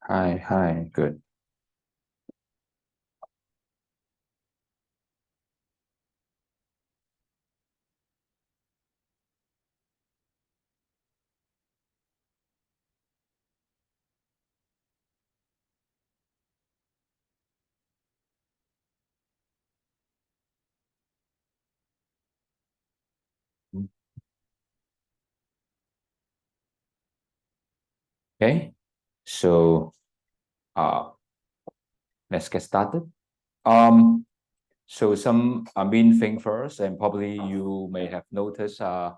Hi, good. Okay, so uh, let's get started. So some main thing first, and probably you may have noticed the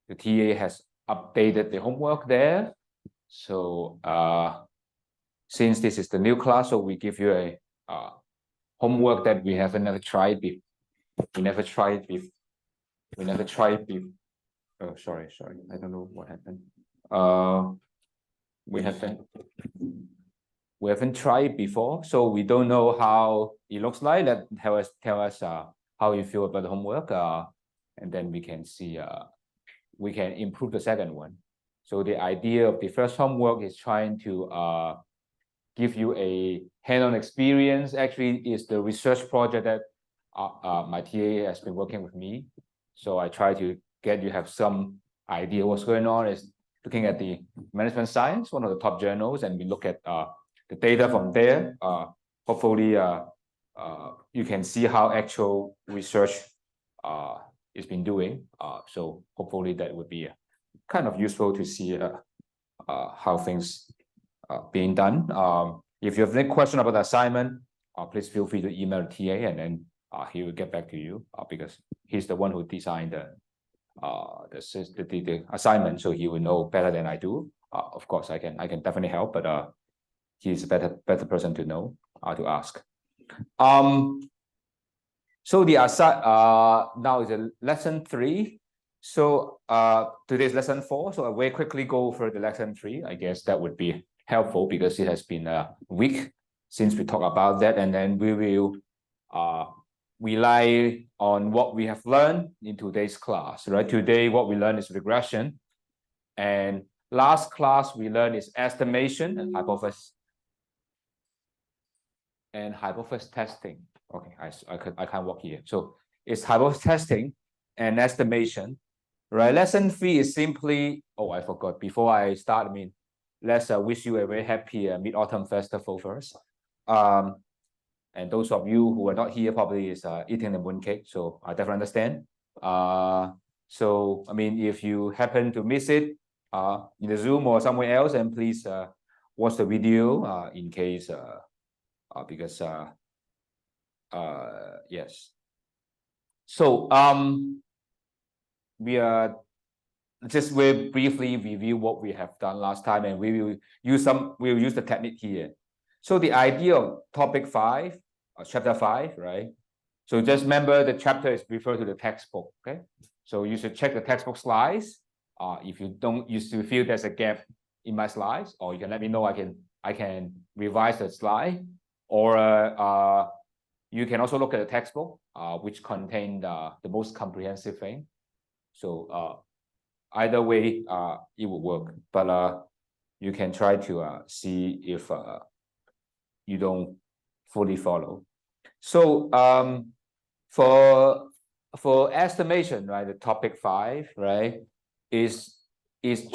TA has updated the homework there. So since this is the new class, so we give you a homework that we haven't never tried before. We never tried before. We never tried before. Oh, sorry. I don't know what happened. We haven't tried before, so we don't know how it looks like. Tell us how you feel about the homework, and then we can see we can improve the second one. So the idea of the first homework is trying to give you a hand-on experience. Actually, is the research project that my TA has been working with me. So I try to get you have some idea what's going on. Is looking at the management science, one of the top journals, and we look at the data from there. Hopefully, you can see how actual research is been doing. So hopefully that would be kind of useful to see how things being done. If you have any question about the assignment, please feel free to email the TA, and then he will get back to you because he's the one who designed the assignment, so he will know better than I do. Of course, I can definitely help, but he's a better person to know to ask. So the now is a lesson 3. So today's lesson 4. So I will quickly go over the lesson 3. I guess that would be helpful because it has been a week since we talked about that, and then we will rely on what we have learned in today's class. Right? Today, what we learned is regression, and last class we learned is estimation and hypothesis testing. Okay, I can't walk here. So it's hypothesis testing and estimation, right? Lesson 3 is simply, oh, I forgot. Before I start, let's wish you a very happy Mid-Autumn Festival first. And those of you who are not here probably is eating the mooncake, so I definitely understand. So, if you happen to miss it in the Zoom or somewhere else, and please watch the video in case, because yes. So we are just very briefly review what we have done last time, and we will use the technique here. So the idea of topic 5, chapter 5, right? So just remember the chapter is referred to the textbook. Okay, so you should check the textbook slides. If you still feel there's a gap in my slides, or you can let me know. I can revise the slide, or you can also look at the textbook, which contain the most comprehensive thing. So either way, it will work. But you can try to see if you don't fully follow. So for estimation, right, the topic 5, right, is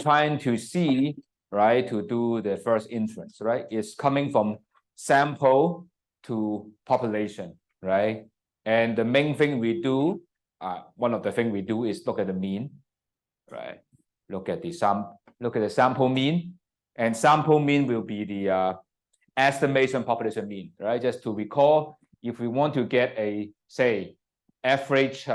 trying to see, right, to do the first inference, right? It's coming from sample to population, right? And the main thing we do, one of the things we do is look at the mean, right? Look at the sample mean, and sample mean will be the estimation population mean, right? Just to recall, if we want to get a, say, average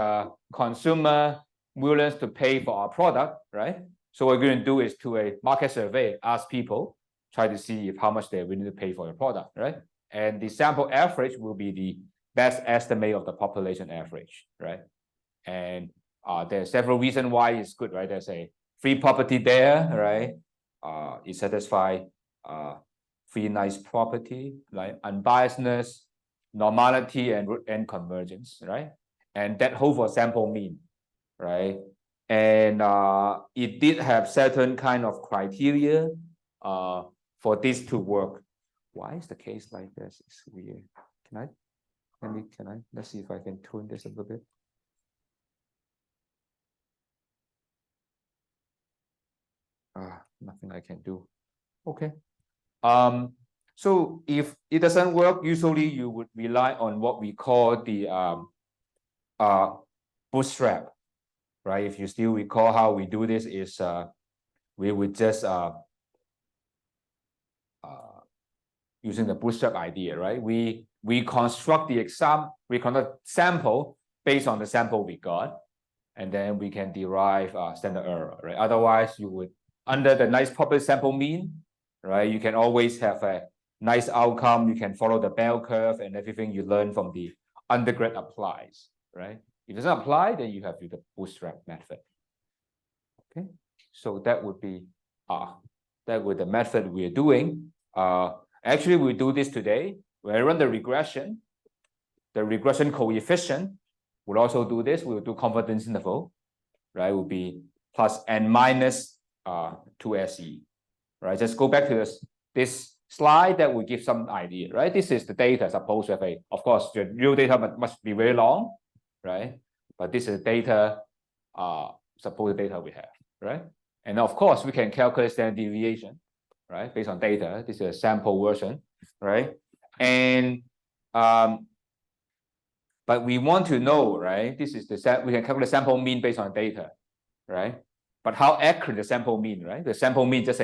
consumer willingness to pay for our product, right? So what we're going to do is to a market survey, ask people, try to see if how much they're willing to pay for your product, right? And the sample average will be the best estimate of the population average, right? And there's several reasons why it's good, right? There's a free property there, right? It satisfies free nice property, like unbiasedness, normality, and convergence, right? And that hold for sample mean, right? And it did have certain kind of criteria for this to work. Why is the case like this? It's weird. Let's see if I can tune this a little bit. Nothing I can do. Okay. So if it doesn't work, usually you would rely on what we call the bootstrap, right? If you still recall how we do this is we would just using the bootstrap idea, right? We construct the sample based on the sample we got, and then we can derive standard error, right? Otherwise, you would, under the nice public sample mean, right? You can always have a nice outcome. You can follow the bell curve, and everything you learn from the undergrad applies, right? If it doesn't apply, then you have the bootstrap method. Okay, so that would be the method we're doing. Actually, we do this today. When I run the regression coefficient will also do this. We'll do confidence interval, right? Will be plus and minus 2 SE, right? Just go back to this slide that will give some idea, right? This is the data supposed to have of course, the real data must be very long, right? But this is data, supposed data we have, right? And of course, we can calculate standard deviation, right? Based on data. This is a sample version, right? And but we want to know, right? This is we can calculate sample mean based on data, right? But how accurate the sample mean, right? The sample mean just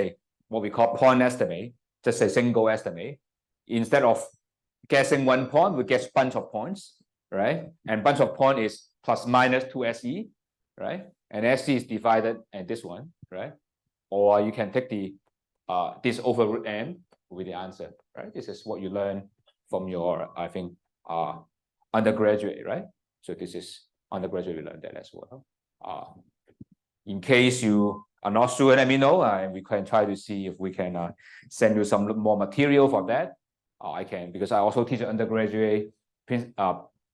what we call point estimate, just a single estimate. Instead of guessing one point, we guess bunch of points, right? And bunch of point is plus minus 2 SE, right? And SE is divided and this one, right? Or you can take the this over root n with the answer, right? This is what you learn from your, I think, undergraduate, right? So this is undergraduate, you learn that as well. In case you are not sure, let me know, and we can try to see if we can send you some more material for that. I can, because I also teach an undergraduate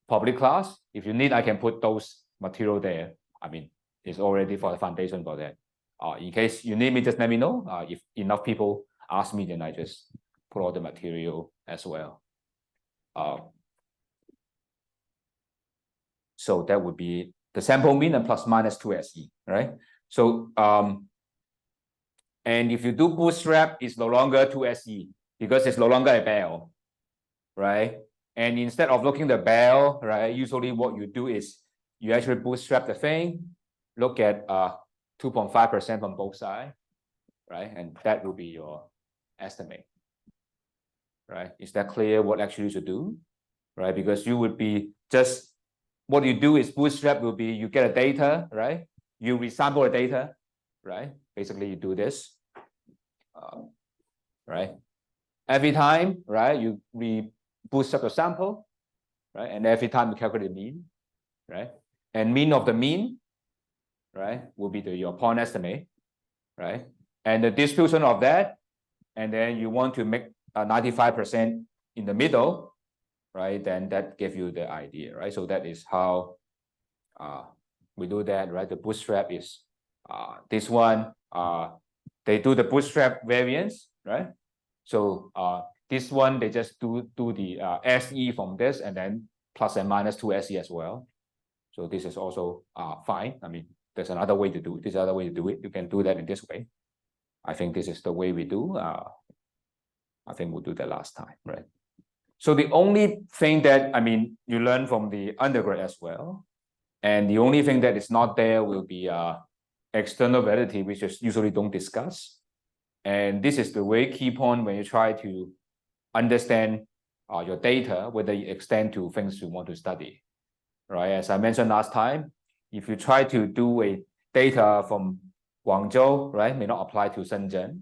public class. If you need, I can put those material there. I mean, it's already for the foundation for that. In case you need me, just let me know. If enough people ask me, then I just put all the material as well. So that would be the sample mean and plus minus 2 SE, right? So, and if you do bootstrap, it's no longer 2 SE because it's no longer a bell, right? And instead of looking the bell, right, usually what you do is you actually bootstrap the thing, look at 2.5% on both sides, right? And that will be your estimate, right? Is that clear what actually you should do, right? Because you would be just, what you do is bootstrap will be, you get a data, right? You resample the data, right? Basically, you do this, right? Every time, right, you bootstrap the sample, right? And every time you calculate the mean, right? And mean of the mean, right, will be your point estimate, right? And the distribution of that, and then you want to make 95% in the middle, right? Then that gives you the idea, right? So that is how we do that, right? The bootstrap is this one. They do the bootstrap variance, right? So this one, they just do the SE from this, and then plus and minus 2 SE as well. So this is also fine. I mean, there's another way to do it. This other way to do it. You can do that in this way. I think this is the way we do. I think we'll do that last time, right? So the only thing that, I mean, you learn from the undergrad as well. And the only thing that is not there will be external validity, which is usually don't discuss. And this is the very key point when you try to understand your data, whether you extend to things you want to study, right? As I mentioned last time, if you try to do a data from Guangzhou, right, may not apply to Shenzhen,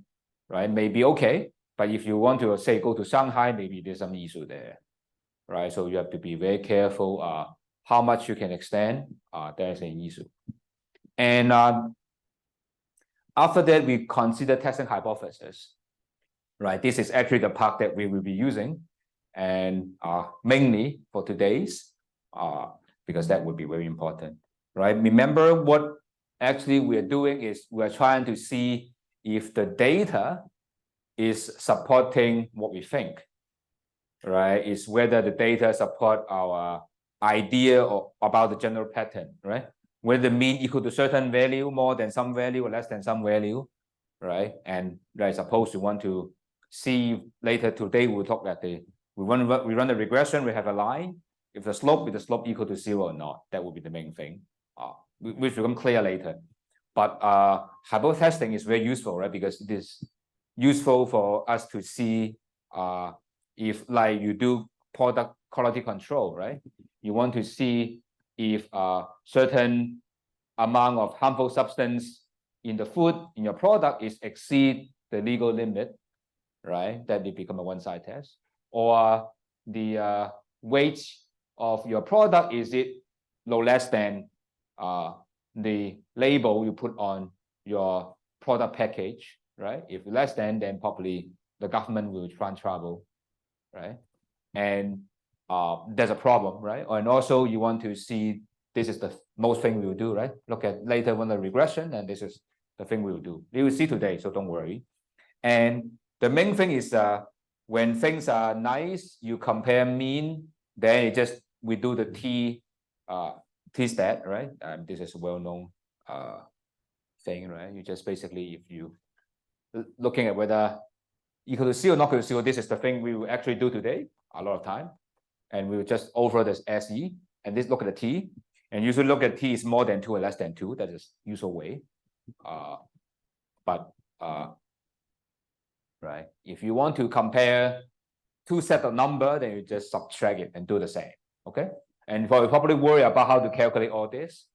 right? Maybe okay, but if you want to say go to Shanghai, maybe there's some issue there, right? So you have to be very careful how much you can extend. There's an issue. And after that, we consider testing hypothesis, right? This is actually the part that we will be using, and mainly for today's, because that would be very important, right? Remember what actually we are doing is we're trying to see if the data is supporting what we think, right? Is whether the data support our idea about the general pattern, right? Whether the mean equal to certain value, more than some value or less than some value, right? And I suppose we want to see later today, we'll talk that we run the regression, we have a line. If the slope equal to 0 or not, that would be the main thing, which will become clear later. But hypothesis testing is very useful, right? Because it is useful for us to see if, like, you do product quality control, right? You want to see if a certain amount of harmful substance in the food, in your product, is exceed the legal limit, right? That it become a one-side test. Or the weight of your product, is it no less than the label you put on your product package, right? If less than, then probably the government will try and trouble, right? And there's a problem, right? And also you want to see, this is the most thing we will do, right? Look at later when the regression, and this is the thing we will do. You will see today, so don't worry. And the main thing is when things are nice, you compare mean, then we do the t-stat, right? This is a well-known thing, right? You just basically, if you looking at whether equal to 0 or not equal to 0, this is the thing we will actually do today a lot of time. And we will just over this SE, and this look at the t, and usually look at t is more than 2 or less than 2. That is usual way. Right, if you want to compare two sets of number, then you just subtract it and do the same. Okay, and you probably worry about how to calculate all this,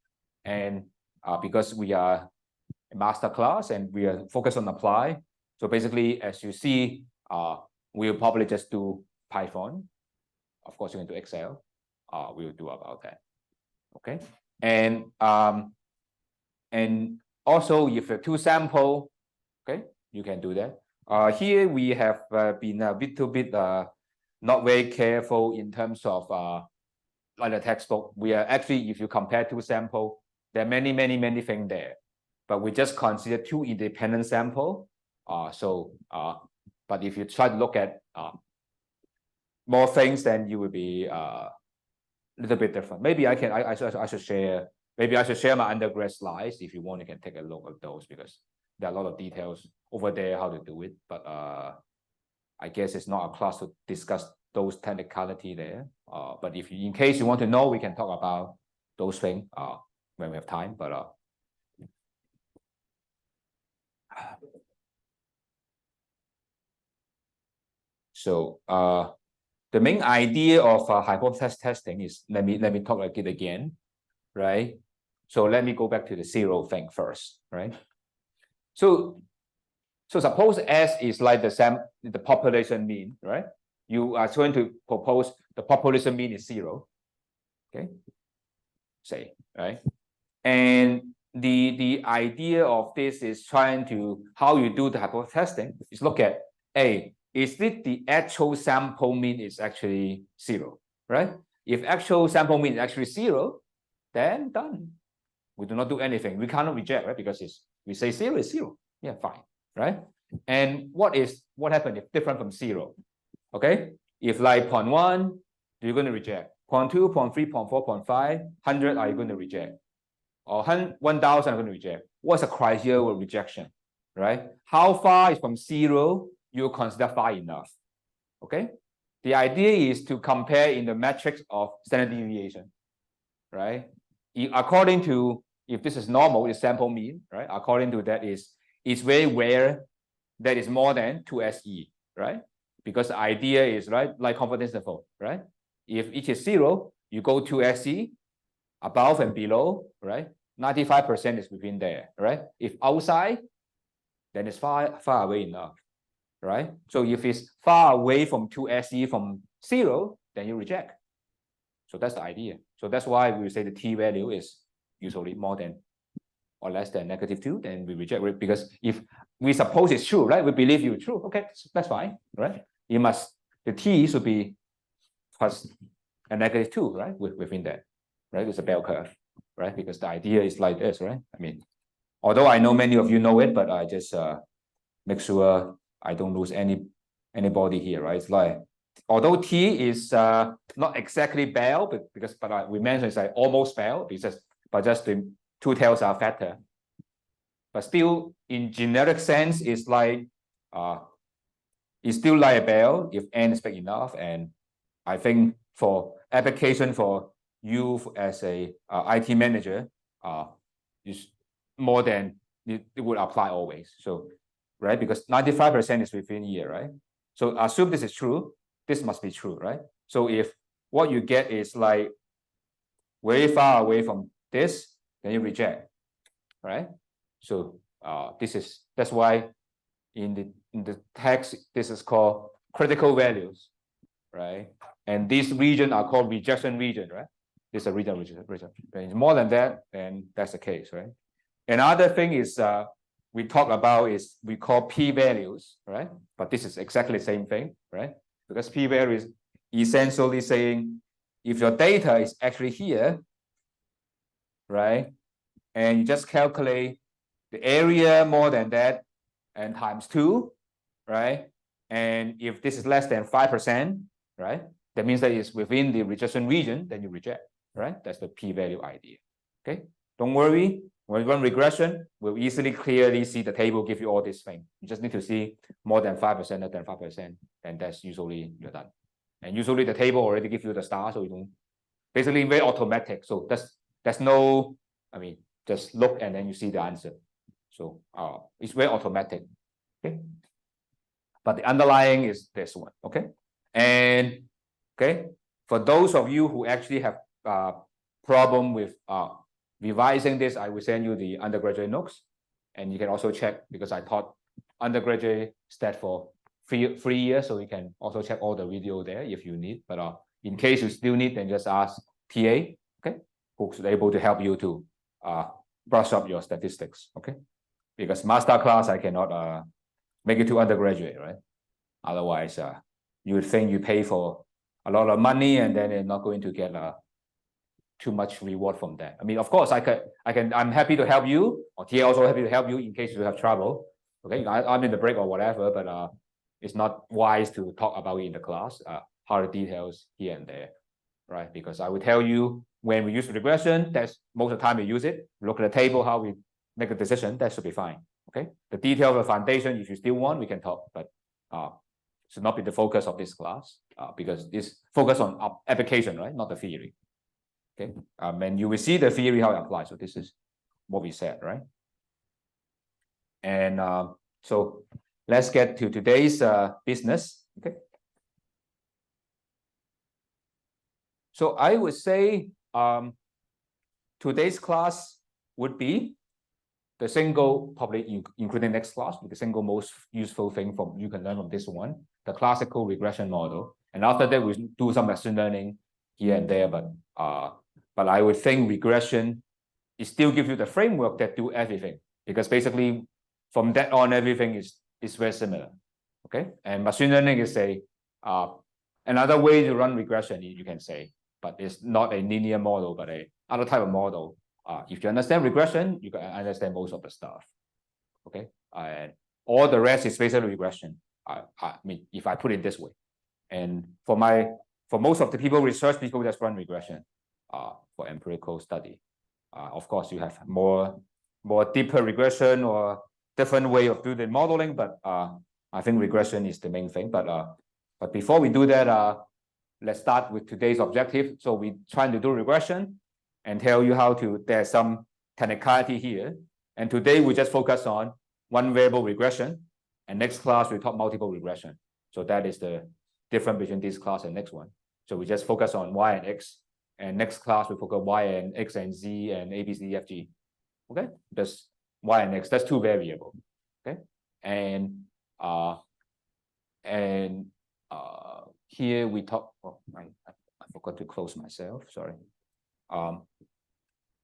and because we are a master class and we are focused on apply, so basically, as you see, we'll probably just do Python. Of course, you can do Excel. We'll do about that. Okay, and also if you two sample, okay, you can do that. Here we have been a little bit not very careful in terms of like the textbook. We are actually, if you compare two sample, there are many things there, but we just consider two independent sample. But if you try to look at more things, then you will be a little bit different. Maybe I should share. Maybe I should share my undergrad slides. If you want, you can take a look at those, because there are a lot of details over there how to do it. But I guess it's not a class to discuss those technicality there. But if you, in case you want to know, we can talk about those things when we have time. But so the main idea of hypothesis testing is, let me talk like it again, right? So let me go back to the 0 thing first, right? So suppose S is like the population mean, right? You are going to propose the population mean is 0, okay? Say, right? And the idea of this is trying to, how you do the hypothesis testing is look at, is it the actual sample mean is actually 0, right? If actual sample mean is actually 0, then done. We do not do anything. We cannot reject, right? Because we say 0 is 0. Yeah, fine, right? And what happened if different from 0? Okay, if like 0.1, you're going to reject. 0.2, 0.3, 0.4, 0.5, 100, are you going to reject? Or 1,000 are going to reject. What's the criteria of rejection, right? How far is from 0 you consider far enough? Okay, the idea is to compare in the matrix of standard deviation, right? According to, if this is normal, it's sample mean, right? According to that it's very rare that is more than 2 SE, right? Because the idea is, right, like confidence interval, right? If it is 0, you go 2 SE, above and below, right? 95% is within there, right? If outside, then it's far away enough, right? So if it's far away from 2 SE from 0, then you reject. So that's the idea. So that's why we say the t value is usually more than or less than -2, then we reject it, because if we suppose it's true, right? We believe you're true. Okay, that's fine, right? You must, the t should be plus a -2, right? Within that, right? It's a bell curve, right? Because the idea is like this, right? I mean, although I know many of you know it, but I just make sure I don't lose anybody here, right? It's like, although T is not exactly Bell, but we mentioned it's like almost Bell, but just the two tails are fatter. But still, in generic sense, it's like it's still like a Bell if n is big enough. And I think for application for you as a IT manager, is more than it would apply always. So, right, because 95% is within year, right? So assume this is true, this must be true, right? So if what you get is like very far away from this, then you reject, right? So that's why in the text this is called critical values, right? And these region are called rejection region, right? This is a region. More than that, then that's the case, right? Another thing is we talk about is we call p-values, right? But this is exactly the same thing, right? Because p-value is essentially saying if your data is actually here, right? And you just calculate the area more than that and times 2, right? And if this is less than 5%, right? That means that it's within the rejection region, then you reject, right? That's the p-value idea, okay? Don't worry, when we run regression, we'll easily clearly see the table give you all these things. You just need to see more than 5%, less than 5%, and that's usually you're done. And usually the table already gives you the star, so you don't, basically very automatic. So that's no, I mean, just look and then you see the answer. So it's very automatic, okay? But the underlying is this one, okay? And okay, for those of you who actually have problem with revising this, I will send you the undergraduate notes, and you can also check, because I taught undergraduate stat for 3 years, so you can also check all the video there if you need. But in case you still need, then just ask TA, okay, who's able to help you to brush up your statistics, okay? Because master class I cannot make it to undergraduate, right? Otherwise, you would think you pay for a lot of money and then you're not going to get too much reward from that. I mean, of course, I'm happy to help you, or TA also happy to help you in case you have trouble. Okay, I'm in the break or whatever, but it's not wise to talk about it in the class, hard details here and there, right? Because I will tell you when we use regression, that's most of the time we use it. Look at the table, how we make a decision, that should be fine. Okay, the detail of the foundation, if you still want, we can talk, but should not be the focus of this class, because it's focused on application, right? Not the theory. Okay, and you will see the theory how it applies. So this is what we said, right? And so let's get to today's business. Okay. So I would say today's class would be the single, probably including next class, the single most useful thing you can learn from this one, the classical regression model. And after that, we do some machine learning here and there, but I would think regression it still gives you the framework that do everything, because basically from that on everything is very similar. Okay, and machine learning is another way to run regression, you can say, but it's not a linear model, but other type of model. If you understand regression, you can understand most of the stuff. Okay, and all the rest is basically regression. I mean, if I put it this way, and for most of the research people just run regression for empirical study. Of course, you have more deeper regression or different way of doing the modeling, but I think regression is the main thing. But before we do that, let's start with today's objective. So we're trying to do regression and tell you how to. There's some technicality here, and today we just focus on one variable regression, and next class we talk multiple regression. So that is the difference between this class and next one. So we just focus on Y and X. And next class, we focus Y and X and Z and A, B, C, D, F, G. Okay, just Y and X. That's 2 variables. Okay, and here we talk. Oh, I forgot to close myself. Sorry.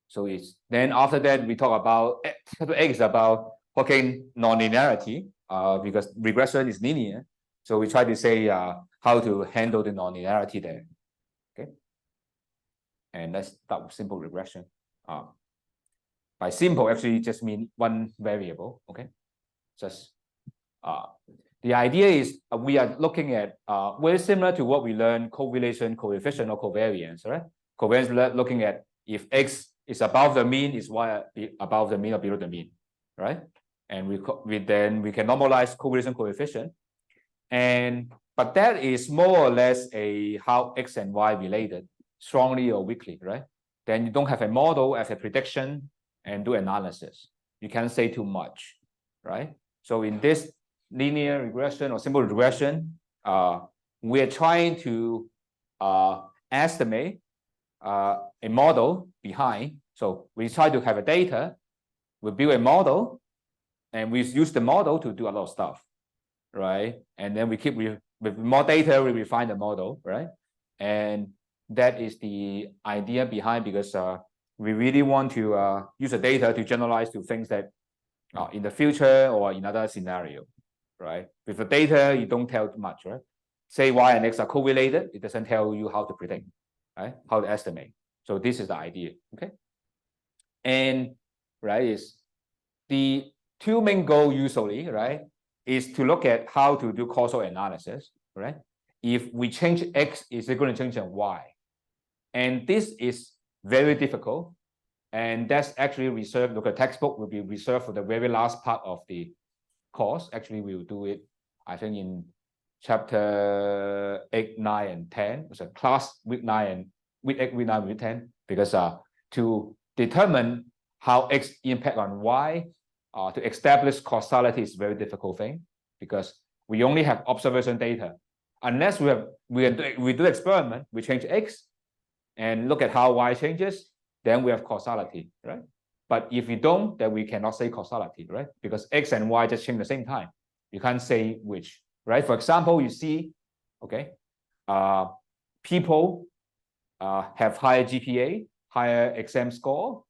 So it's then after that we talk about X is about talking non-linearity. Because regression is linear, so we try to say how to handle the non-linearity there. Okay. And let's start with simple regression. By simple, actually just mean one variable. Okay, just The idea is we are looking at very similar to what we learned covalent, coefficient, or covariance, right? Covariance looking at if X is above the mean, is Y above the mean or below the mean, right? And we then can normalize covalent coefficient, but that is more or less how X and Y related, strongly or weakly, right? Then you don't have a model as a prediction and do analysis. You can't say too much, right? So in this linear regression or simple regression, we are trying to estimate a model behind. So we try to have a data, we build a model, and we use the model to do a lot of stuff, right? And then we keep with more data, we refine the model, right? And that is the idea behind, because we really want to use the data to generalize to things that in the future or in other scenario, right? With the data, you don't tell too much, right? Say Y and X are correlated, it doesn't tell you how to predict, right? How to estimate. So this is the idea, okay? And right, is the two main goals usually, right, is to look at how to do causal analysis, right? If we change X, is it going to change Y? And this is very difficult. And that's actually reserved, look at textbook will be reserved for the very last part of the course. Actually, we will do it, I think, in chapter 8, 9, and 10. So class week 9 and week 8, week 9, week 10, because to determine how X impact on Y, to establish causality is a very difficult thing, because we only have observation data. Unless we do experiment, we change X and look at how Y changes, then we have causality, right? But if we don't, then we cannot say causality, right? Because X and Y just change at the same time. You can't say which, right? For example, you see, okay, people have higher GPA, higher exam score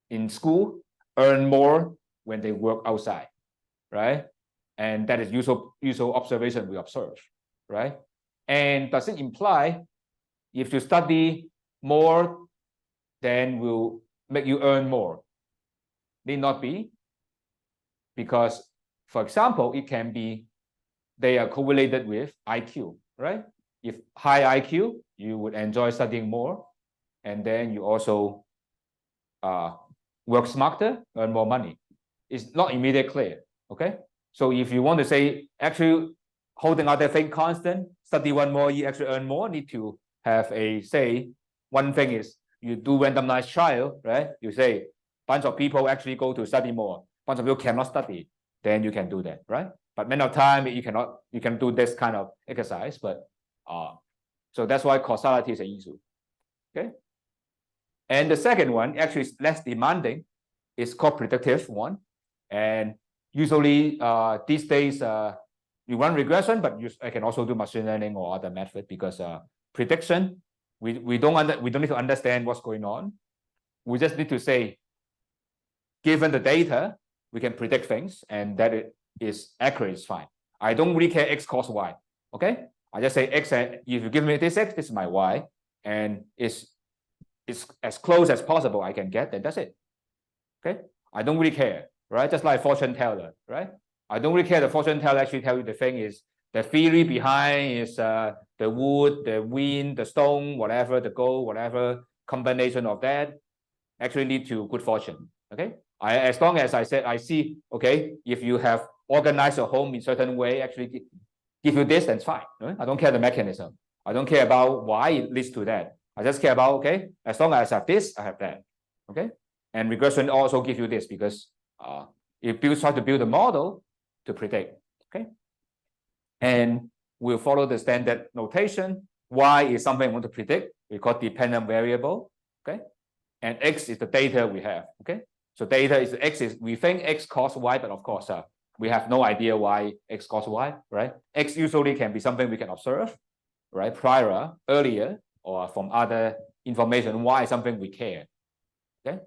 in school, earn more when they work outside, right? And that is usual observation we observe, right? And does it imply if you study more, then will make you earn more? Need not be, because, for example, it can be they are correlated with IQ, right? If high IQ, you would enjoy studying more, and then you also work smarter, earn more money. It's not immediately clear, okay? So if you want to say actually holding other thing constant, study one more, you actually earn more, need to have say one thing is you do randomized trial, right? You say bunch of people actually go to study more, bunch of people cannot study, then you can do that, right? But many of time you can do this kind of exercise, but so that's why causality is an issue, okay? And the second one actually is less demanding. It's called predictive one, and usually these days you run regression, but I can also do machine learning or other method, because prediction we don't need to understand what's going on. We just need to say, given the data, we can predict things, and that it is accurate, is fine. I don't really care X cos Y, okay? I just say X, and if you give me this X, this is my Y, and it's as close as possible I can get, then that's it, okay? I don't really care, right? Just like fortune teller, right? I don't really care the fortune teller actually tell you the thing is, the theory behind is the wood, the wind, the stone, whatever, the gold, whatever combination of that actually lead to good fortune, okay? As long as I see, okay, if you have organized your home in certain way, actually give you this, then it's fine, right? I don't care the mechanism. I don't care about why it leads to that. I just care about, okay, as long as I have this, I have that, okay? And regression also give you this, because if you try to build a model to predict, okay? And we'll follow the standard notation. Y is something we want to predict. We call dependent variable, okay? And X is the data we have, okay? So data is X is, we think X cos Y, but of course, we have no idea why X cos Y, right? X usually can be something we can observe, right? Prior, earlier, or from other information. Y is something we care, okay?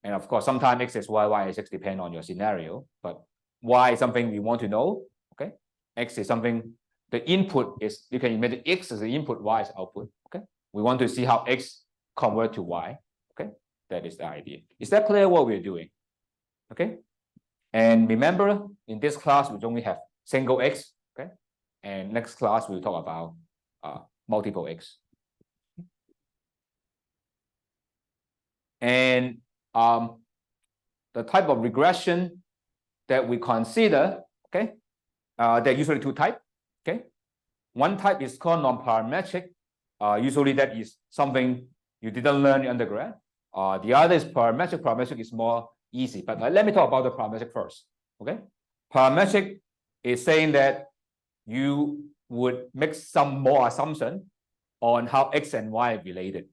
And of course, sometimes X is Y, Y is X, depend on your scenario, but Y is something we want to know, okay? X is something, the input is, you can imagine X is the input, Y is output, okay? We want to see how X convert to Y, okay? That is the idea. Is that clear what we're doing? Okay? And remember, in this class, we only have single X, And next class, we'll talk about multiple X. And the type of regression that we consider, okay, there are usually two types, okay. One type is called non-parametric. Usually that is something you didn't learn in undergrad. The other is parametric. Parametric is more easy, but let me talk about the parametric first, okay. Parametric is saying that you would make some more assumption on how X and Y are related,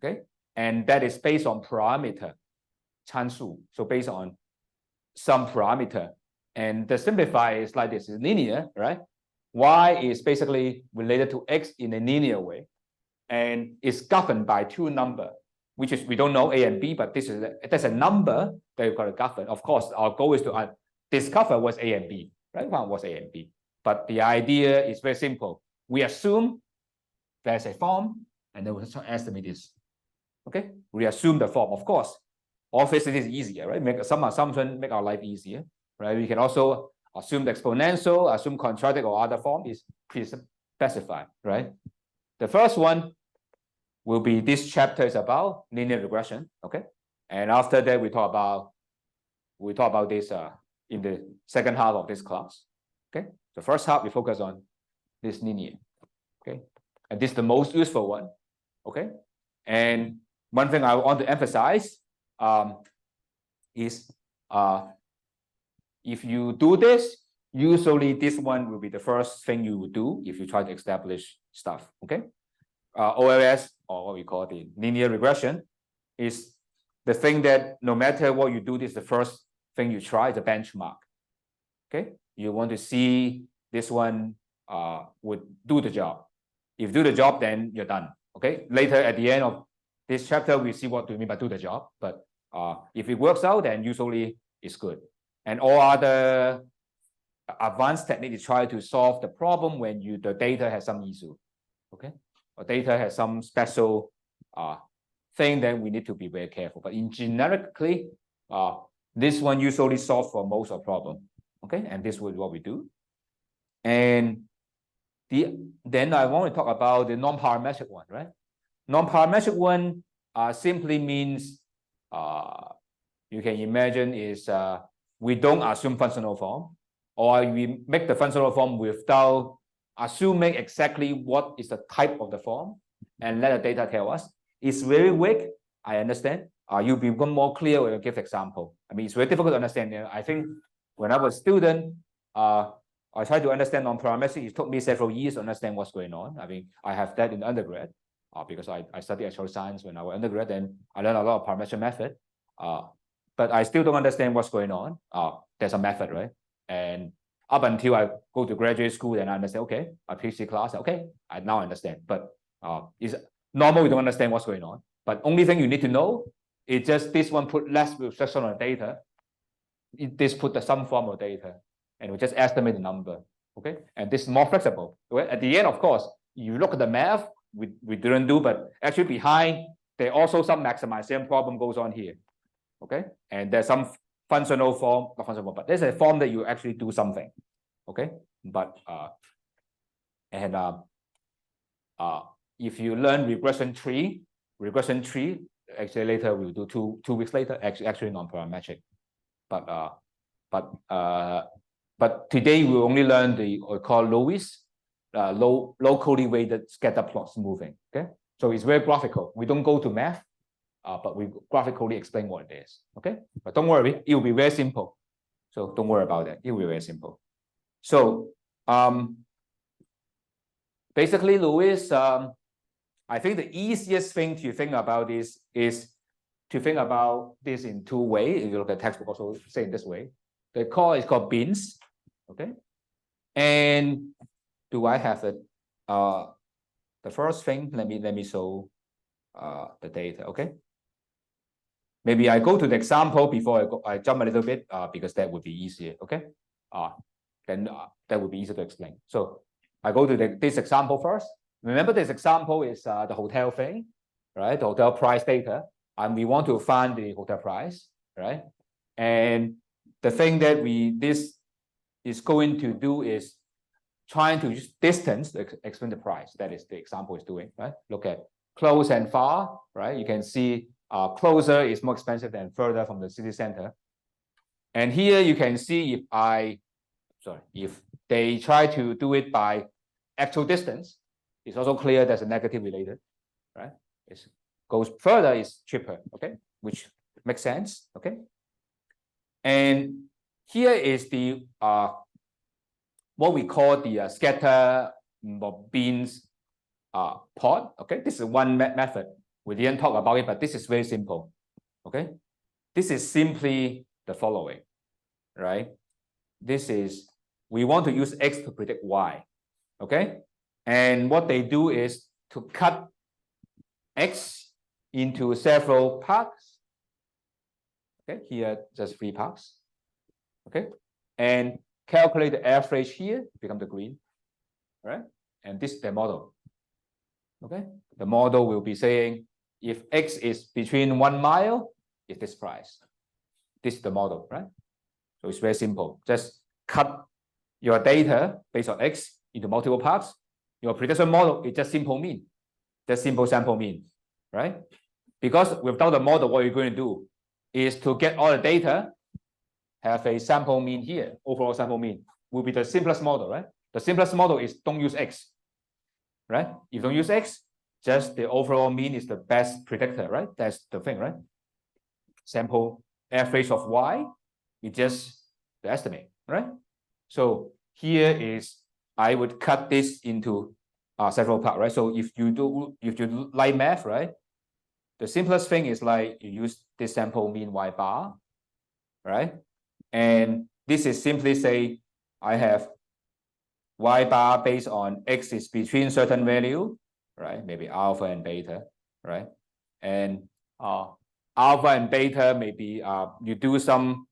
okay, and that is based on parameter, 参数, so based on some parameter, and the simplify is like this: is linear, right? Y is basically related to X in a linear way, and is governed by two number, which is we don't know A and B, but that's a number that you've got to govern. Of course, our goal is to discover what's A and B, right? What was A and B? But the idea is very simple. We assume there's a form, and then we estimate this. Okay, we assume the form. Of course, obviously it is easier, right? Make some assumption, make our life easier, right? We can also assume the exponential, assume quadratic or other form is pre-specified, right? The first one will be this chapter is about linear regression, okay? And after that, we talk about this in the second half of this class, okay? The first half we focus on this linear, okay? And this is the most useful one, okay? And one thing I want to emphasize is if you do this, usually this one will be the first thing you would do if you try to establish stuff, okay? OLS, or what we call the linear regression, is the thing that no matter what you do, this is the first thing you try, the benchmark, okay? You want to see this one would do the job. If you do the job, then you're done, okay? Later at the end of this chapter, we see what do you mean by do the job, but if it works out, then usually it's good. And all other advanced techniques try to solve the problem when the data has some issue, okay? Or data has some special thing, then we need to be very careful. But in generically, this one usually solves for most of the problem, okay? And this is what we do. And then I want to talk about the non-parametric one, right? Non-parametric one simply means you can imagine is we don't assume functional form, or we make the functional form without assuming exactly what is the type of the form and let the data tell us. It's very weak, I understand. You'll become more clear when you give example. I mean, it's very difficult to understand. I think when I was a student, I tried to understand non-parametric. It took me several years to understand what's going on. I mean, I have that in undergrad because I studied actuarial science when I was undergrad, and I learned a lot of parametric method. But I still don't understand what's going on. There's a method, right? And up until I go to graduate school, and I understand, okay, a Ph.D. class, okay, I now understand. But it's normal we don't understand what's going on. But only thing you need to know is just this one put less restriction on data. This put some form of data, and we just estimate the number, okay? And this is more flexible. At the end, of course, you look at the math, we didn't do, but actually behind, there also some maximization problem goes on here, okay? And there's some functional form, not functional form, but there's a form that you actually do something, okay? But if you learn regression tree, actually later we'll do two weeks later, actually non-parametric. But today we only learn the called Lowess, locally weighted scatter plot smoothing. Okay, so it's very graphical. We don't go to math, but we graphically explain what it is. Okay, but don't worry, it will be very simple. So don't worry about that. It will be very simple. So basically, Lowess, I think the easiest thing to think about this is to think about this in two ways. If you look at the textbook, also say in this way. The call is called bins. Okay, and do I have it? The first thing, let me show the data. Okay, maybe I go to the example before I jump a little bit because that would be easier. Okay, then that would be easier to explain. So I go to this example first. Remember, this example is the hotel thing, right? The hotel price data, and we want to find the hotel price, right? And the thing that this is going to do is trying to use distance to explain the price. That is the example is doing, right? Look at close and far, right? You can see closer is more expensive than further from the city center. And here you can see if they try to do it by actual distance, it's also clear there's a negative related, right? It goes further is cheaper, okay? Which makes sense, okay? And here is the what we call the scatter beans plot, okay? This is one method. We didn't talk about it, but this is very simple, okay? This is simply the following, right? This is, we want to use X to predict Y, okay? And what they do is to cut X into several parts, okay? Here, just 3 parts, okay? And calculate the average here, become the green, right? And this is the model, okay? The model will be saying, if X is between 1 mile, it's this price. This is the model, right? So it's very simple. Just cut your data based on X into multiple parts. Your prediction model is just simple mean, just simple sample mean, right? Because without the model, what you're going to do is to get all the data, have a sample mean here, overall sample mean will be the simplest model, right? The simplest model is don't use X, right? If you don't use X, just the overall mean is the best predictor, right? That's the thing, right? Sample average of Y is just the estimate, right? So here is, I would cut this into several parts, right? So if you like math, right? The simplest thing is like you use this sample mean Y bar, right? And this is simply say, I have Y bar based on X is between certain value, right? Maybe alpha and beta, right? And alpha and beta, maybe you do some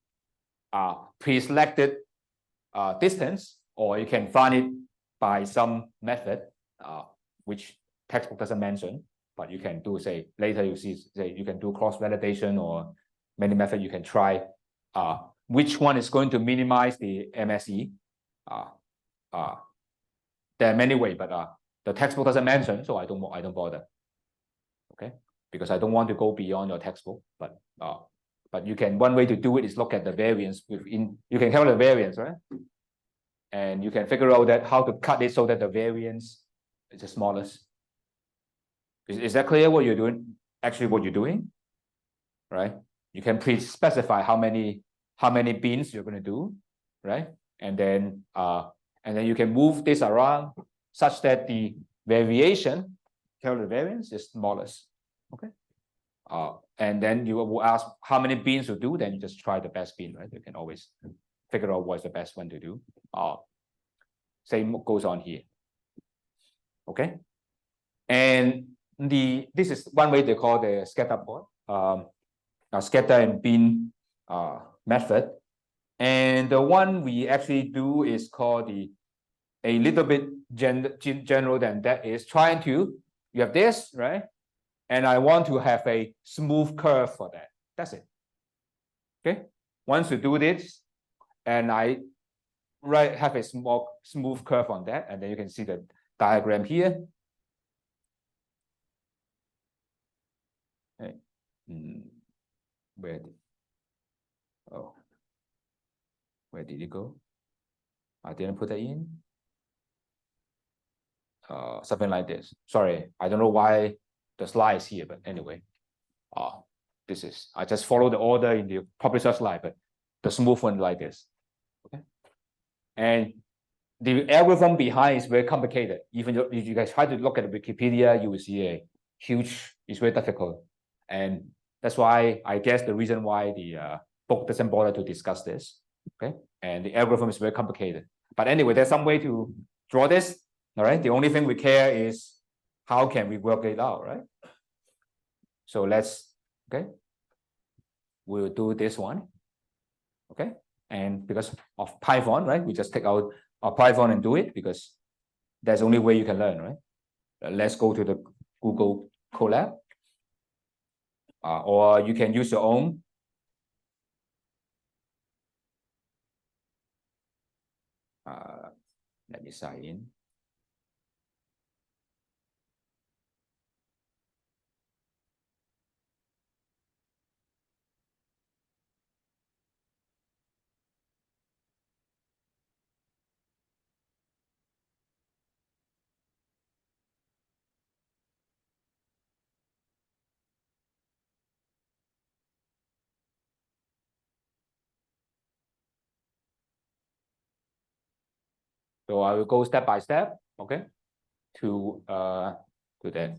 pre-selected distance, or you can find it by some method, which textbook doesn't mention, but you can do, say, later you see, say, you can do cross-validation or many methods you can try. Which one is going to minimize the MSE? There are many ways, but the textbook doesn't mention, so I don't bother. Okay, because I don't want to go beyond your textbook. But you can, one way to do it is look at the variance within. You can calculate the variance, right? And you can figure out that how to cut it so that the variance is the smallest. Is that clear what you're doing? Actually, what you're doing, right? You can pre-specify how many beans you're going to do, right? And then you can move this around such that the variation, calculate the variance, is smallest. Okay. And then you will ask how many beans to do. Then you just try the best bean, right? You can always figure out what's the best one to do. Same goes on here. Okay. And this is one way they call the scatter plot, scatter and bean method. And the one we actually do is called a little bit general than that, is trying to, you have this, right? And I want to have a smooth curve for that. That's it. Okay. Once you do this, and I have a smooth curve on that, and then you can see the diagram here. Okay. Where did it go? I didn't put that in. Something like this. Sorry, I don't know why the slide is here, but anyway, this is, I just follow the order in the publisher slide, but the smooth one like this. Okay. And the algorithm behind is very complicated. Even if you guys try to look at Wikipedia, you will see a huge, it's very difficult. And that's why, I guess, the reason why the book doesn't bother to discuss this. Okay. And the algorithm is very complicated. But anyway, there's some way to draw this. All right. The only thing we care is how can we work it out, right? So okay. We'll do this one. Okay. And because of Python, right? We just take out our Python and do it, because that's the only way you can learn, right? Let's go to the Google Colab. Or you can use your own. Let me sign in. So I will go step by step, okay, to that.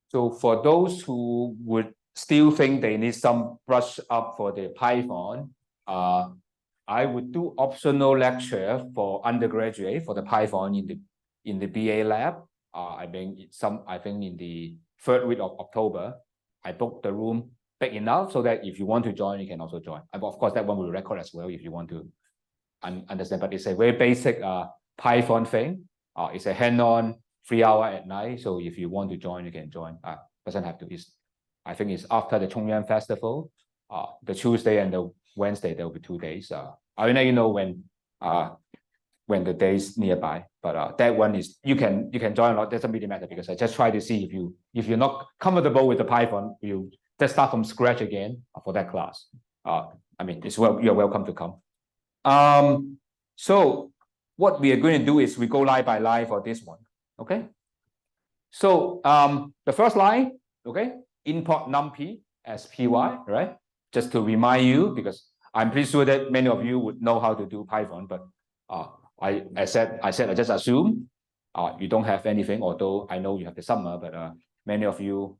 So for those who would still think they need some brush up for the Python, I would do optional lecture for undergraduate for the Python in the B.A. lab. I think in the third week of October, I booked the room big enough so that if you want to join, you can also join. And of course, that one will record as well if you want to understand. But it's a very basic Python thing. It's a hand-on 3 hour at night. So if you want to join, you can join. Doesn't have to be. I think it's after the Chongyang Festival. The Tuesday and the Wednesday there will be 2 days. I will let you know when the days nearby. But that one is you can join. That doesn't really matter because I just try to see if you're not comfortable with the Python, you just start from scratch again for that class. I mean, you're welcome to come. So what we are going to do is we go line by line for this one. Okay. So the first line, okay, import NumPy as py, right? Just to remind you, because I'm pretty sure that many of you would know how to do Python, but I said I just assume you don't have anything, although I know you have the summer, but many of you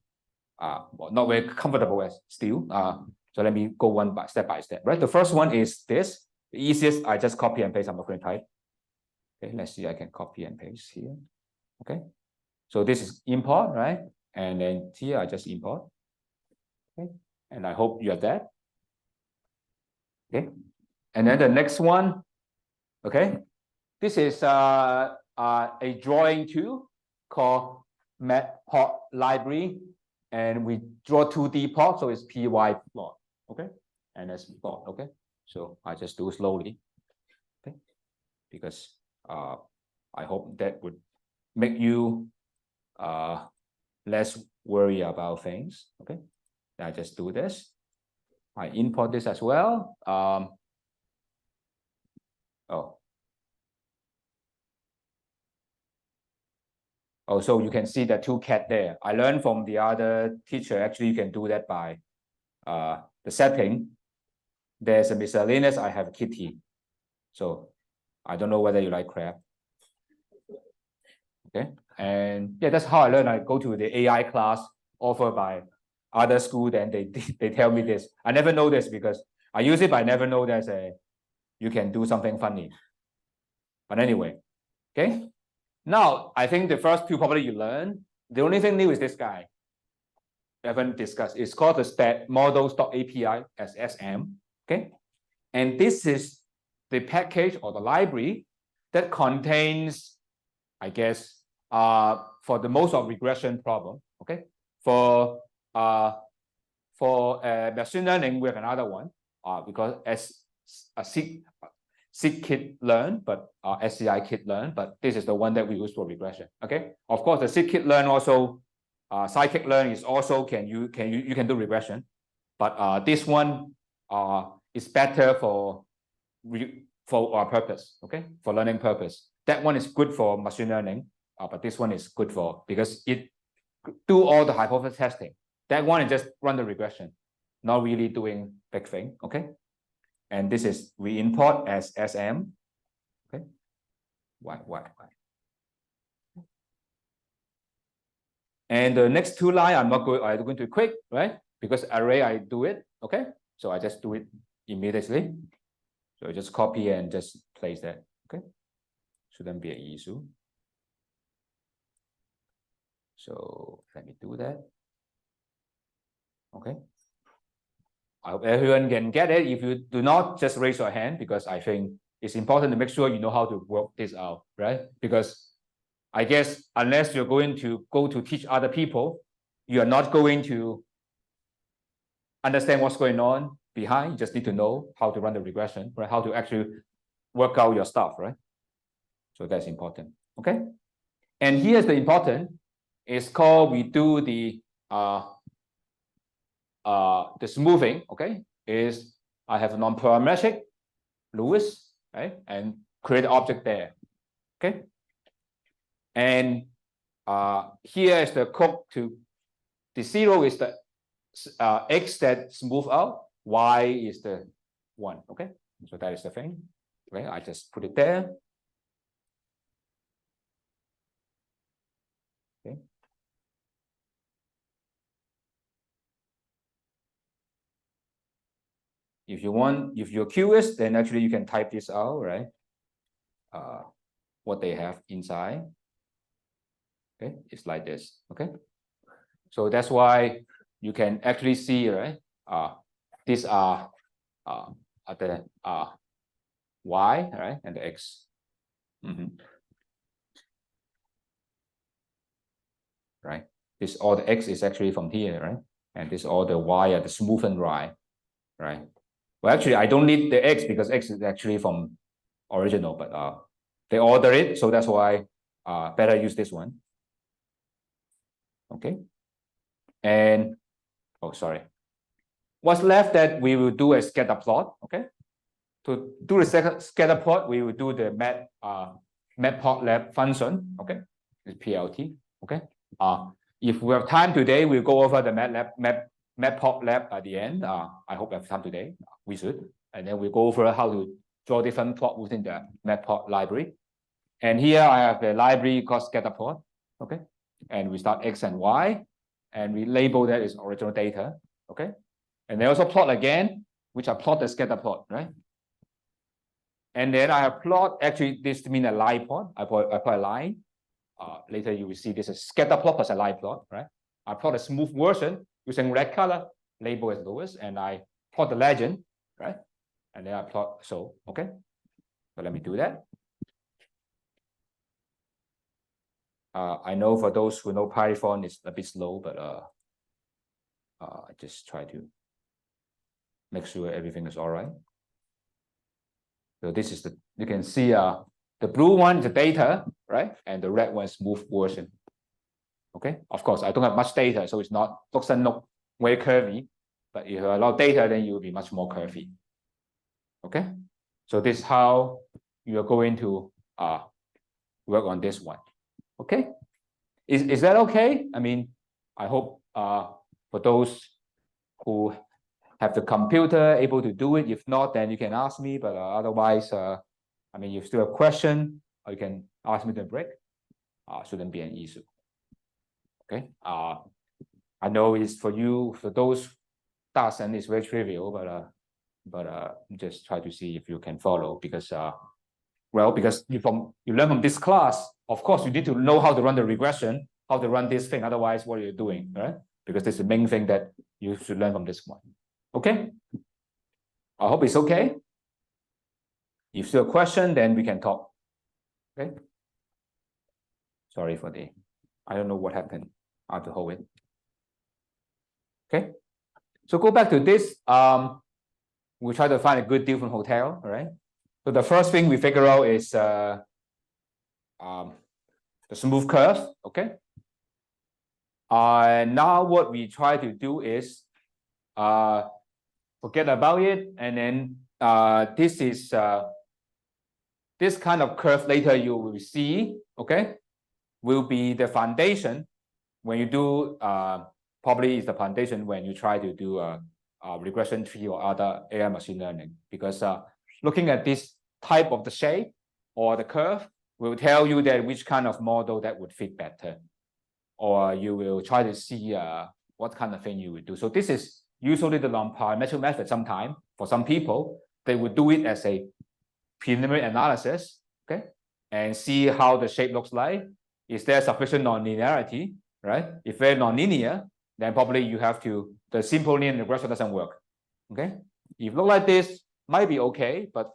are not very comfortable as still. So let me go step by step, right? The first one is this. The easiest, I just copy and paste. I'm not going to type. Okay, let's see. I can copy and paste here. Okay, so this is import, right? And then here I just import. Okay, and I hope you have that. Okay, and then the next one. Okay, this is a drawing tool called Matplot library, and we draw 2D plot, so it's py plot. Okay, and that's plot. Okay, so I just do slowly. Okay, because I hope that would make you less worry about things. Okay, I just do this. I import this as well. So you can see the 2 cat there. I learned from the other teacher. Actually, you can do that by the setting. There's a miscellaneous. I have kitty. So I don't know whether you like crab. Okay, and yeah, that's how I learned. I go to the AI class offered by other school, then they tell me this. I never know this because I use it, but I never know there's you can do something funny. But anyway, okay. Now I think the first 2 probably you learn. The only thing new is this guy. We haven't discussed. It's called the stat models.api as SM. Okay, and this is the package or the library that contains, I guess, for the most of regression problem. Okay, for machine learning, we have another one because as a sci-kit learn, but sci-kit learn, but this is the one that we use for regression. Okay, of course, the sci-kit learn also, sci-kit learn is also you can do regression, but this one is better for our purpose. Okay, for learning purpose. That one is good for machine learning, but this one is good because it do all the hypothesis testing. That one is just run the regression, not really doing big thing. Okay, and this is we import as SM. Okay, why? And the next 2 lines I'm going to quick, right? Because array I do it. Okay, so I just do it immediately. So just copy and just place that. Okay, shouldn't be an issue. So let me do that. Okay, I hope everyone can get it. If you do not, just raise your hand because I think it's important to make sure you know how to work this out, right? Because I guess unless you're going to go to teach other people, you are not going to understand what's going on behind. You just need to know how to run the regression, right? How to actually work out your stuff, right? So that's important. Okay. And here's the important. It's called we do the smoothing. Okay, is I have a non-parametric Lowess, right, and create an object there. Okay, and here is the code to the 0 is the x that smooth out, y is the 1. Okay, so that is the thing. Okay, I just put it there. Okay. If you want, if you're curious, then actually you can type this out, right? What they have inside. Okay, it's like this. Okay, so that's why you can actually see, right? These are the y, right, and the x. Right. This all the x is actually from here, right? And this all the y are the smoothened y, right? Well, actually, I don't need the x because x is actually from original, but they order it, so that's why better use this one. Okay. And oh, sorry. What's left that we will do a scatter plot. Okay. To do the second scatter plot, we will do the matplotlib function. Okay, it's PLT. Okay. If we have time today, we'll go over the matplotlib at the end. I hope we have time today. We should, and then we'll go over how to draw different plot within the matplot library. And here I have the library called scatter plot. Okay, and we start x and y, and we label that as original data. Okay, and they also plot again, which I plot the scatter plot, right? And then I have plot, actually this means a line plot. I put a line. Later you will see this is scatter plot plus a line plot, right? I plot a smooth version using red color, label as Lowess, and I plot the legend, right? And then I plot, so, okay. So let me do that. I know for those who know Python, it's a bit slow, but I just try to make sure everything is all right. So this is the, you can see the blue one is the data, right? And the red one is smooth version. Okay, of course, I don't have much data, so it's not, doesn't look very curvy, but if you have a lot of data, then you will be much more curvy. Okay, so this is how you are going to work on this one. Okay, is that okay? I mean, I hope for those who have the computer able to do it. If not, then you can ask me, but otherwise, I mean, if you still have a question, or you can ask me to break. Shouldn't be an issue. Okay. I know it's for you, for those doesn't, it's very trivial, but just try to see if you can follow, because well, because you learn from this class, of course, you need to know how to run the regression, how to run this thing. Otherwise, what are you doing, right? Because this is the main thing that you should learn from this one. Okay. I hope it's okay. If you have a question, then we can talk. Okay. Sorry for the, I don't know what happened. I have to hold it. Okay. So go back to this. We try to find a good deal from hotel, right? So the first thing we figure out is the smooth curve. Okay. Now what we try to do is forget about it, and then this is this kind of curve later you will see, okay, will be the foundation when you do probably is the foundation when you try to do a regression tree or other AI machine learning, because looking at this type of the shape or the curve will tell you that which kind of model that would fit better, or you will try to see what kind of thing you would do. So this is usually the non-parametric method. Sometime for some people, they would do it as a preliminary analysis, okay, and see how the shape looks like. Is there sufficient nonlinearity, right? If very nonlinear, then probably you have to, the simple linear regression doesn't work, okay? If you look like this, might be okay, but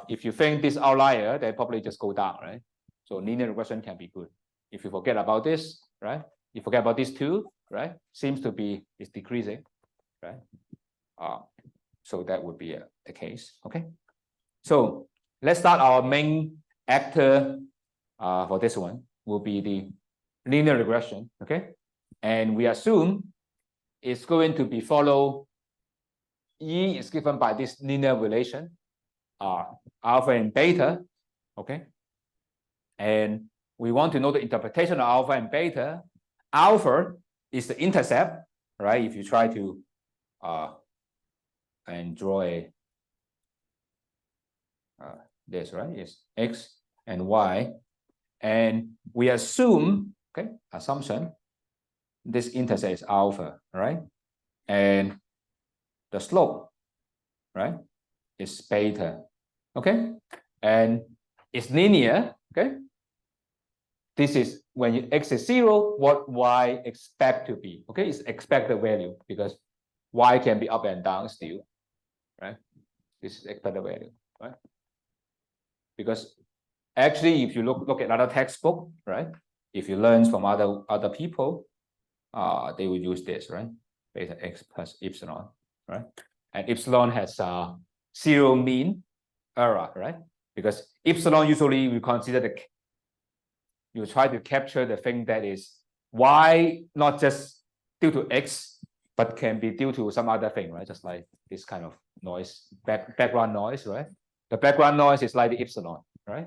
if you think this outlier, then probably just go down, right? So linear regression can be good. If you forget about this, right? You forget about these two, right? Seems to be is decreasing, right? So that would be the case. Okay. So let's start our main actor for this one will be the linear regression. Okay. And we assume it's going to be follow E is given by this linear relation, alpha and beta. Okay. And we want to know the interpretation of alpha and beta. Alpha is the intercept, right? If you try to and draw a this, right? Is X and Y. And we assume, okay, assumption, this intercept is alpha, right? And the slope, right, is beta, okay? And it's linear, okay? This is when X is 0, what Y expect to be, okay? It's expected value because Y can be up and down still, right? This is expected value, right? Because actually, if you look at other textbook, right? If you learn from other people, they will use this, right? Beta X plus epsilon, right? And epsilon has 0 mean error, right? Because epsilon usually we consider you try to capture the thing that is Y not just due to X, but can be due to some other thing, right? Just like this kind of noise, background noise, right? The background noise is like the epsilon, right?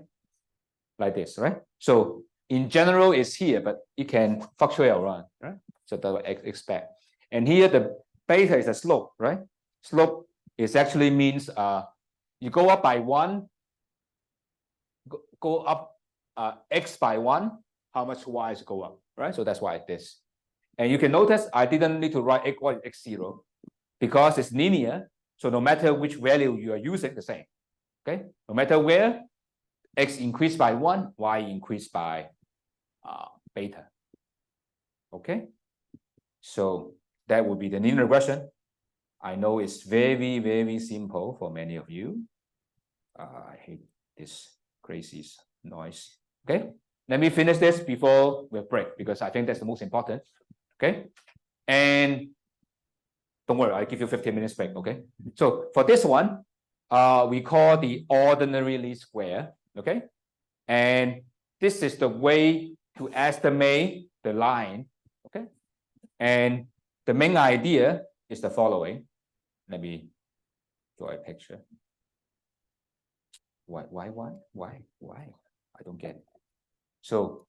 Like this, right? So in general, it's here, but it can fluctuate around, right? So that I expect. And here the beta is a slope, right? Slope is actually means you go up by 1, go up X by 1, how much Y is go up, right? So that's why this. And you can notice I didn't need to write X1 and X0 because it's linear. So no matter which value you are using, the same. Okay, no matter where X increased by 1, Y increased by beta. Okay, so that would be the linear regression. I know it's very, very simple for many of you. I hate this crazy noise. Okay, let me finish this before we break because I think that's the most important. Okay, and don't worry, I'll give you 15 minutes break. Okay, so for this one, we call the ordinary least square. Okay, and this is the way to estimate the line. Okay, and the main idea is the following. Let me draw a picture. Why? I don't get it. So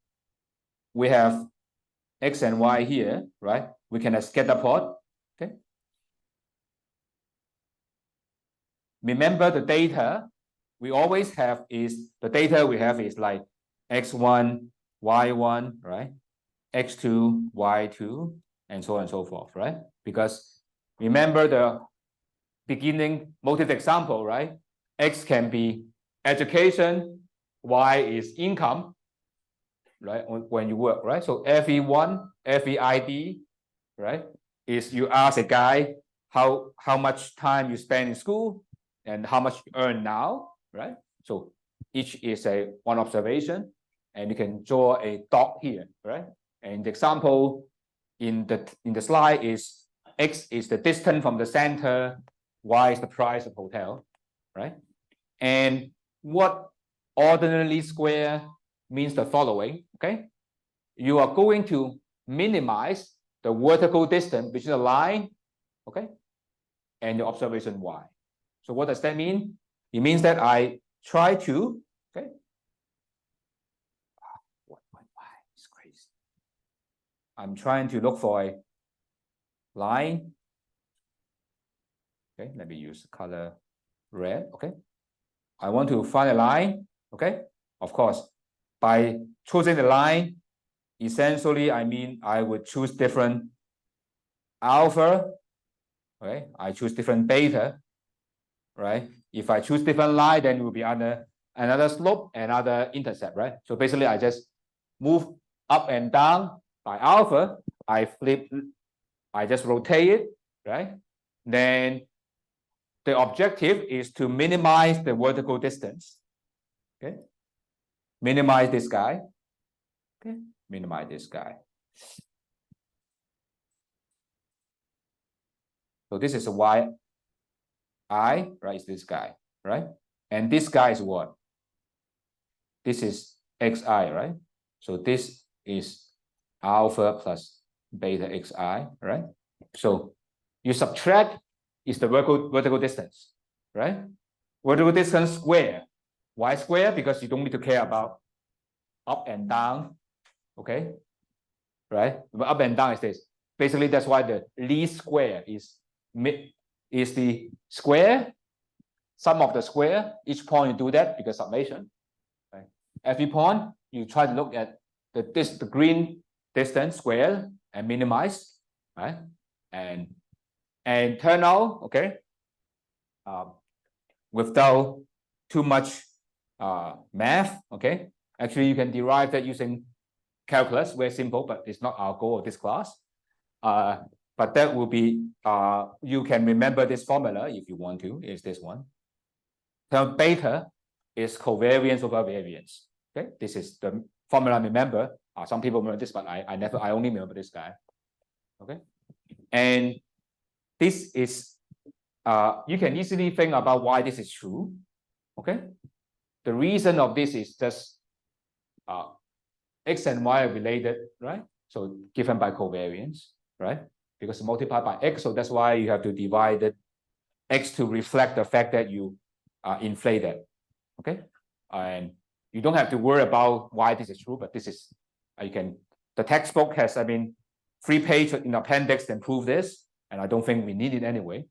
we have X and Y here, right? We can scatter plot. Okay. Remember the data we always have is the data we have is like X1, Y1, right? X2, Y2, and so on and so forth, right? Because remember the beginning motive example, right? X can be education, Y is income, right? When you work, right? So every ID, right? Is you ask a guy how much time you spend in school and how much you earn now, right? So each is one observation, and you can draw a dot here, right? And the example in the slide is X is the distance from the center, Y is the price of hotel, right? And what ordinary least square means the following, okay? You are going to minimize the vertical distance between the line, okay, and the observation Y. So what does that mean? It means that I try to, okay, why? It's crazy. I'm trying to look for a line. Okay, let me use color red. Okay, I want to find a line. Okay, of course, by choosing the line, essentially, I mean, I would choose different alpha. Okay, I choose different beta. Right? If I choose different line, then it will be another slope, another intercept, right? So basically, I just move up and down by alpha. I just rotate it, right? Then the objective is to minimize the vertical distance. Okay, minimize this guy. Okay, minimize this guy. So this is a y I, right? Is this guy, right? And this guy is what? This is xi, right? So this is alpha plus beta xi, right? So you subtract is the vertical distance, right? Vertical distance square. Why square? Because you don't need to care about up and down, okay? Right? But up and down is this. Basically, that's why the least square is the square, sum of the square. Each point you do that because summation. Right? Every point you try to look at the green distance square and minimize, right? And turn out, okay, without too much math, okay. Actually, you can derive that using calculus, very simple, but it's not our goal of this class. But that will be, you can remember this formula if you want to, is this one. Term beta is covariance over variance. Okay, this is the formula. Remember, some people remember this, but I only remember this guy. Okay, and this is, you can easily think about why this is true. Okay, the reason of this is just x and y are related, right? So given by covariance, right? Because multiplied by x, so that's why you have to divide it x to reflect the fact that you inflate it. Okay, and you don't have to worry about why this is true, but this is, you can, the textbook has, 3 pages in appendix that prove this, and I don't think we need it anyway.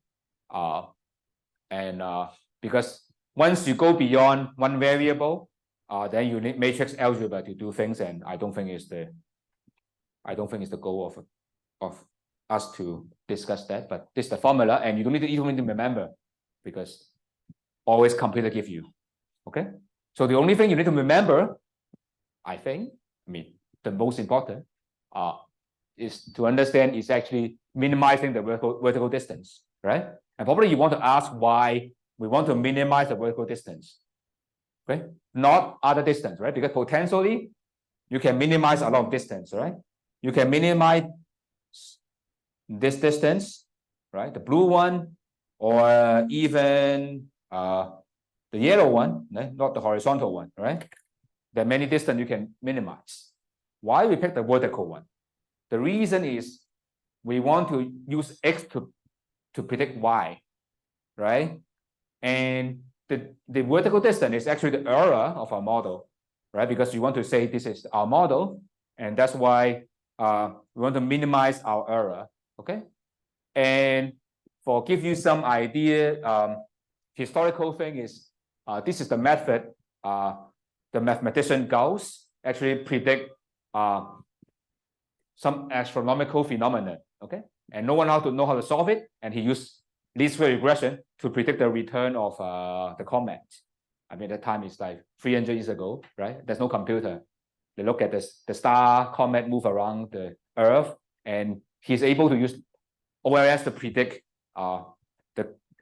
Because once you go beyond one variable, then you need matrix algebra to do things, and I don't think it's the goal of us to discuss that. But this is the formula, and you don't need to even remember, because always computer give you. Okay, so the only thing you need to remember, I think, the most important, is to understand is actually minimizing the vertical distance, right? And probably you want to ask why we want to minimize the vertical distance, okay? Not other distance, right? Because potentially you can minimize a lot of distance, right? You can minimize this distance, right? The blue one, or even the yellow one, not the horizontal one, right? There are many distance you can minimize. Why we pick the vertical one? The reason is we want to use x to predict y, right? And the vertical distance is actually the error of our model, right? Because you want to say this is our model, and that's why we want to minimize our error, okay? And for give you some idea, historical thing is, this is the method the mathematician Gauss actually predict some astronomical phenomenon, okay? And no one know how to solve it, and he used least square regression to predict the return of the comet. That time is like 300 years ago, right? There's no computer. They look at the star comet move around the Earth, and he's able to use OLS to predict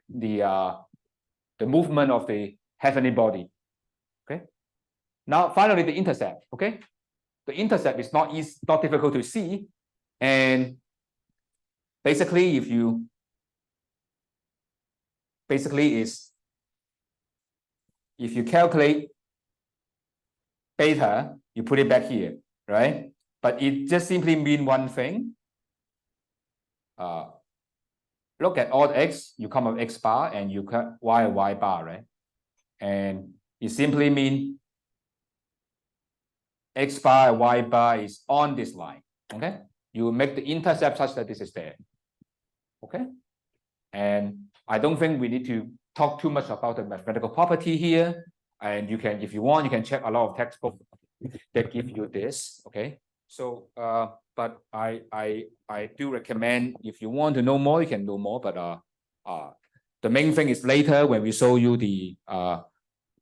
the movement of the heavenly body. Okay. Now, finally, the intercept. Okay, the intercept is not difficult to see, and basically, if you calculate beta, you put it back here, right? But it just simply means one thing. Look at all x, you come up x bar, and you cut y bar, right? And it simply means x bar and y bar is on this line. Okay, you make the intercept such that this is there. Okay, and I don't think we need to talk too much about the mathematical property here. And you can, if you want, you can check a lot of textbooks that give you this. Okay, so but I do recommend, if you want to know more, you can know more. But the main thing is later when we show you the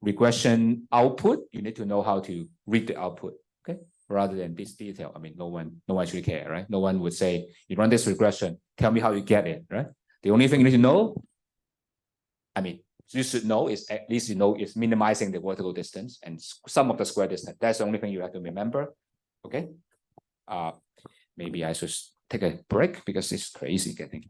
regression output, you need to know how to read the output. Okay, rather than this detail. No one actually care, right? No one would say, you run this regression, tell me how you get it, right? The only thing you need to know, you should know, is at least you know is minimizing the vertical distance and sum of the square distance. That's the only thing you have to remember. Okay. Maybe I should take a break because it's crazy getting.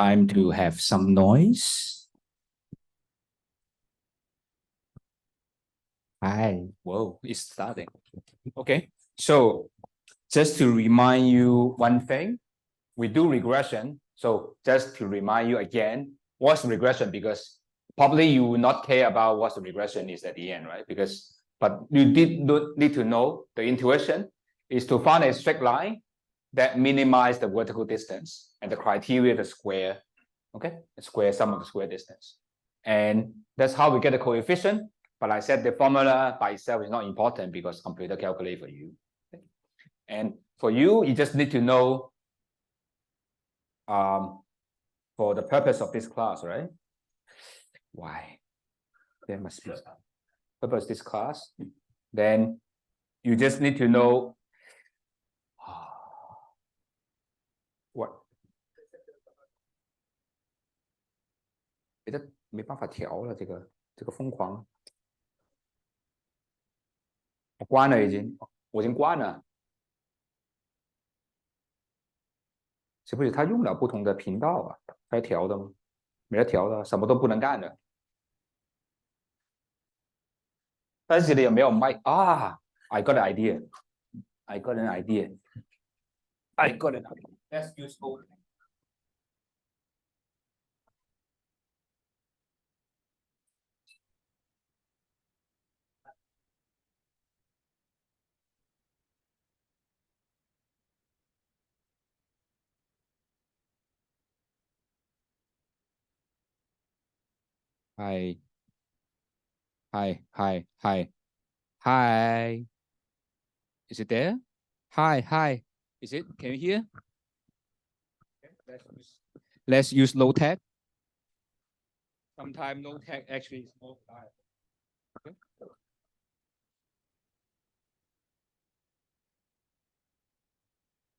Time to have some noise. Hi, whoa, it's starting. Okay, so just to remind you one thing, we do regression. So just to remind you again, what's regression? Because probably you will not care about what the regression is at the end, right? But you need to know the intuition is to find a straight line that minimize the vertical distance, and the criteria the square, okay? The square sum of the square distance. And that's how we get the coefficient. But I said the formula by itself is not important because computer calculate for you. Okay? And for you, you just need to know for the purpose of this class, right? Why? There must be purpose of this class. Then you just need to know what. 没办法调了，这个疯狂，我关了已经，我已经关了。是不是他用了不同的频道啊？该调的吗？没得调的，什么都不能干的。但是这里有没有麦啊 ？I got an idea. I got an idea. I got an idea. Let's use both. Hi. Hi. Hi. Hi. Hi. Is it there? Hi. Hi. Is it? Can you hear? Let's use low tech. Sometimes low tech actually is more reliable. Okay.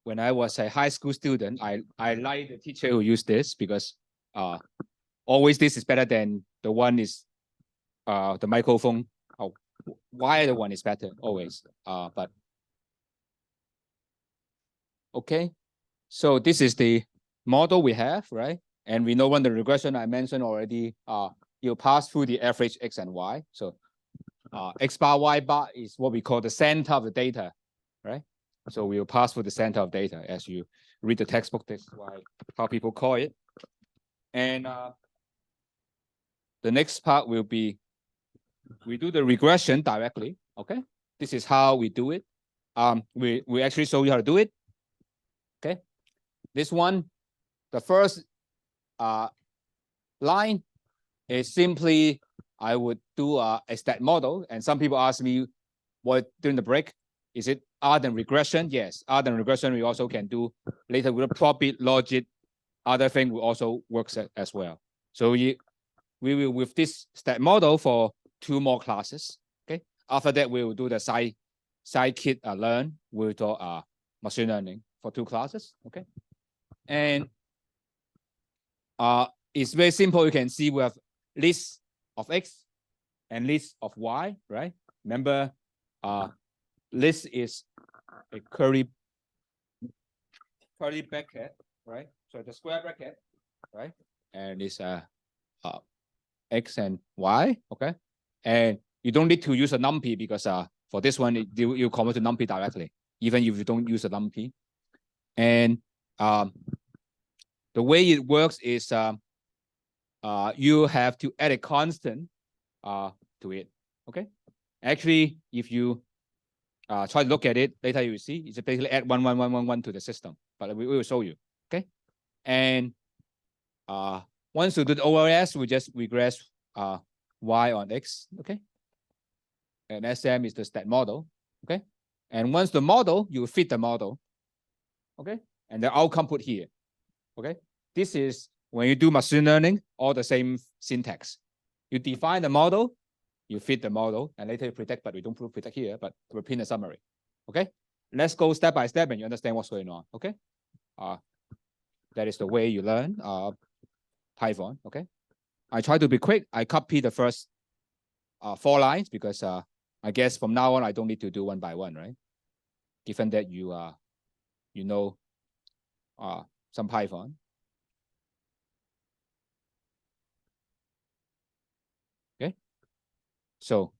When I was a high school student, I like the teacher who used this because always this is better than the one is the microphone. Oh, why the one is better always? But okay, so this is the model we have, right? And we know when the regression I mentioned already, you pass through the average x and y. So x bar, y bar is what we call the center of the data, right? So we'll pass through the center of data as you read the textbook. That's why how people call it. And the next part will be we do the regression directly. Okay, this is how we do it. We actually show you how to do it. Okay, this one, the first line is simply I would do a stat model, and some people ask me what during the break, is it other than regression? Yes, other than regression we also can do later with probit, logic, other thing will also works as well. So we will with this stat model for 2 more classes. Okay, after that we will do the sci-kit learn with machine learning for 2 classes. Okay, and it's very simple. You can see we have list of x and list of y, right? Remember, list is a curly bracket, right? So the square bracket, right? And it's x and y, okay? And you don't need to use a numpy because for this one, you convert to numpy directly, even if you don't use a numpy. And the way it works is you have to add a constant to it, okay? Actually, if you try to look at it later, you will see it's basically add 1, 1, 1, 1, 1 to the system, but we will show you, okay? And once you do the ORS, we just regress y on x, okay? And SM is the stat model, okay? And once the model, you fit the model, okay? And the outcome put here, okay? This is when you do machine learning, all the same syntax. You define the model, you fit the model, and later you predict, but we don't predict here, but repeat the summary, okay? Let's go step by step and you understand what's going on, okay? That is the way you learn Python, okay? I try to be quick. I copy the first 4 lines because I guess from now on, I don't need to do one by one, right? Given that you know some Python. So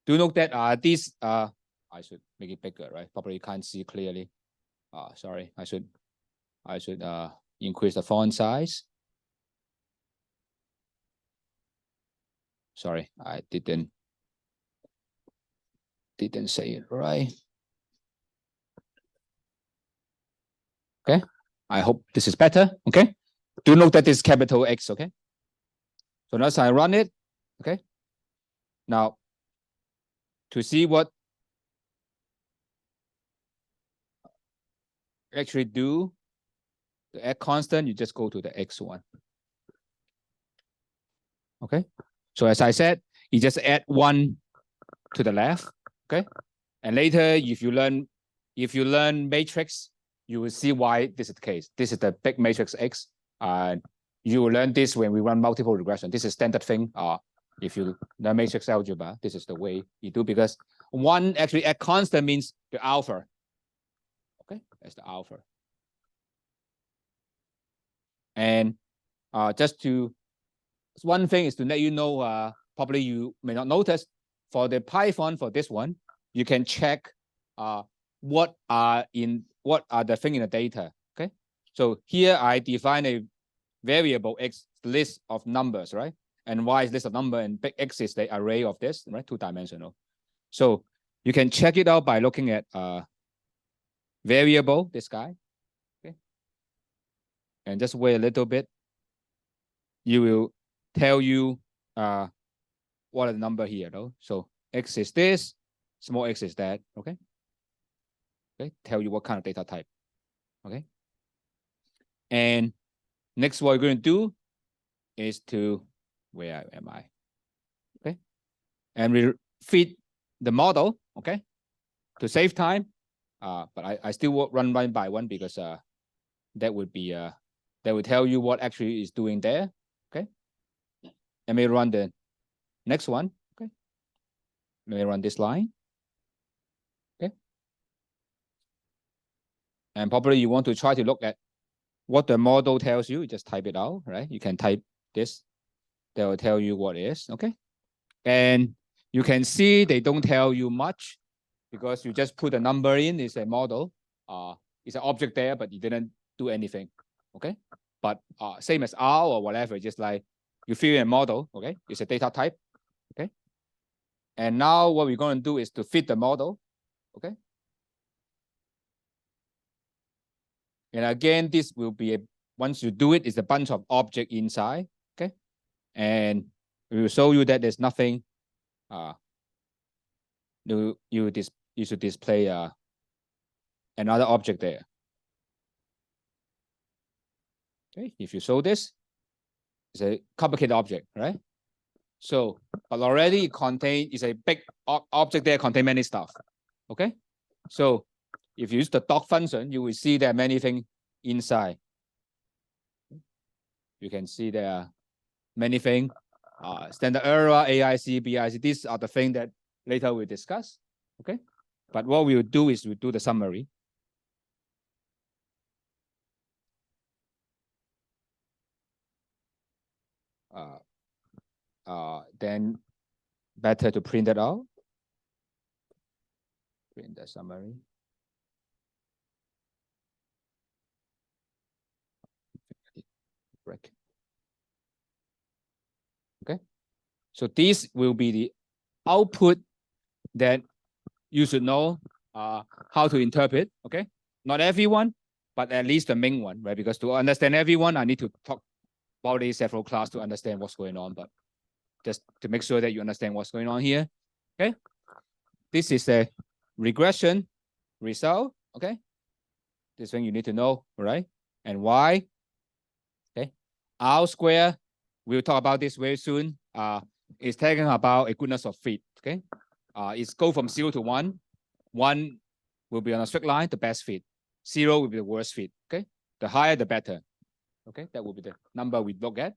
do note that these I should make it bigger, right? Probably can't see clearly. Sorry, I should increase the font size. Sorry, I didn't say it right. Okay, I hope this is better. Okay, do note that this is capital X. Okay, so now I run it. Okay, now to see what actually do the X constant, you just go to the X1. Okay, so as I said, you just add 1 to the left. Okay, and later if you learn matrix, you will see why this is the case. This is the big matrix X. You will learn this when we run multiple regression. This is standard thing. If you learn matrix algebra, this is the way you do, because 1 actually at constant means the alpha. Okay, that's the alpha. And just to, one thing is to let you know, probably you may not notice, for the Python, for this one, you can check what are the thing in the data. Okay, so here I define a variable X list of numbers, right? And Y is list of number, and big X is the array of this, right? 2-dimensional. So you can check it out by looking at variable, this guy. Okay, and just wait a little bit. You will tell you what are the number here, though. So X is this, small x is that. Okay. Okay, tell you what kind of data type. Okay. And next, what we're going to do is to, where am I? Okay. And we feed the model, okay, to save time. But I still run one by one, because that would be that would tell you what actually is doing there. Okay. Let me run the next one. Okay. Let me run this line. Okay. And probably you want to try to look at what the model tells you. Just type it out, right? You can type this. That will tell you what it is. Okay. And you can see they don't tell you much, because you just put a number in. It's a model. It's an object there, but you didn't do anything. Okay. But same as R or whatever, just like you fill in a model. Okay. It's a data type. Okay. And now what we're going to do is to fit the model. Okay. And again, this will be once you do it, it's a bunch of object inside. Okay. And we will show you that there's nothing. You should display another object there. Okay. If you show this, it's a complicated object, right? So, but already it's a big object there, contain many stuff. Okay. So if you use the doc function, you will see there are many things inside. You can see there are many things. Standard error, AIC, BIC, these are the things that later we'll discuss. Okay. But what we'll do is we'll do the summary. Then better to print it out. Print the summary. Break. Okay. So this will be the output that you should know how to interpret. Okay. Not everyone, but at least the main one, right? Because to understand everyone, I need to talk about these several classes to understand what's going on. But just to make sure that you understand what's going on here. Okay. This is a regression result. Okay. This thing you need to know, right? And why? Okay. R square, we'll talk about this very soon. It's talking about a goodness of fit. Okay. It's go from 0 to 1. 1 will be on a straight line, the best fit. 0 will be the worst fit. Okay. The higher, the better. Okay. That will be the number we look at.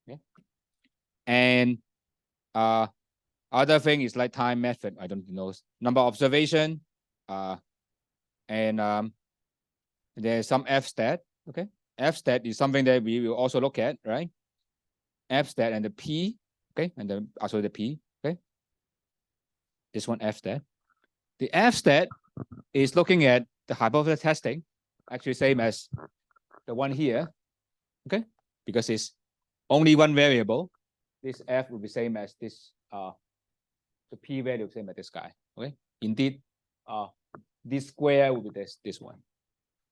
Okay. And other thing is like time method. I don't know. Number of observation. And there's some F stat. Okay. F stat is something that we will also look at, right? F stat and the P. Okay. And then also the P. This one F stat. The F stat is looking at the hypothesis testing, actually same as the one here, okay? Because it's only one variable. This F will be same as this, the P value same as this guy, okay? Indeed, this square will be this one.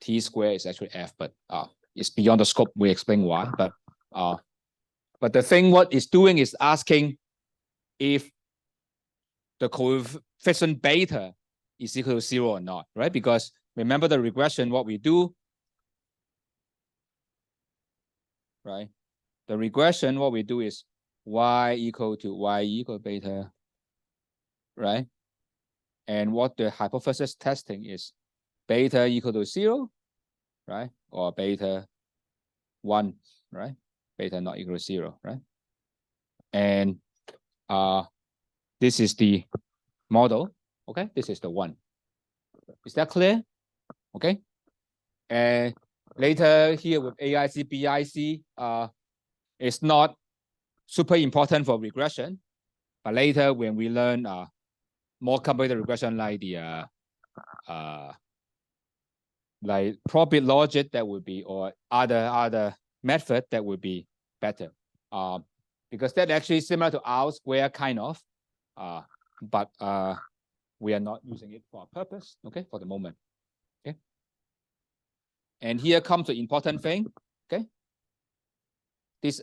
T square is actually F, but it's beyond the scope. We explain why, but the thing what it's doing is asking if the coefficient beta is equal to 0 or not, right? Because remember the regression, what we do, right? The regression, what we do is y equal beta, right? And what the hypothesis testing is beta equal to 0, right? Or beta 1, right? Beta not equal to 0, right? And this is the model, okay? This is the one. Is that clear? Okay. And later here with AIC, BIC, it's not super important for regression, but later when we learn more complicated regression like the like probability logic, that would be, or other method that would be better, because that actually similar to R square kind of, but we are not using it for a purpose, okay, for the moment. Okay. And here comes the important thing, okay? This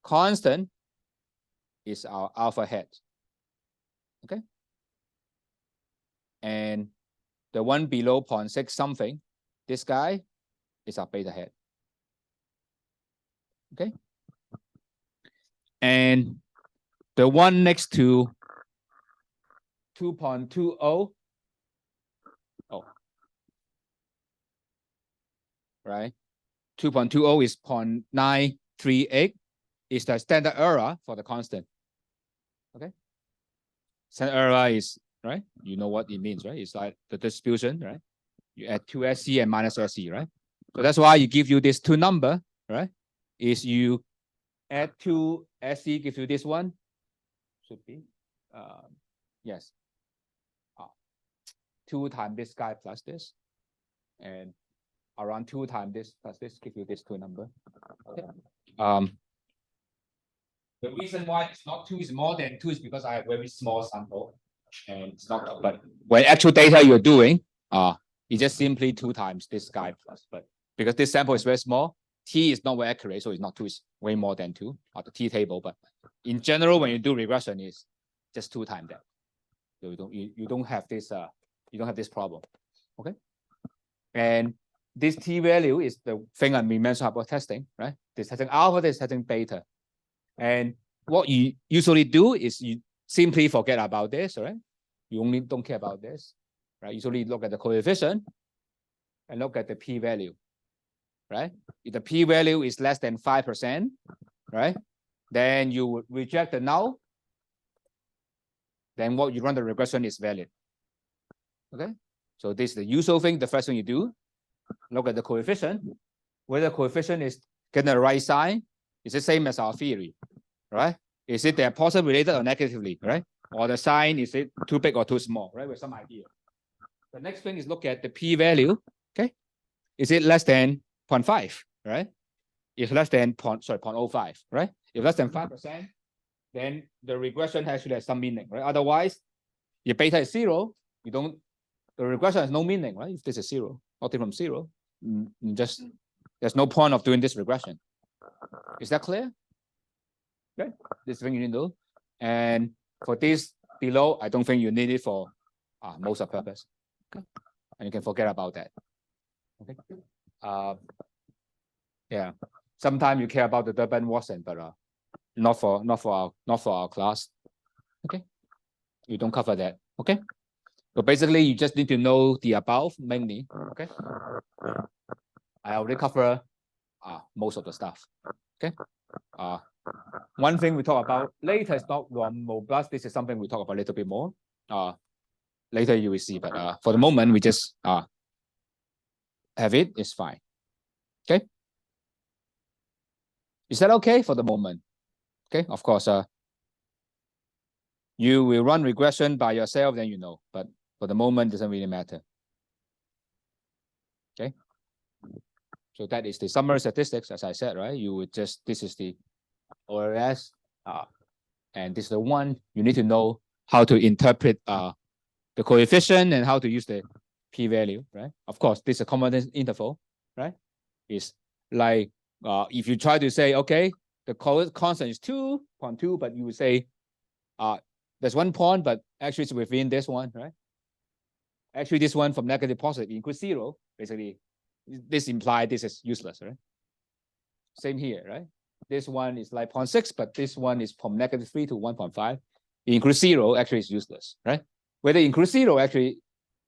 constant is our alpha head, okay? And the one below 0.6 something, this guy is our beta head, okay? And the one next to 2.20, right? 2.20 is 0.938, is the standard error for the constant, okay? Standard error is, right? You know what it means, right? It's like the distribution, right? You add 2 SE and minus SE, right? So that's why you give you this two number, right? Is you add 2 SE, gives you this one, should be, yes, 2 times this guy plus this, and around 2 times this plus this, give you this two number. Okay. The reason why it's not 2 is more than 2 is because I have very small sample, and it's not. But when actual data you're doing, it's just simply 2 times this guy plus. But because this sample is very small, T is not very accurate, so it's not 2. It's way more than 2 at the T table. But in general, when you do regression, it's just 2 times that. So you don't have this problem. Okay. And this T value is the thing I mentioned about testing, right? This testing alpha, this testing beta. And what you usually do is you simply forget about this, right? You only don't care about this, right? Usually look at the coefficient and look at the P value, right? If the P value is less than 5%, right? Then you would reject the null. Then what you run the regression is valid. Okay. So this is the usual thing. The first thing you do, look at the coefficient. Whether the coefficient is getting the right sign, is the same as our theory, right? Is it they're positively related or negatively, right? Or the sign, is it too big or too small, right? With some idea. The next thing is look at the P value, okay? Is it less than 0.5, right? If less than 0.05, right? If less than 5%, then the regression actually has some meaning, right? Otherwise, if beta is 0, the regression has no meaning, right? If this is 0, not from 0, just there's no point of doing this regression. Is that clear? Okay, this thing you need to do. And for this below, I don't think you need it for most of purpose. Okay. And you can forget about that. Okay. Yeah. Sometimes you care about the Durbin Watson, but not for our class. Okay. You don't cover that. Okay. So basically, you just need to know the above mainly. Okay. I already cover most of the stuff. Okay. One thing we talk about later is not robust. This is something we talk about a little bit more. Later you will see, but for the moment we just have it. It's fine. Okay. Is that okay for the moment? Okay. Of course. You will run regression by yourself, then you know. But for the moment, it doesn't really matter. Okay. So that is the summary statistics, as I said, right? You would just, this is the ORS, and this is the one you need to know how to interpret the coefficient and how to use the p-value, right? Of course, this is a confidence interval, right? It's like if you try to say, okay, the constant is 2.2, but you would say there's 1 point, but actually it's within this one, right? Actually, this one from negative positive includes 0. Basically, this implies this is useless, right? Same here, right? This one is like 0.6, but this one is from -3 to 1.5. It includes 0, actually it's useless, right? Whether it includes 0, actually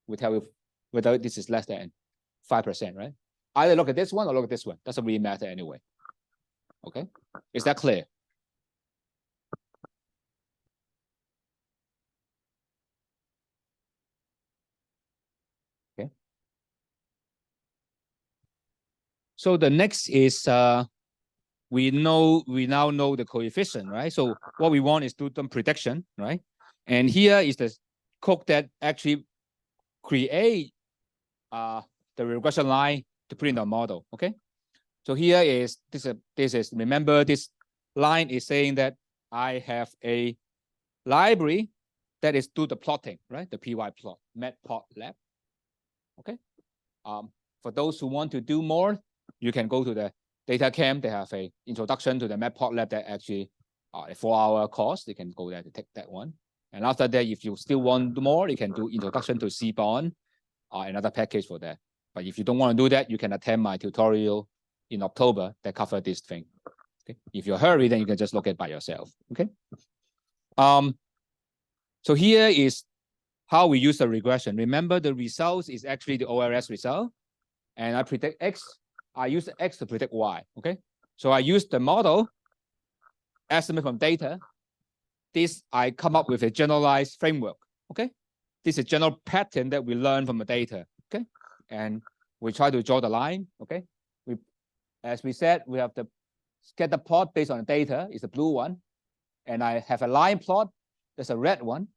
will tell you whether this is less than 5%, right? Either look at this one or look at this one. Doesn't really matter anyway. Okay, is that clear? Okay. So the next is we now know the coefficient, right? So what we want is to do some prediction, right? And here is the code that actually create the regression line to put in the model. Okay. So here is this is remember this line is saying that I have a library that is do the plotting, right? The PY plot, Matplotlib. Okay. For those who want to do more, you can go to the data camp. They have a introduction to the Matplotlib that actually a 4-hour course. You can go there to take that one. And after that, if you still want more, you can do introduction to Seaborn, another package for that. But if you don't want to do that, you can attend my tutorial in October that cover this thing. Okay. If you're hurry, then you can just look at by yourself. Okay. So here is how we use the regression. Remember, the results is actually the ORS result, and I predict X. I use X to predict Y. Okay. So I use the model estimate from data. This I come up with a generalized framework. Okay. This is a general pattern that we learn from the data. Okay. And we try to draw the line. Okay. As we said, we have the scatter plot based on the data is the blue one. And I have a line plot, there's a red one.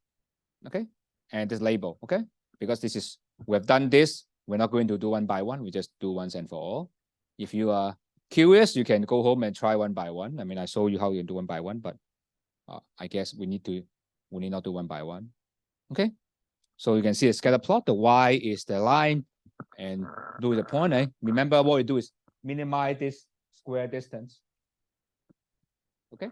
Okay. And this label. Okay. Because this is, we have done this. We're not going to do one by one. We just do once and for all. If you are curious, you can go home and try one by one. I mean, I show you how you do one by one, but I guess we need not do one by one. Okay. So you can see a scatter plot. The Y is the line and do the point. Remember what we do is minimize this square distance. Okay.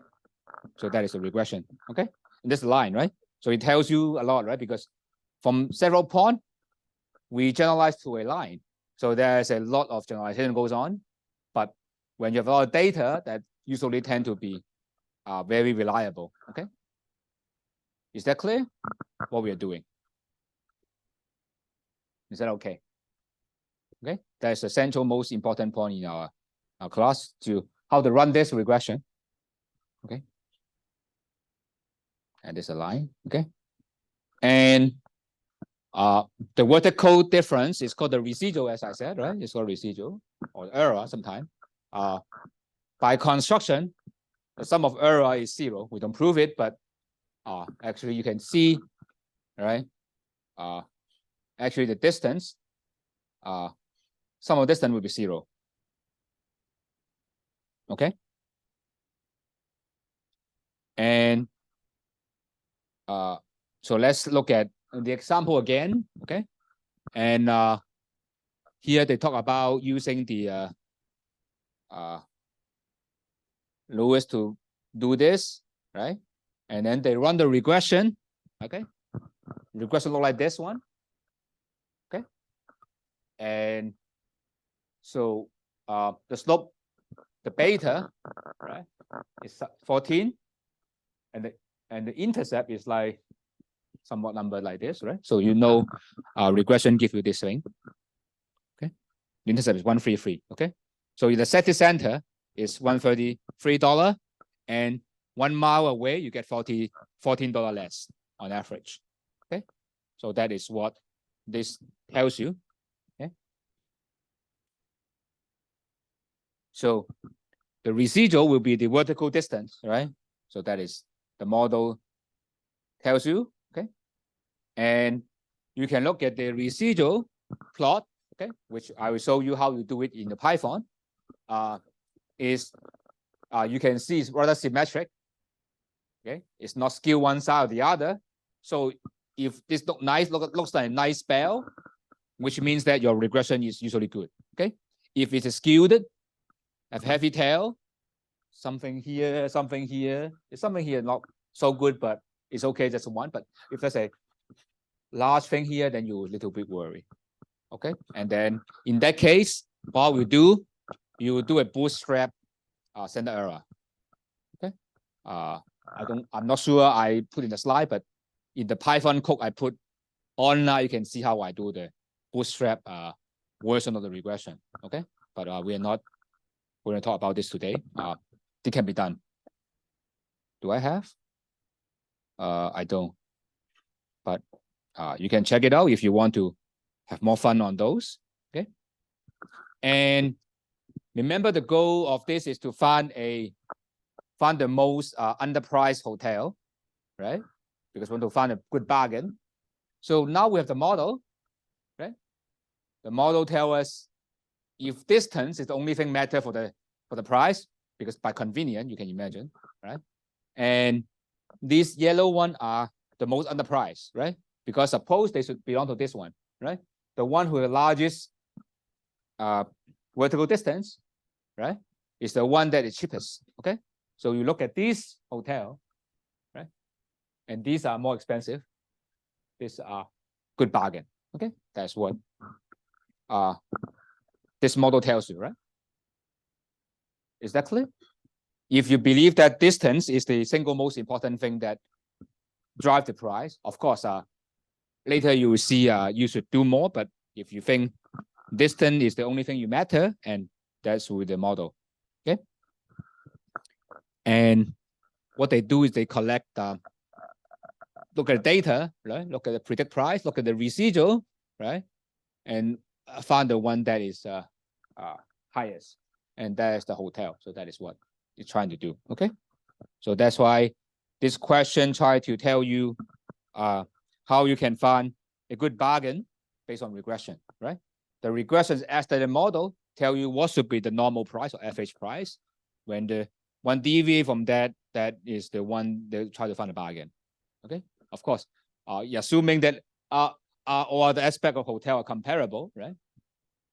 So that is a regression. Okay. And this line, right? So it tells you a lot, right? Because from several points, we generalize to a line. So there's a lot of generalization goes on. But when you have a lot of data, that usually tend to be very reliable. Okay. Is that clear? What we are doing? Is that okay? Okay. That's the central most important point in our class to how to run this regression. Okay. And there's a line. Okay. And the vertical difference is called the residual, as I said, right? It's called residual or error sometimes. By construction, the sum of error is 0. We don't prove it, but actually you can see, right? Actually the distance, sum of distance will be 0. Okay. And so let's look at the example again. Okay. And here they talk about using the Lowess to do this, right? And then they run the regression. Okay. Regression look like this one. Okay. And so the slope, the beta, right, is 14, and the intercept is like somewhat number like this, right? So you know, regression gives you this thing. Okay, the intercept is 133. Okay, so in the city center is $133, and 1 mile away you get $14 less on average. Okay, so that is what this tells you. Okay, so the residual will be the vertical distance, right? So that is the model tells you, okay? And you can look at the residual plot, okay, which I will show you how you do it in the Python. You can see it's rather symmetric. Okay, it's not skewed one side or the other. So if this looks like a nice spell, which means that your regression is usually good. Okay, if it's skewed, have heavy tail, something here, something here, not so good, but it's okay, just one. But if there's a large thing here, then you're a little bit worried. Okay, and then in that case, what we do, you do a bootstrap standard error. Okay, I'm not sure I put in the slide, but in the Python code I put online, you can see how I do the bootstrap version of the regression. Okay, but we're not going to talk about this today. It can be done. Do I have? I don't. But you can check it out if you want to have more fun on those. Okay. And remember, the goal of this is to find the most underpriced hotel, right? Because we want to find a good bargain. So now we have the model, right? The model tells us if distance is the only thing matter for the price, because by convenience, you can imagine, right? And these yellow one are the most underpriced, right? Because suppose they should belong to this one, right? The one who has the largest vertical distance, right, is the one that is cheapest. Okay, so you look at this hotel, right, and these are more expensive. These are good bargain. Okay, that's what this model tells you, right? Is that clear? If you believe that distance is the single most important thing that drive the price, of course, later you will see you should do more. But if you think distance is the only thing you matter, and that's with the model. Okay. And what they do is they collect, look at the data, right? Look at the predict price, look at the residual, right? And find the one that is highest, and that is the hotel. So that is what it's trying to do. Okay. So that's why this question try to tell you how you can find a good bargain based on regression, right? The regression estimated model tell you what should be the normal price or average price. When the one deviate from that, that is the one they try to find a bargain. Okay, of course, assuming that all the aspect of hotel are comparable, right?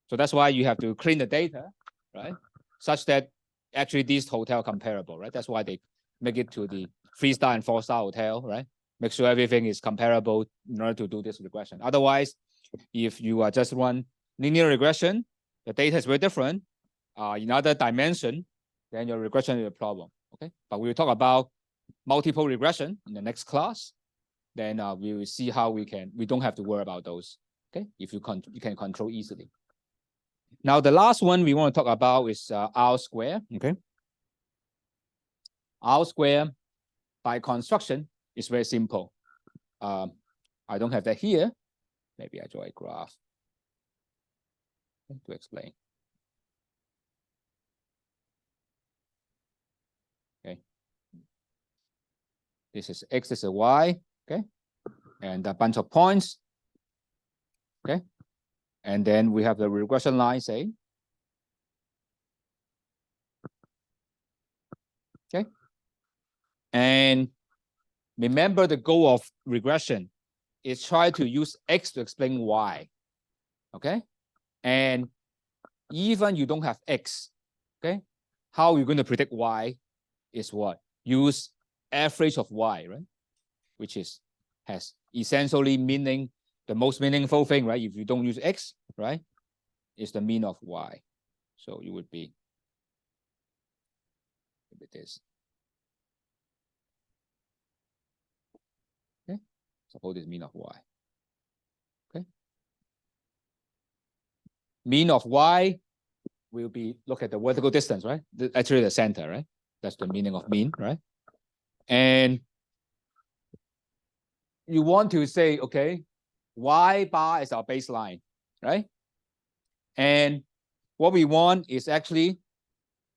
So that's why you have to clean the data, right? Such that actually these hotel comparable, right? That's why they make it to the 3-star and 4-star hotel, right? Make sure everything is comparable in order to do this regression. Otherwise, if you are just run linear regression, the data is very different in other dimension, then your regression is a problem. Okay, but we will talk about multiple regression in the next class. Then we will see how we don't have to worry about those. Okay, if you can control easily. Now the last one we want to talk about is R square. Okay, R square by construction is very simple. I don't have that here. Maybe I draw a graph to explain. Okay, this is X, this is Y. Okay, and a bunch of points. Okay, and then we have the regression line, say. Okay, and remember the goal of regression is try to use X to explain Y. Okay, and even you don't have X, okay, how you're going to predict Y is what? Use average of Y, right? Which has essentially meaning, the most meaningful thing, right? If you don't use X, right, is the mean of Y. So you would be this. Okay, suppose it's mean of Y. Okay, mean of Y will be, look at the vertical distance, right? Actually the center, right? That's the meaning of mean, right? And you want to say, okay, Y bar is our baseline, right? And what we want is actually,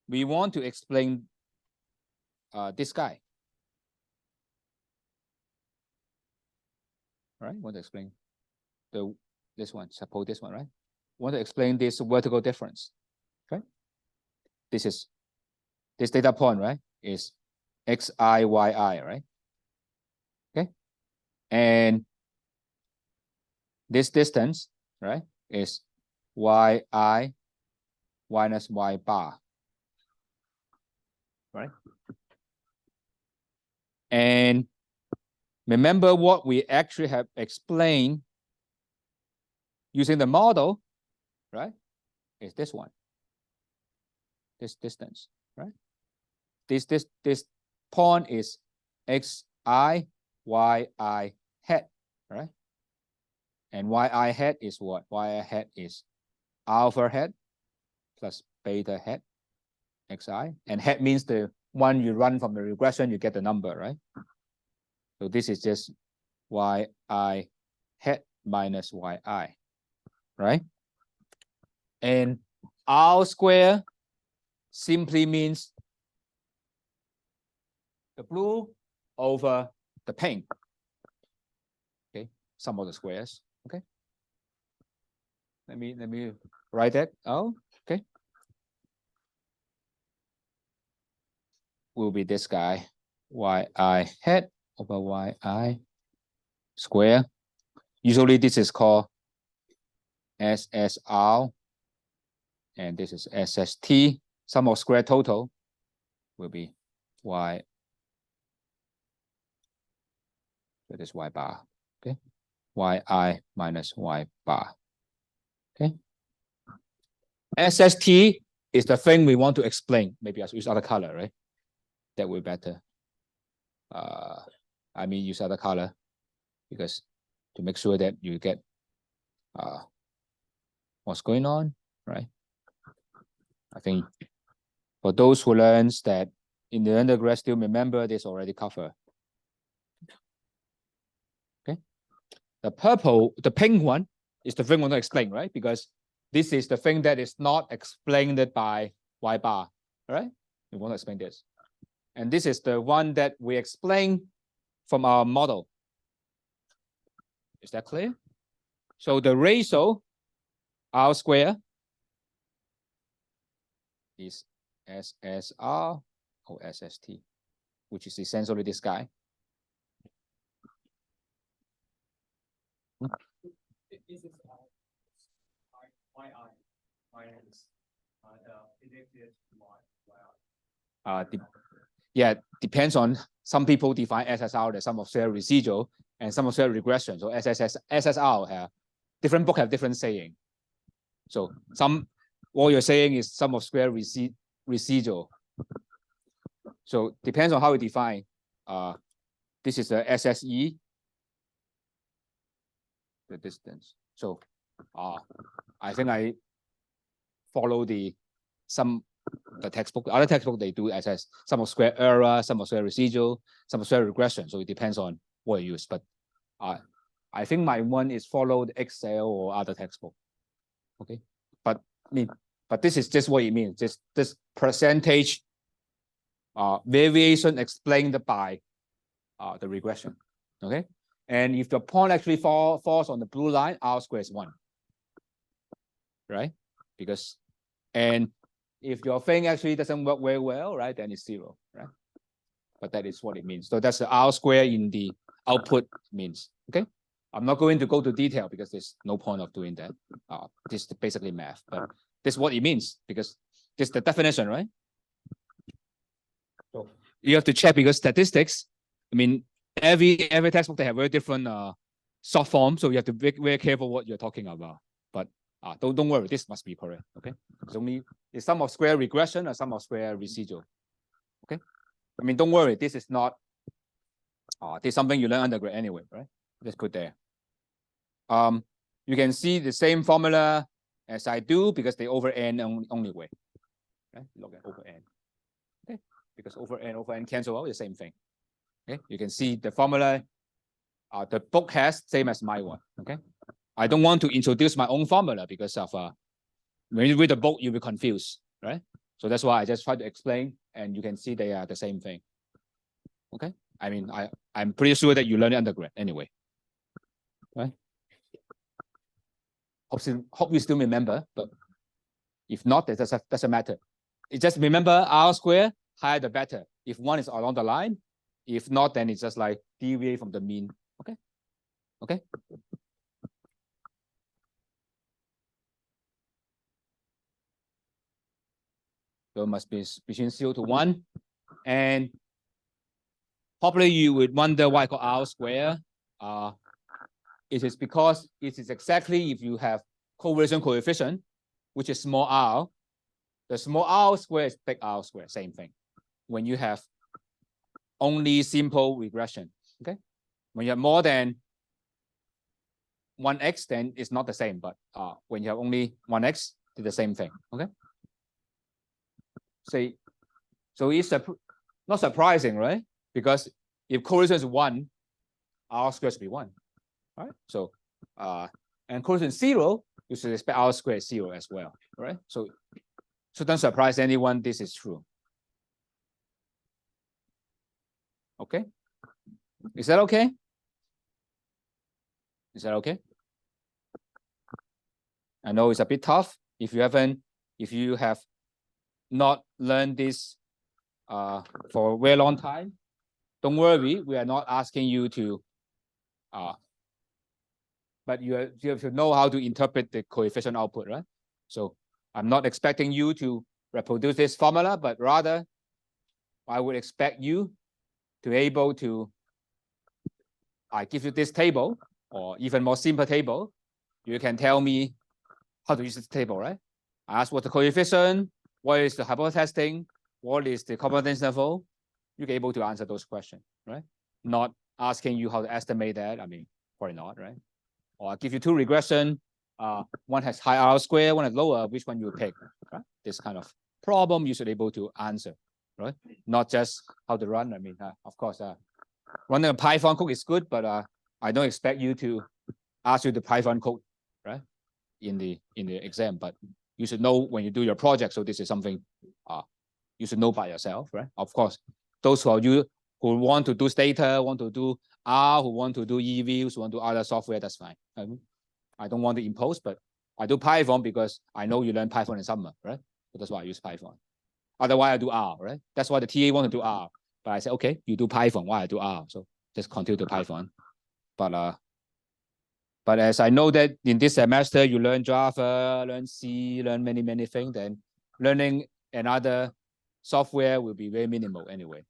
we want to explain this guy. right? Want to explain this one, suppose this one, right? Want to explain this vertical difference, okay? This data point, right, is xi, yi, right? Okay, and this distance, right, is yi minus y bar, right? And remember what we actually have explained using the model, right, is this one, this distance, right? This point is xi, yi hat, right? And yi hat is what? Y hat is alpha hat plus beta hat xi, and hat means the one you run from the regression, you get the number, right? So this is just yi hat minus yi, right? And r square simply means the blue over the pink. Okay, sum of the squares. Okay. Let me write that. Oh, okay. Will be this guy, yi hat over yi square. Usually this is called SSR, and this is SST. Sum of square total will be y. So this y bar. Okay, yi minus y bar. Okay. SST is the thing we want to explain. Maybe I'll use other color, right? That will be better. I mean, use other color because to make sure that you get what's going on, right? I think for those who learns that in the undergrad, still remember this already covered. Okay. The pink one is the thing we want to explain, right? Because this is the thing that is not explained by y bar, right? We want to explain this. And this is the one that we explain from our model. Is that clear? So the ratio R square is SSR or SST, which is essentially this guy. This is yi minus predicted y. Yeah, depends on some people define SSR as sum of square residual and sum of square regression. So SSR have different book have different saying. So what you're saying is sum of square residual. So depends on how you define. This is the SSE, the distance. So I think I follow the textbook. Other textbook they do SS sum of square error, sum of square residual, sum of square regression. So it depends on what you use. But I think my one is followed Excel or other textbook. Okay, but this is just what it means. Just this percentage variation explained by the regression. Okay, and if the point actually falls on the blue line, R square is 1, right? Because and if your thing actually doesn't work very well, right, then it's 0, right? But that is what it means. So that's the R square in the output means. Okay, I'm not going to go to detail because there's no point of doing that. This is basically math, but this is what it means because this is the definition, right? So you have to check because statistics, I mean, every textbook they have very different short form, so you have to be very careful what you're talking about. But don't worry, this must be correct. Okay, it's only it's sum of square regression or sum of square residual. Okay, I mean, don't worry, this is not this is something you learn undergrad anyway, right? Let's put there. You can see the same formula as I do because they over n only way. Right? Look at over n. Okay, because over n cancel out the same thing. Okay, you can see the formula. The book has same as my one. Okay, I don't want to introduce my own formula because of when you read the book you'll be confused, right? So that's why I just try to explain, and you can see they are the same thing. Okay, I mean I'm pretty sure that you learn undergrad anyway. right? Hope you still remember, but if not, it doesn't matter. It just remember R square, higher the better. If one is along the line, if not, then it's just like deviate from the mean. Okay. Okay. So it must be between 0 to 1. And probably you would wonder why I call R square. It is because it is exactly if you have correlation coefficient, which is small r, the small r square is big R square, same thing. When you have only simple regression, okay? When you have more than 1x, then it's not the same, but when you have only 1x, it's the same thing, okay? So it's not surprising, right? Because if correlation is 1, R square should be 1, right? So, and correlation is 0, you should expect R square is 0 as well, right? So don't surprise anyone, this is true. Okay? Is that okay? Is that okay? I know it's a bit tough. If you have not learned this for a very long time, don't worry, we are not asking you to, but you have to know how to interpret the coefficient output, right? So I'm not expecting you to reproduce this formula, but rather I would expect you to be able to, I give you this table, or even more simple table, you can tell me how to use this table, right? I ask what the coefficient, what is the hypothesis testing, what is the confidence level, you're able to answer those questions, right? Not asking you how to estimate that, I mean, probably not, right? Or I give you two regression, one has high R square, one has lower, which one you pick, right? This kind of problem you should be able to answer, right? Not just how to run, I mean, of course, running a Python code is good, but I don't expect you to ask you the Python code, right? In the exam, but you should know when you do your project. So this is something you should know by yourself, right? Of course, those who want to do data, want to do R, who want to do EVs, who want to do other software, that's fine. I don't want to impose, but I do Python because I know you learn Python in summer, right? So that's why I use Python. Otherwise, I do R, right? That's why the TA want to do R. But I say, okay, you do Python, why I do R? So just continue to Python. But as I know that in this semester, you learn Java, learn C, learn many things, then learning another software will be very minimal anyway,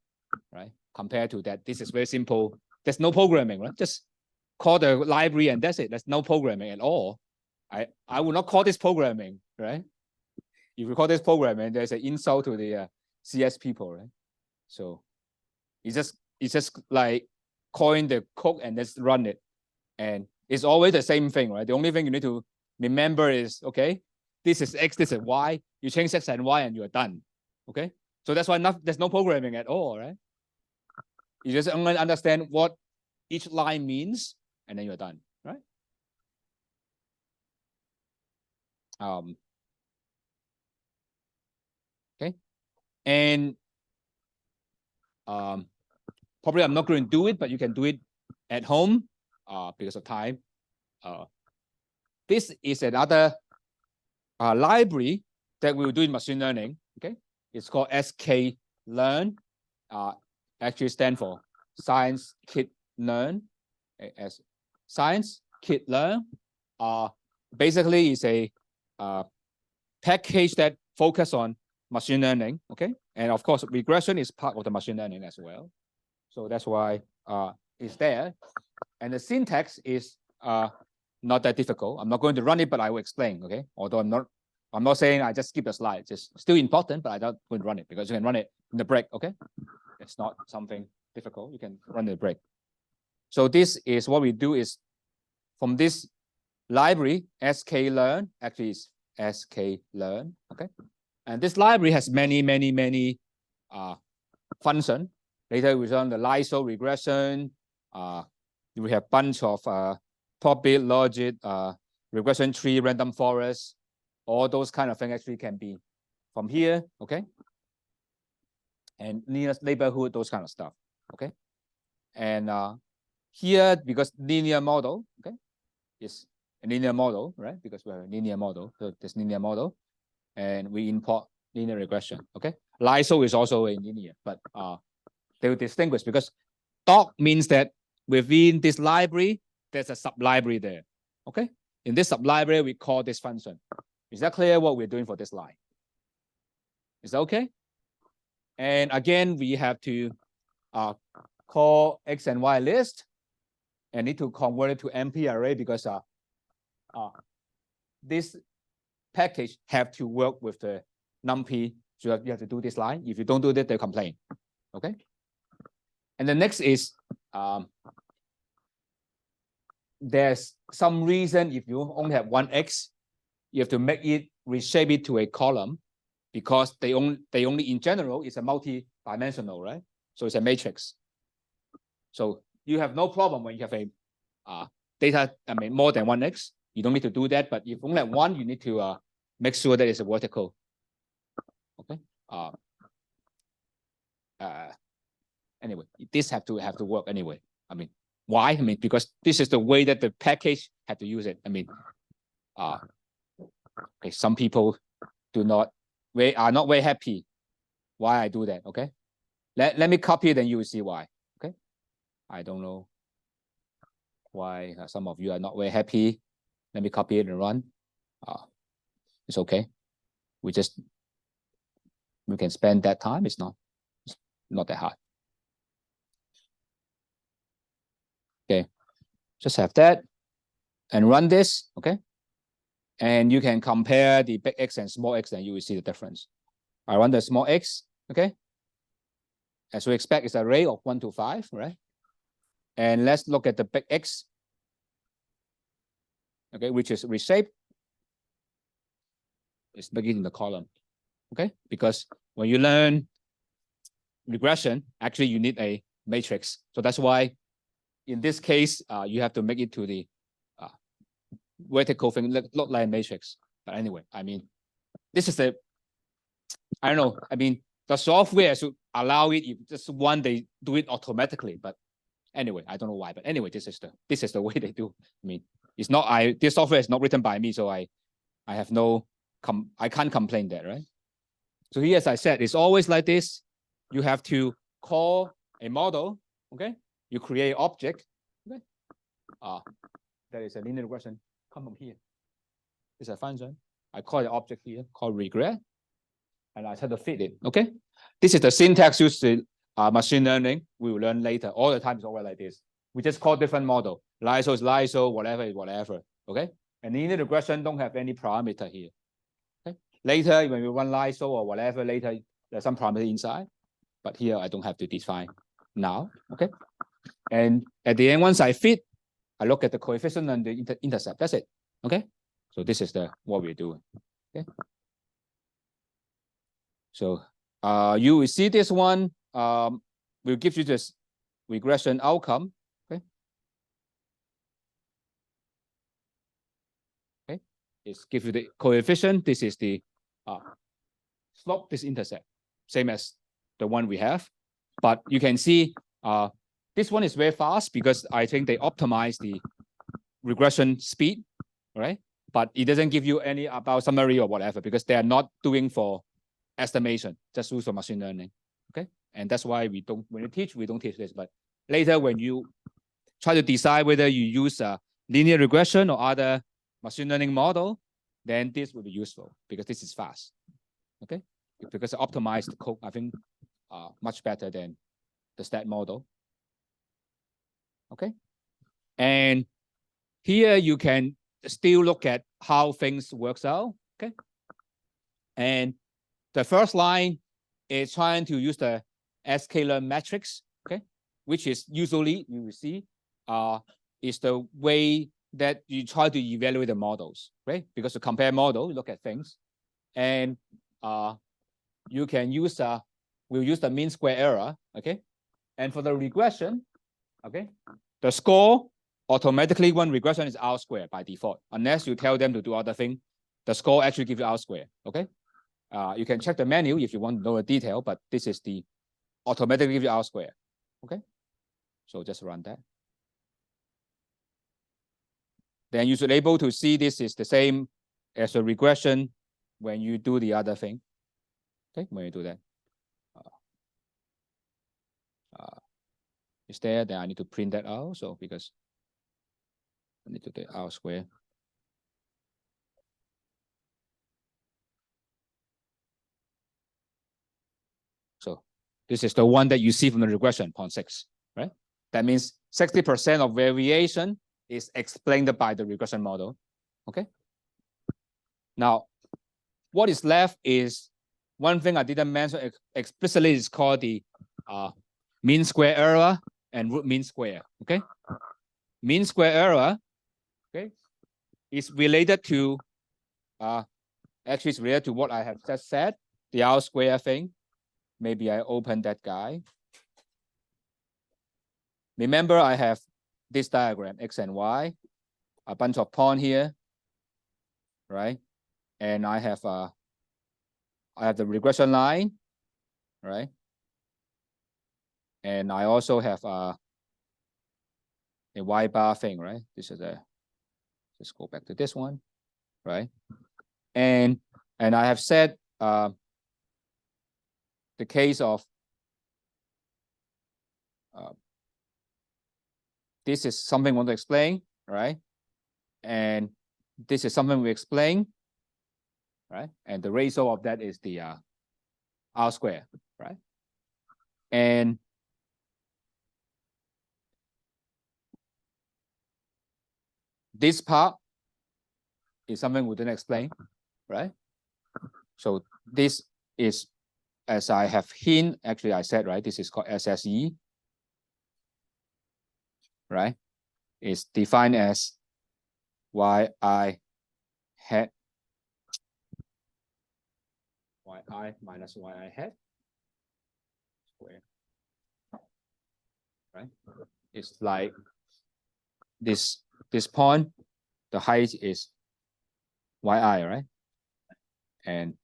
right? Compared to that, this is very simple. There's no programming, right? Just call the library and that's it. There's no programming at all. I would not call this programming, right? If you call this programming, there's an insult to the CS people, right? So it's just like coin the code and just run it. And it's always the same thing, right? The only thing you need to remember is, okay, this is X, this is Y. You change X and Y and you're done, okay? So that's why there's no programming at all, right? You just only understand what each line means and then you're done, right? Okay. And probably I'm not going to do it, but you can do it at home because of time. This is another library that we will do in machine learning. Okay, it's called sklearn. Actually stand for sci-kit learn. As sci-kit learn. Basically, it's a package that focus on machine learning. Okay, and of course, regression is part of the machine learning as well. So that's why it's there. And the syntax is not that difficult. I'm not going to run it, but I will explain. Okay, although I'm not saying I just skip the slide. It's still important, but I don't going to run it because you can run it in the break. Okay, it's not something difficult. You can run the break. So this is what we do is from this library sklearn, actually is sklearn. Okay, and this library has many functions. Later we run the Lowess regression. We have bunch of top bit logic, regression tree, random forest, all those kind of things actually can be from here, okay? And nearest neighborhood, those kind of stuff, okay? And here, because linear model, okay? is a linear model, right? Because we have a linear model, so this linear model, and we import linear regression. Okay, LISO is also a linear, but they will distinguish because doc means that within this library there's a sub-library there. Okay, in this sub-library we call this function. Is that clear what we're doing for this line? Is that okay? And again, we have to call X and Y list and need to convert it to NP array because this package have to work with the NumPy. So you have to do this line. If you don't do that, they complain. Okay. And the next is there's some reason if you only have one X, you have to make it reshape it to a column because they only in general is a multi-dimensional, right? So it's a matrix. So you have no problem when you have a data, more than one X. You don't need to do that, but if only have one, you need to make sure that it's a vertical. Okay. Anyway, this have to work anyway. Why? Because this is the way that the package had to use it. Okay, some people are not very happy why I do that. Okay, let me copy it and you will see why. Okay, I don't know why some of you are not very happy. Let me copy it and run. It's okay. We can spend that time. It's not that hard. Okay, just have that and run this. Okay, and you can compare the big X and small x, and you will see the difference. I run the small x. Okay, as we expect, it's an array of 1 to 5, right? And let's look at the big X. Okay, which is reshaped. It's beginning the column. Okay, because when you learn regression, actually you need a matrix. So that's why in this case, you have to make it to the vertical thing, look like a matrix. But anyway, this is I don't know. The software should allow it if just one they do it automatically. But anyway, I don't know why. But anyway, this is the way they do. It's not this software is not written by me, so I have no I can't complain that, right? So here, as I said, it's always like this. You have to call a model. Okay, you create an object. Okay, that is a linear regression. Come from here. It's a function. I call the object here called regret, and I try to fit it. Okay, this is the syntax used in machine learning. We will learn later. All the time it's always like this. We just call different model. LISO is LISO, whatever is whatever. Okay, and linear regression don't have any parameter here. Okay, later when we run LISO or whatever, later there's some parameter inside, but here I don't have to define now. Okay, and at the end, once I fit, I look at the coefficient and the intercept. That's it. Okay, so this is what we're doing. Okay, so you will see this one. Will give you this regression outcome. Okay, okay, it's give you the coefficient. This is the slope. This intercept, same as the one we have, but you can see this one is very fast because I think they optimize the regression speed, right? But it doesn't give you any about summary or whatever because they are not doing for estimation, just use for machine learning. Okay, and that's why when we teach this. But later, when you try to decide whether you use a linear regression or other machine learning model, then this will be useful because this is fast. Okay, because it optimized the code, I think, much better than the stat model. Okay, and here you can still look at how things works out. Okay, and the first line is trying to use the scalar matrix. Okay, which is usually you will see is the way that you try to evaluate the models, right? Because to compare model, you look at things, and you can use we'll use the mean square error. Okay, and for the regression, okay, the score automatically when regression is R squared by default, unless you tell them to do other thing, the score actually gives you R squared. Okay, you can check the menu if you want to know the detail, but this is the automatically give you R squared. Okay, so just run that. then you should be able to see this is the same as a regression when you do the other thing. Okay, when you do that. Is there, then I need to print that out. So because I need to get R square. So this is the one that you see from the regression, 0.6, right? That means 60% of variation is explained by the regression model. Okay. Now, what is left is one thing I didn't mention explicitly is called the mean square error and root mean square. Okay. Mean square error, okay, is related to actually it's related to what I have just said, the R square thing. Maybe I open that guy. Remember, I have this diagram, X and Y, a bunch of points here, right? And I have the regression line, right? And I also have a Y bar thing, right? This is let's go back to this one, right? And I have said the case of this is something we want to explain, right? And this is something we explain, right? And the ratio of that is the R square, right? And this part is something we didn't explain, right? So this is, as I have hint, actually I said, right, this is called SSE, right? It's defined as yi hat yi minus yi hat square, right? It's like this point, the height is yi, right? And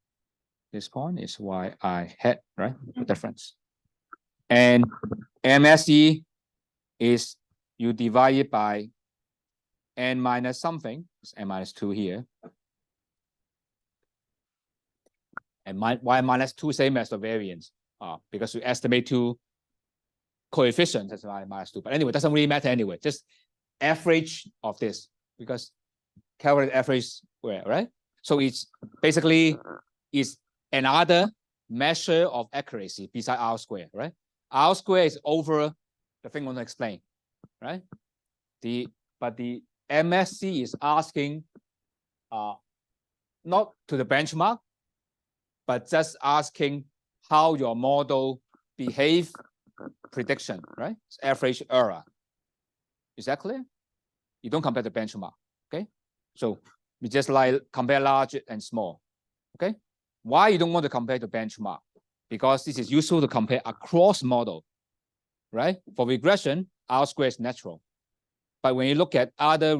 this point is yi hat, right? The difference. And MSE is you divide it by n minus something, it's n minus 2 here. And y minus 2 same as the variance, because you estimate two coefficients, that's y minus 2. But anyway, it doesn't really matter anyway, just average of this, because calculate average square, right? So it's basically is another measure of accuracy beside R square, right? R square is over the thing I want to explain, right? But the MSC is asking not to the benchmark, but just asking how your model behave prediction, right? It's average error. Is that clear? You don't compare the benchmark, okay? So we just like compare large and small, okay? Why you don't want to compare the benchmark? Because this is useful to compare across model, right? For regression, R square is natural. But when you look at other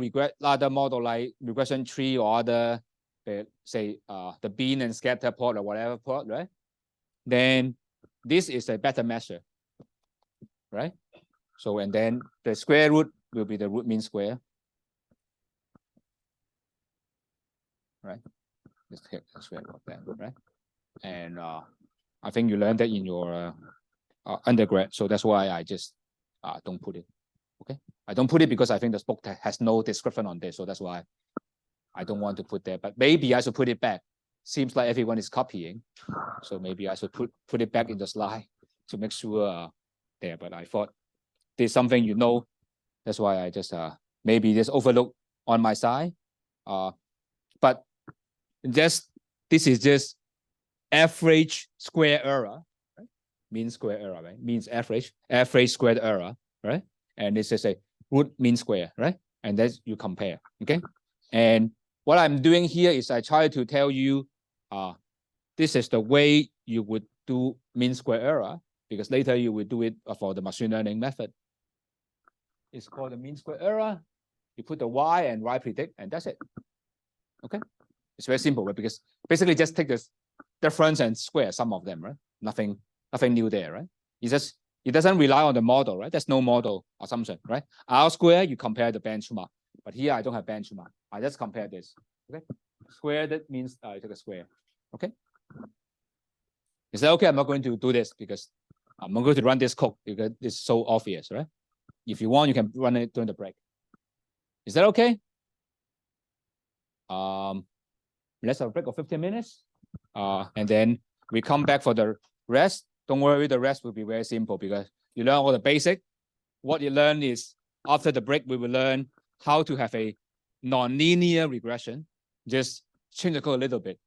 model like regression tree or other, say the bean and scatter plot or whatever plot, right? Then this is a better measure, right? So and then the square root will be the root mean square, right? Let's take the square root of that, right? And I think you learned that in your undergrad, so that's why I just don't put it. Okay, I don't put it because I think this book has no description on this, so that's why I don't want to put there. But maybe I should put it back. Seems like everyone is copying, so maybe I should put it back in the slide to make sure there. But I thought there's something you know, that's why I just maybe just overlook on my side. But this is just average square error, right? Mean square error, right? Means average squared error, right? And this is a root mean square, right? And then you compare, okay? And what I'm doing here is I try to tell you, this is the way you would do mean square error, because later you will do it for the machine learning method. It's called the mean square error. You put the y and y predict, and that's it. Okay, it's very simple, right? Because basically just take this difference and square some of them, right? Nothing new there, right? It doesn't rely on the model, right? There's no model assumption, right? R square, you compare the benchmark. But here I don't have benchmark. I just compare this. Okay. Square, that means I took a square. Okay. Is that okay? I'm not going to do this because I'm not going to run this code because it's so obvious, right? If you want, you can run it during the break. Is that okay? Let's have a break of 15 minutes. And then we come back for the rest. Don't worry, the rest will be very simple because you learn all the basic. What you learn is after the break, we will learn how to have a non-linear regression. Just change the code a little bit.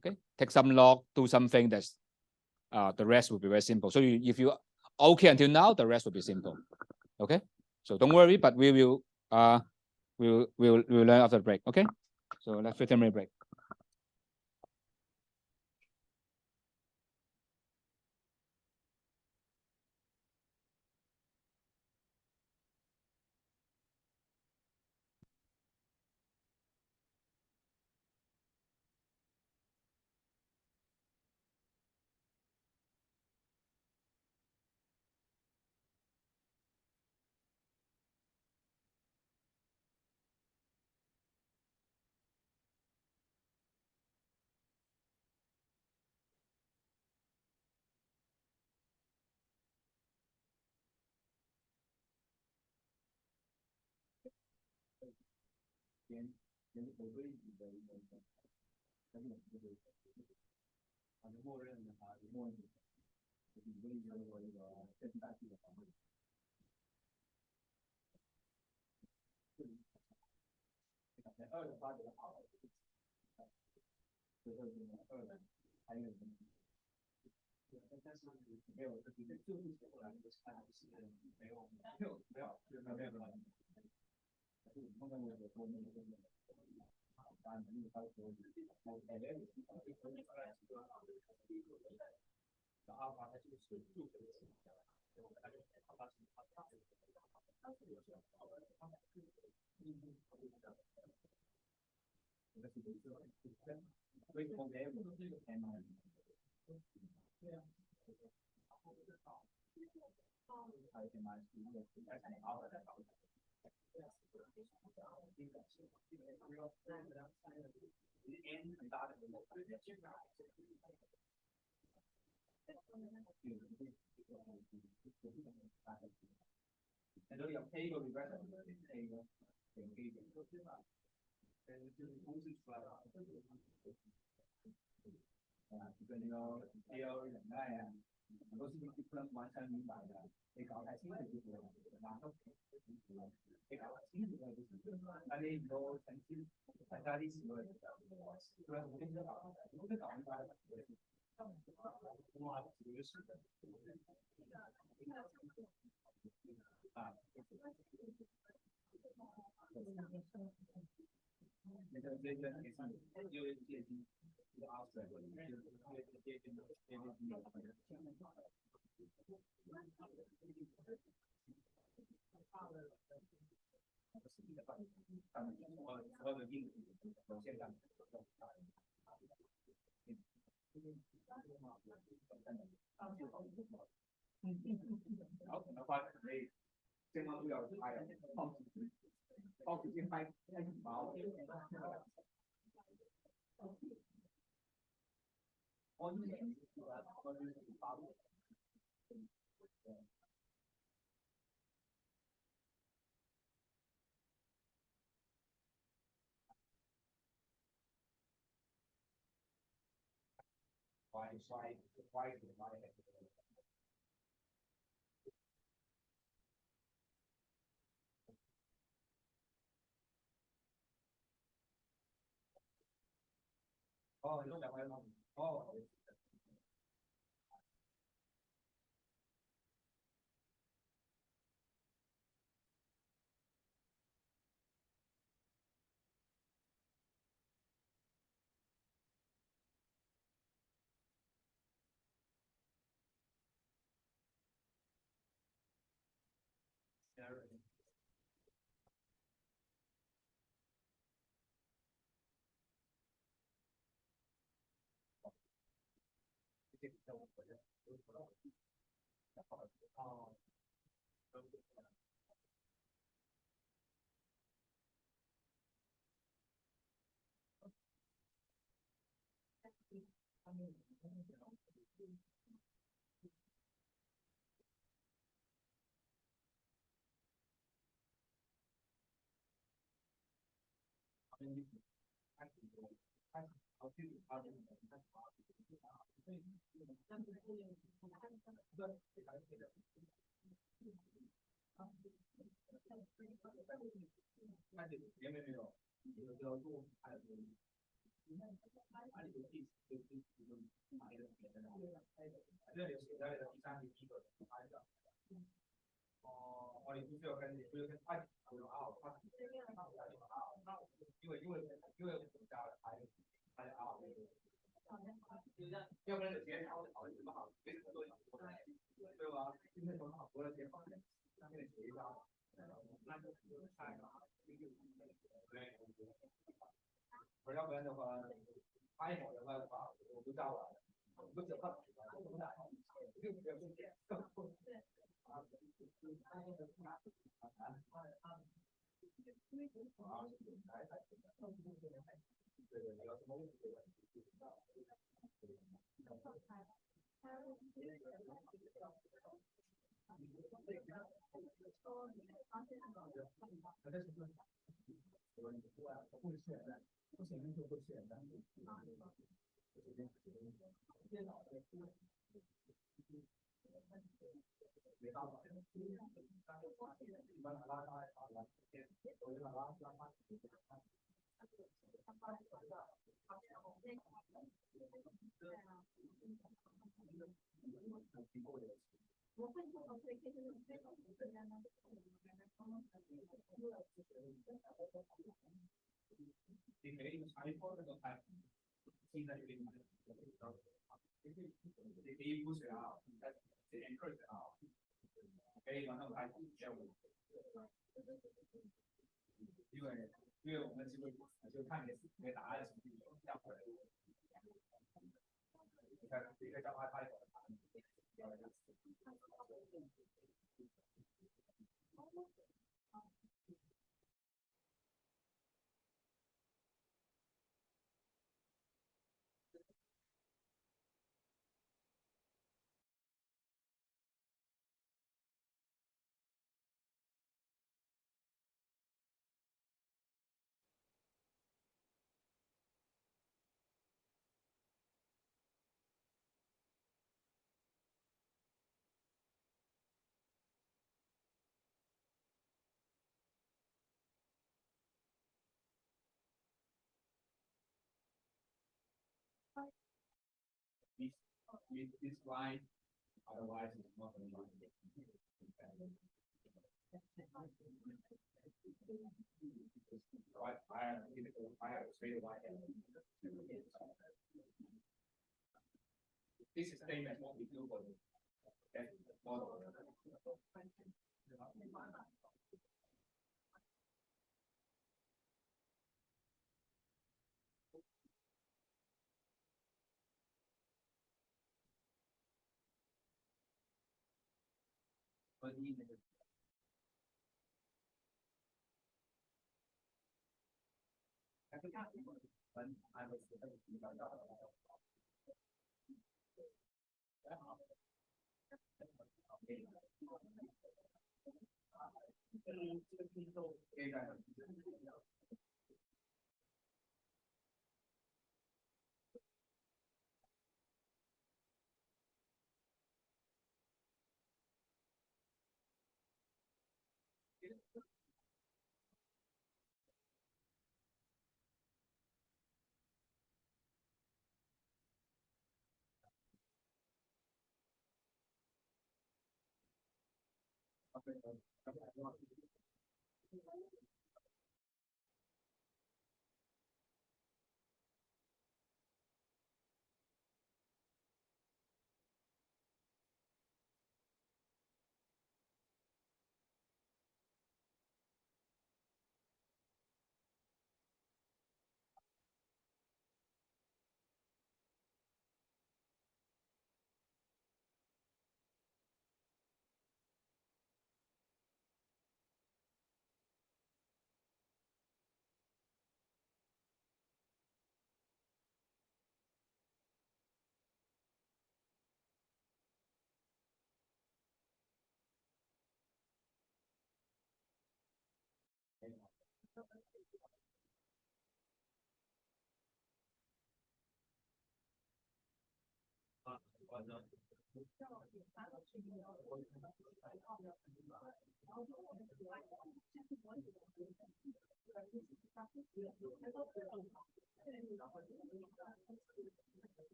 Okay, take some log, do something that's the rest will be very simple. So if you okay until now, the rest will be simple. Okay, so don't worry, but we will we'll learn after the break. Okay, so let's 15-minute break.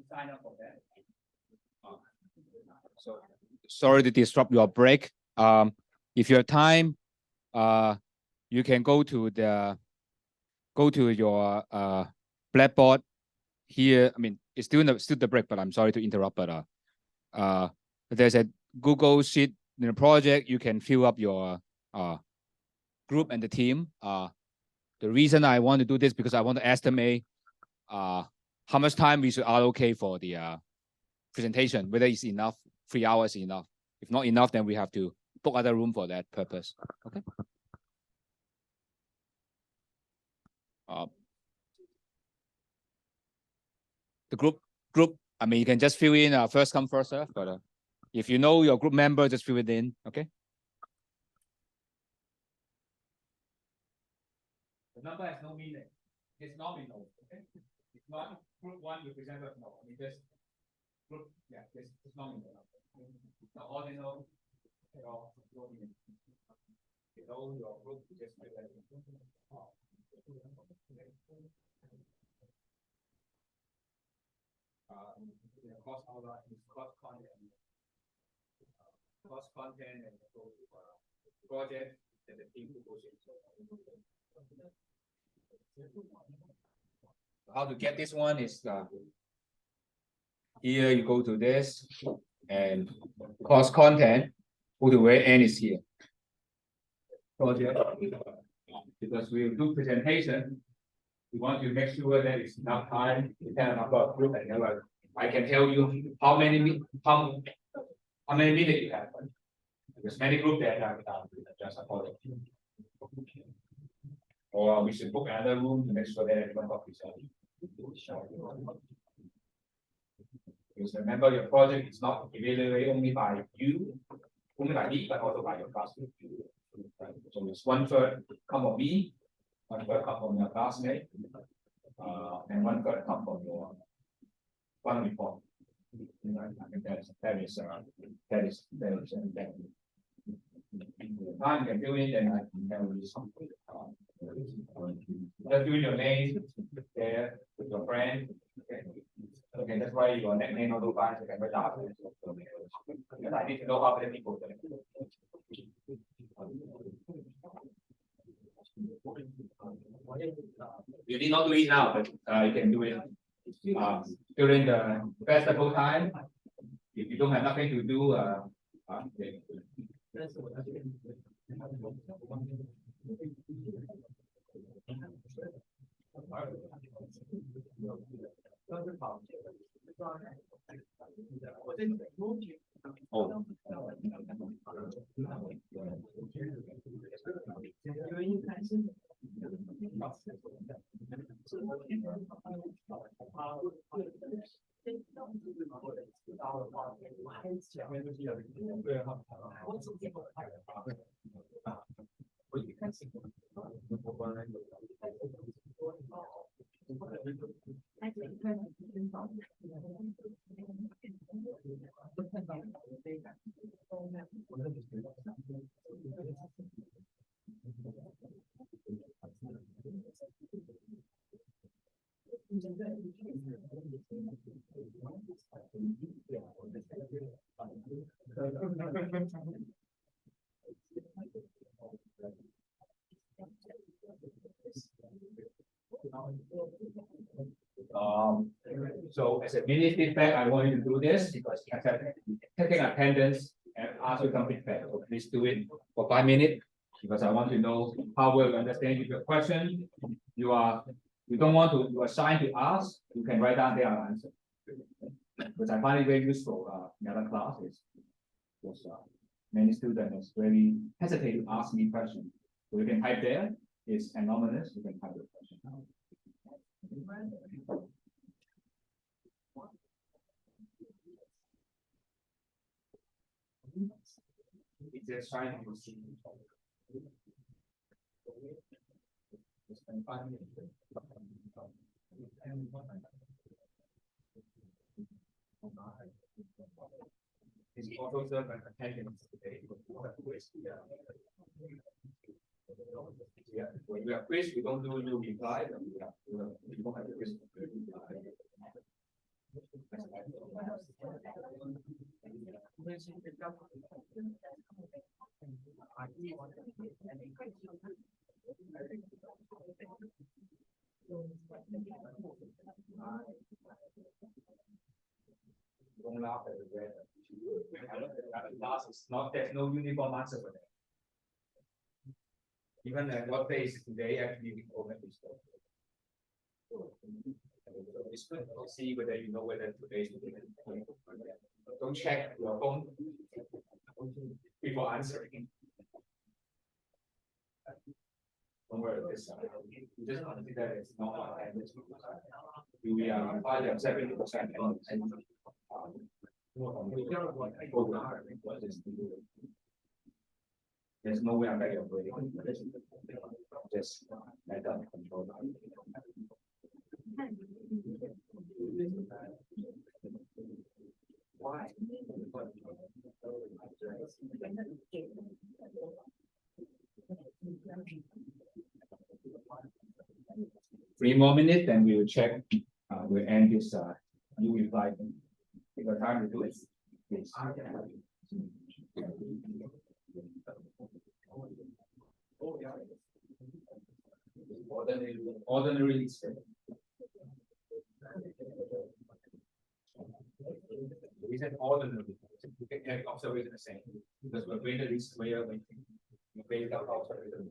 Sign up for that. So sorry to disrupt your break. If you have time, you can go to your Blackboard here. I mean, it's still the break, but I'm sorry to interrupt. But there's a Google Sheet in the project. You can fill up your group and the team. The reason I want to do this because I want to estimate how much time we should allocate for the presentation, whether it's enough, 3 hours is enough. If not enough, then we have to book other room for that purpose. Okay. The group, I mean, you can just fill in first come, first serve, but if you know your group member, just fill it in, okay? The number has no meaning. It's nominal. Okay. It's not group one representative. No, I mean just group. Yeah, it's nominal. The ordinal. No meaning. You know your group just cost outline, cost content, and project and the team proposal. How to get this one is here you go to this and cost content, go to where n is here. Project, because we do presentation, we want to make sure that it's enough time, depend on number of group and number. I can tell you how many minutes you have. There's many groups that are just supported. Or we should book another room to make sure that everyone got presented. Because remember, your project is not evaluated only by you, only by me, but also by your classmate. So it's 1/3 come from me, 1/3 come from your classmate, and 1/3 come from your one report. I think that is time can fill in, and I can tell you something. Just do your name there with your friend. Okay, that's why your nickname or files you can write down. Because I need to know how many people. You need not do it now, but you can do it during the festival time. If you don't have nothing to do, oh. So as a mini feedback, I want you to do this because taking attendance and ask you some feedback. So please do it for 5 minutes because I want to know how well you understand your question. You don't want to, you are shy to ask, you can write down their answer. Because I find it very useful in other classes. Because many students very hesitate to ask me questions. So you can type there, it's anonymous, you can type the question. It's just trying to see. It's also serve an attendance today. Yeah, when we have quiz, we don't do new reply. We don't have the quiz. Don't laugh at the weather. It's not, there's no uniform answer for that. Even what day is today, actually, we open this stuff. It's good to see whether you know whether today is today. Don't check your phone before answering. Don't worry about this. You just consider that it's not we are 70%. There's no way I'm back your just let them control. Why? 3 more minutes, then we will check. We'll end this. You reply. Take your time to do it, please. Ordinary. We said ordinary. You can observe the same because we're going to this way of you pay the observation.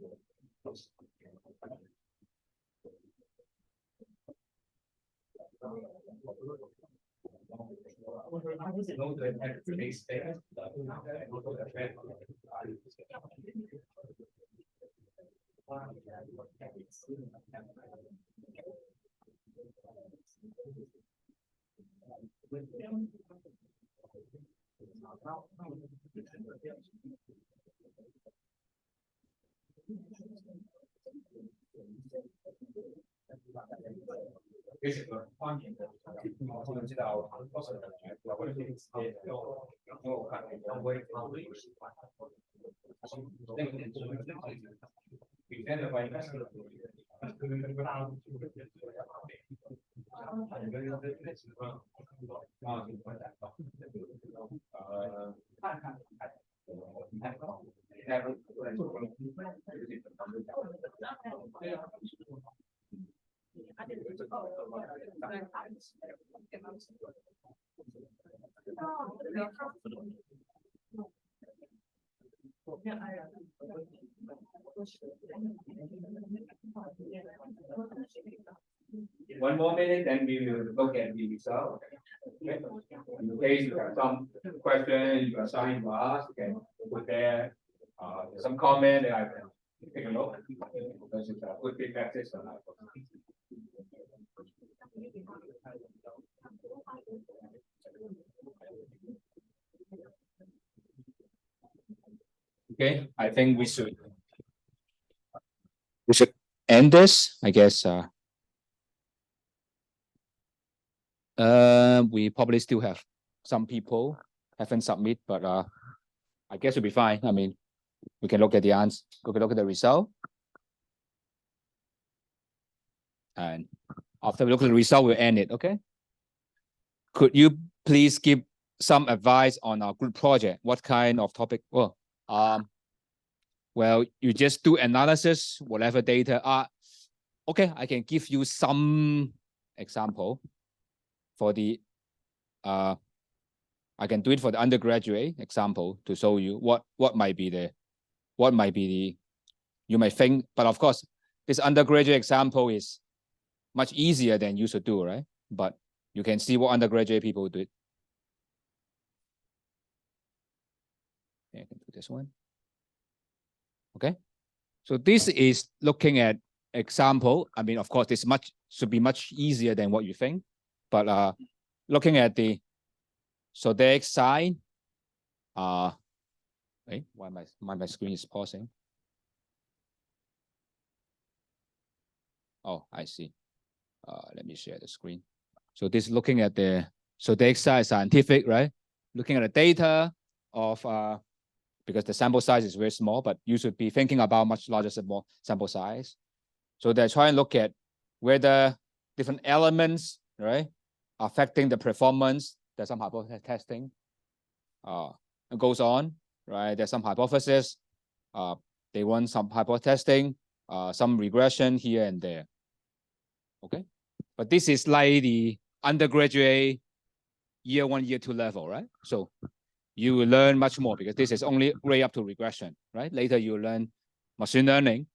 One more minute, then we will look at the result. Okay. In case you have some question, you are starting to ask, you can put there some comment that I can take a look. Because it's a good feedback system. Okay, I think we should end this, I guess. We probably still have some people haven't submit, but I guess it'll be fine. I mean, we can look at the answer, look at the result. And after we look at the result, we'll end it, okay? Could you please give some advice on our group project? What kind of topic? Well, you just do analysis, whatever data are. Okay, I can give you some example for the I can do it for the undergraduate example to show you what might be the you might think, but of course this undergraduate example is much easier than you should do, right? But you can see what undergraduate people do. I can do this one. Okay, so this is looking at example. I mean, of course, this should be much easier than what you think, but looking at the zodiac sign. Why my screen is pausing? Oh, I see. Let me share the screen. So this is looking at the zodiac sign scientific, right? Looking at the data of because the sample size is very small, but you should be thinking about much larger sample size. So they're trying to look at whether different elements, right, affecting the performance. There's some hypothesis testing. It goes on, right? There's some hypothesis. They run some hypothesis testing, some regression here and there. Okay, but this is like the undergraduate year 1, year 2 level, right? So you will learn much more because this is only grade up to regression, right? Later you will learn machine learning,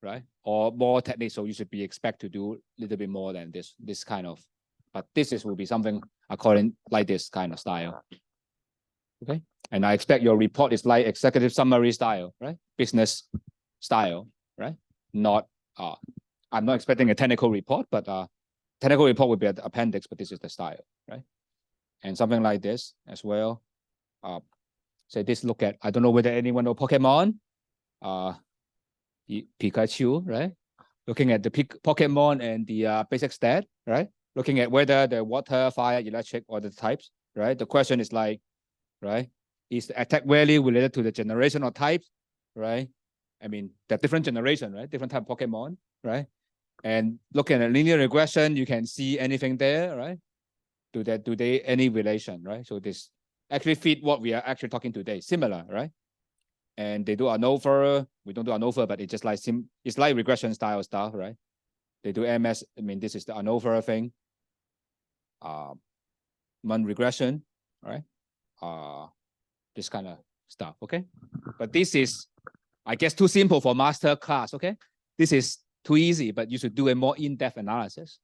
right? Or more techniques, so you should be expect to do a little bit more than this kind of, but this will be something according like this kind of style. Okay, and I expect your report is like executive summary style, right? Business style, right? Not I'm not expecting a technical report, but technical report would be an appendix, but this is the style, right? And something like this as well. Say this look at, I don't know whether anyone know Pokemon, Pikachu, right? Looking at the Pokemon and the basic stat, right? Looking at whether the water, fire, electric, or the types, right? The question is like, right? Is the attack value related to the generation or types, right? I mean, the different generation, right? Different type of Pokemon, right? And looking at linear regression, you can see anything there, right? Do they any relation, right? So this actually fit what we are actually talking today, similar, right? And they do ANOVA, we don't do ANOVA, but it's just like it's like regression style stuff, right? They do MS, I mean, this is the ANOVA thing. Regression, right? This kind of stuff, okay? But this is, I guess, too simple for master class, okay? This is too easy, but you should do a more in-depth analysis,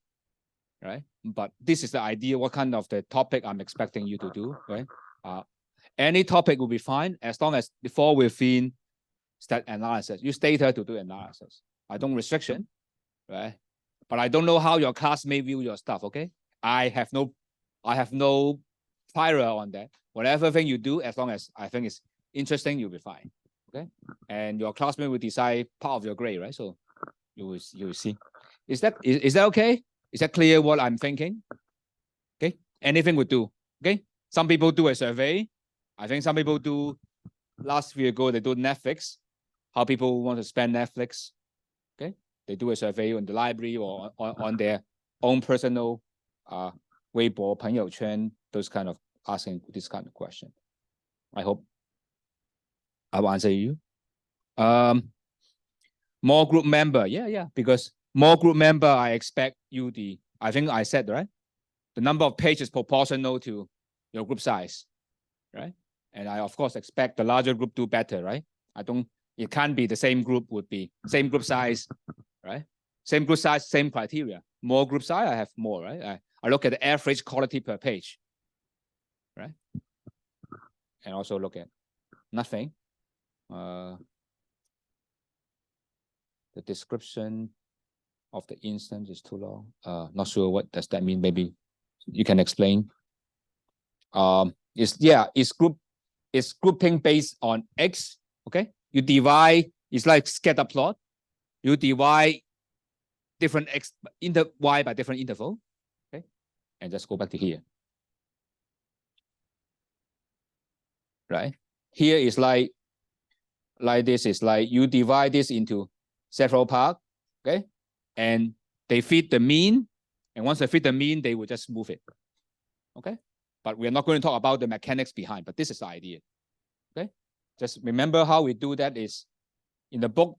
right? But this is the idea, what kind of the topic I'm expecting you to do, right? Any topic will be fine as long as the fall within stat analysis. Use data to do analysis. I don't restriction, right? But I don't know how your class may view your stuff, okay? I have no prior on that. Whatever thing you do, as long as I think it's interesting, you'll be fine, okay? And your classmate will decide part of your grade, right? So you will see. Is that okay? Is that clear what I'm thinking? Okay, anything would do, okay? Some people do a survey. I think some people do, last year ago, they do Netflix, how people want to spend Netflix, okay? They do a survey on the library or on their own personal Weibo, 朋友圈, those kind of asking this kind of question. I hope I will answer you. More group member, yeah, because more group member, I expect you I think I said, right? The number of pages proportional to your group size, right? And I, of course, expect the larger group do better, right? It can't be the same group would be same group size, right? Same group size, same criteria. More group size, I have more, right? I look at the average quality per page, right? And also look at nothing. The description of the instance is too long. Not sure what does that mean. Maybe you can explain. It's grouping based on X. Okay, you divide. It's like scatter plot. You divide different X Y by different interval. Okay, and just go back to here. Right? Here is like this is like you divide this into several parts, okay? And they fit the mean, and once they fit the mean, they will just move it, okay? But we're not going to talk about the mechanics behind, but this is the idea, okay? Just remember how we do that is in the book,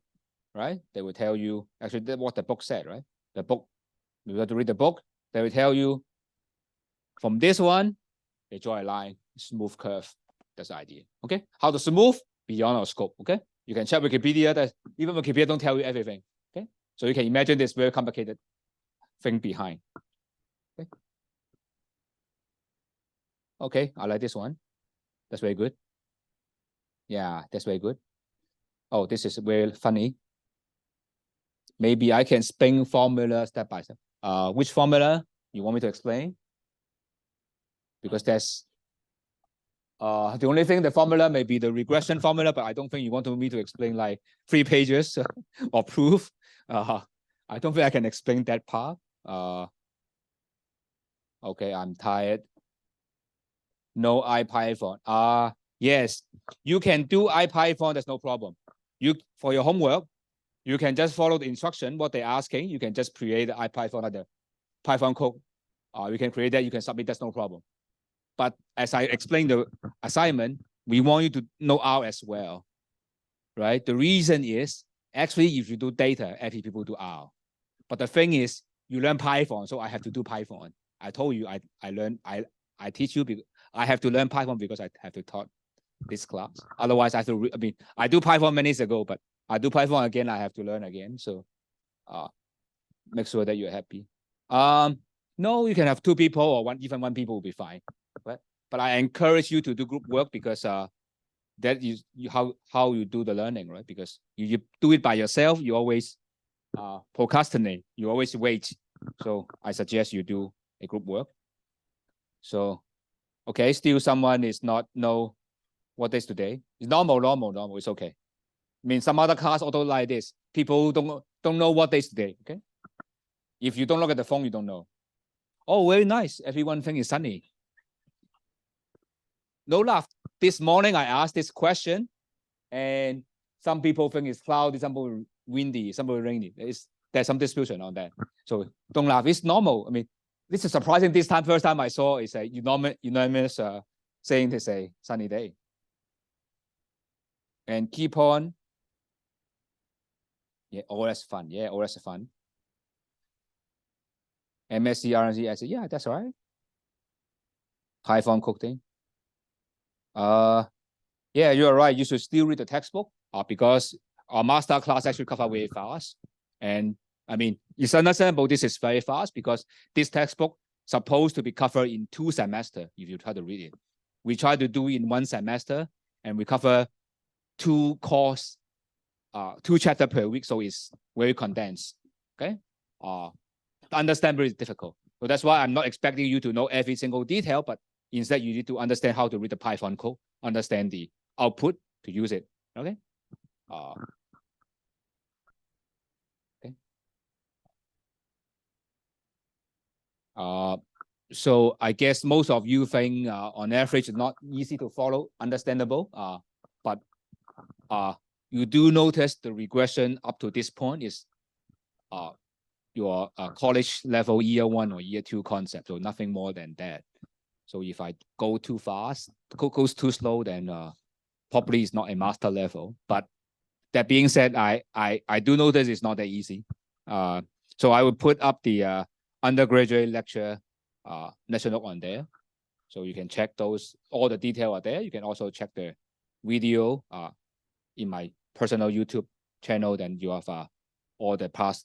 right? They will tell you, actually that's what the book said, right? The book, you have to read the book, they will tell you from this one, they draw a line, smooth curve. That's the idea, okay? How to smooth, beyond our scope, okay? You can check Wikipedia, that even Wikipedia don't tell you everything, okay? So you can imagine this very complicated thing behind, okay? Okay, I like this one. That's very good. Yeah, that's very good. Oh, this is very funny. Maybe I can explain formula step by step. Which formula you want me to explain? Because that's the only thing, the formula may be the regression formula, but I don't think you want me to explain like 3 pages or proof. I don't think I can explain that part. Okay, I'm tired. No IPython. Yes, you can do IPython, there's no problem. You, for your homework, you can just follow the instruction, what they're asking. You can just create the IPython like the Python code. You can create that, you can submit, that's no problem. But as I explained the assignment, we want you to know R as well, right? The reason is, actually, if you do data, every people do R. But the thing is, you learn Python, so I have to do Python. I told you, I teach you, because I have to learn Python because I have to taught this class. Otherwise, I have to, I do Python many years ago, but I do Python again, I have to learn again. So make sure that you're happy. No, you can have 2 people or even one people will be fine. But I encourage you to do group work because that is how you do the learning, right? Because you do it by yourself, you always procrastinate, you always wait. So I suggest you do a group work. So, okay, still someone is not know what is today. It's normal, it's okay. I mean, some other class also like this. People don't know what day is today, okay? If you don't look at the phone, you don't know. Oh, very nice. Everyone thinks it's sunny. No laugh. This morning I asked this question, and some people think it's cloudy, some people windy, some people rainy. There's some dispute on that. So don't laugh. It's normal. I mean, this is surprising. This time, first time I saw is a unanimous saying it's a sunny day. And keep on. Yeah, all that's fun. Yeah, all that's fun. MSc, RNC, I said, yeah, that's right. Python coding. Yeah, you're right. You should still read the textbook because our master class actually cover very fast. And I mean, it's understandable this is very fast because this textbook supposed to be covered in 2 semesters if you try to read it. We try to do it in 1 semester and we cover 2 course, 2 chapters per week. So it's very condensed. Okay. Understandable is difficult. So that's why I'm not expecting you to know every single detail, but instead you need to understand how to read the Python code, understand the output to use it. Okay. Okay. So I guess most of you think on average it's not easy to follow, understandable. But you do notice the regression up to this point is your college level year 1 or year 2 concept. So nothing more than that. So if I go too fast, goes too slow, then probably it's not a master level. But that being said, I do notice it's not that easy. So I would put up the undergraduate lecture note on there. So you can check those, all the detail are there. You can also check the video in my personal YouTube channel. Then you have all the past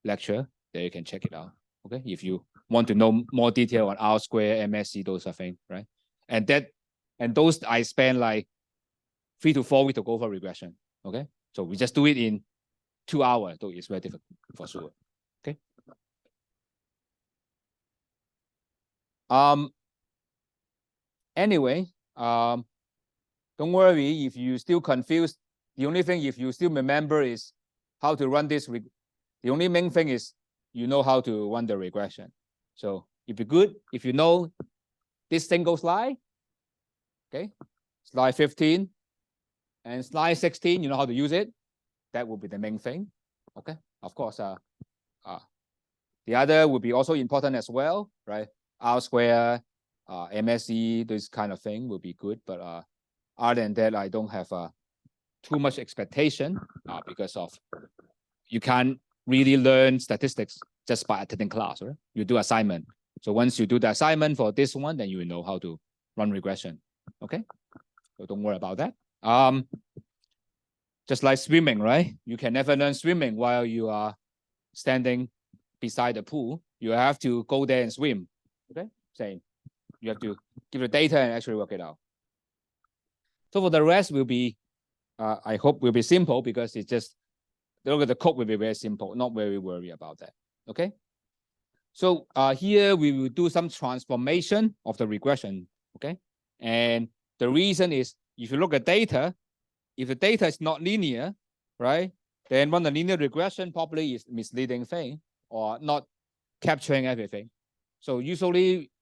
lecture there. You can check it out. Okay, if you want to know more detail on R square, MSc, those are things, right? And those I spend like 3 to 4 weeks to go for regression. Okay, so we just do it in 2 hours, though it's very difficult for sure. Okay. Anyway, don't worry if you still confused. The only thing, if you still remember, is how to run this. The only main thing is you know how to run the regression. So if you're good, if you know this single slide, okay, slide 15 and slide 16, you know how to use it. That will be the main thing. Okay, of course. The other would be also important as well, right? R square, MSE, this kind of thing will be good. But other than that, I don't have too much expectation because of you can't really learn statistics just by attending class, right? You do assignment. So once you do the assignment for this one, then you will know how to run regression. Okay, so don't worry about that. Just like swimming, right? You can never learn swimming while you are standing beside the pool. You have to go there and swim. Okay, same. You have to give the data and actually work it out. So for the rest will be, I hope will be simple because it's just look at the code will be very simple, not very worried about that. Okay. So here we will do some transformation of the regression. Okay, and the reason is if you look at data, if the data is not linear, right, then run the linear regression probably is misleading thing or not capturing everything. So usually,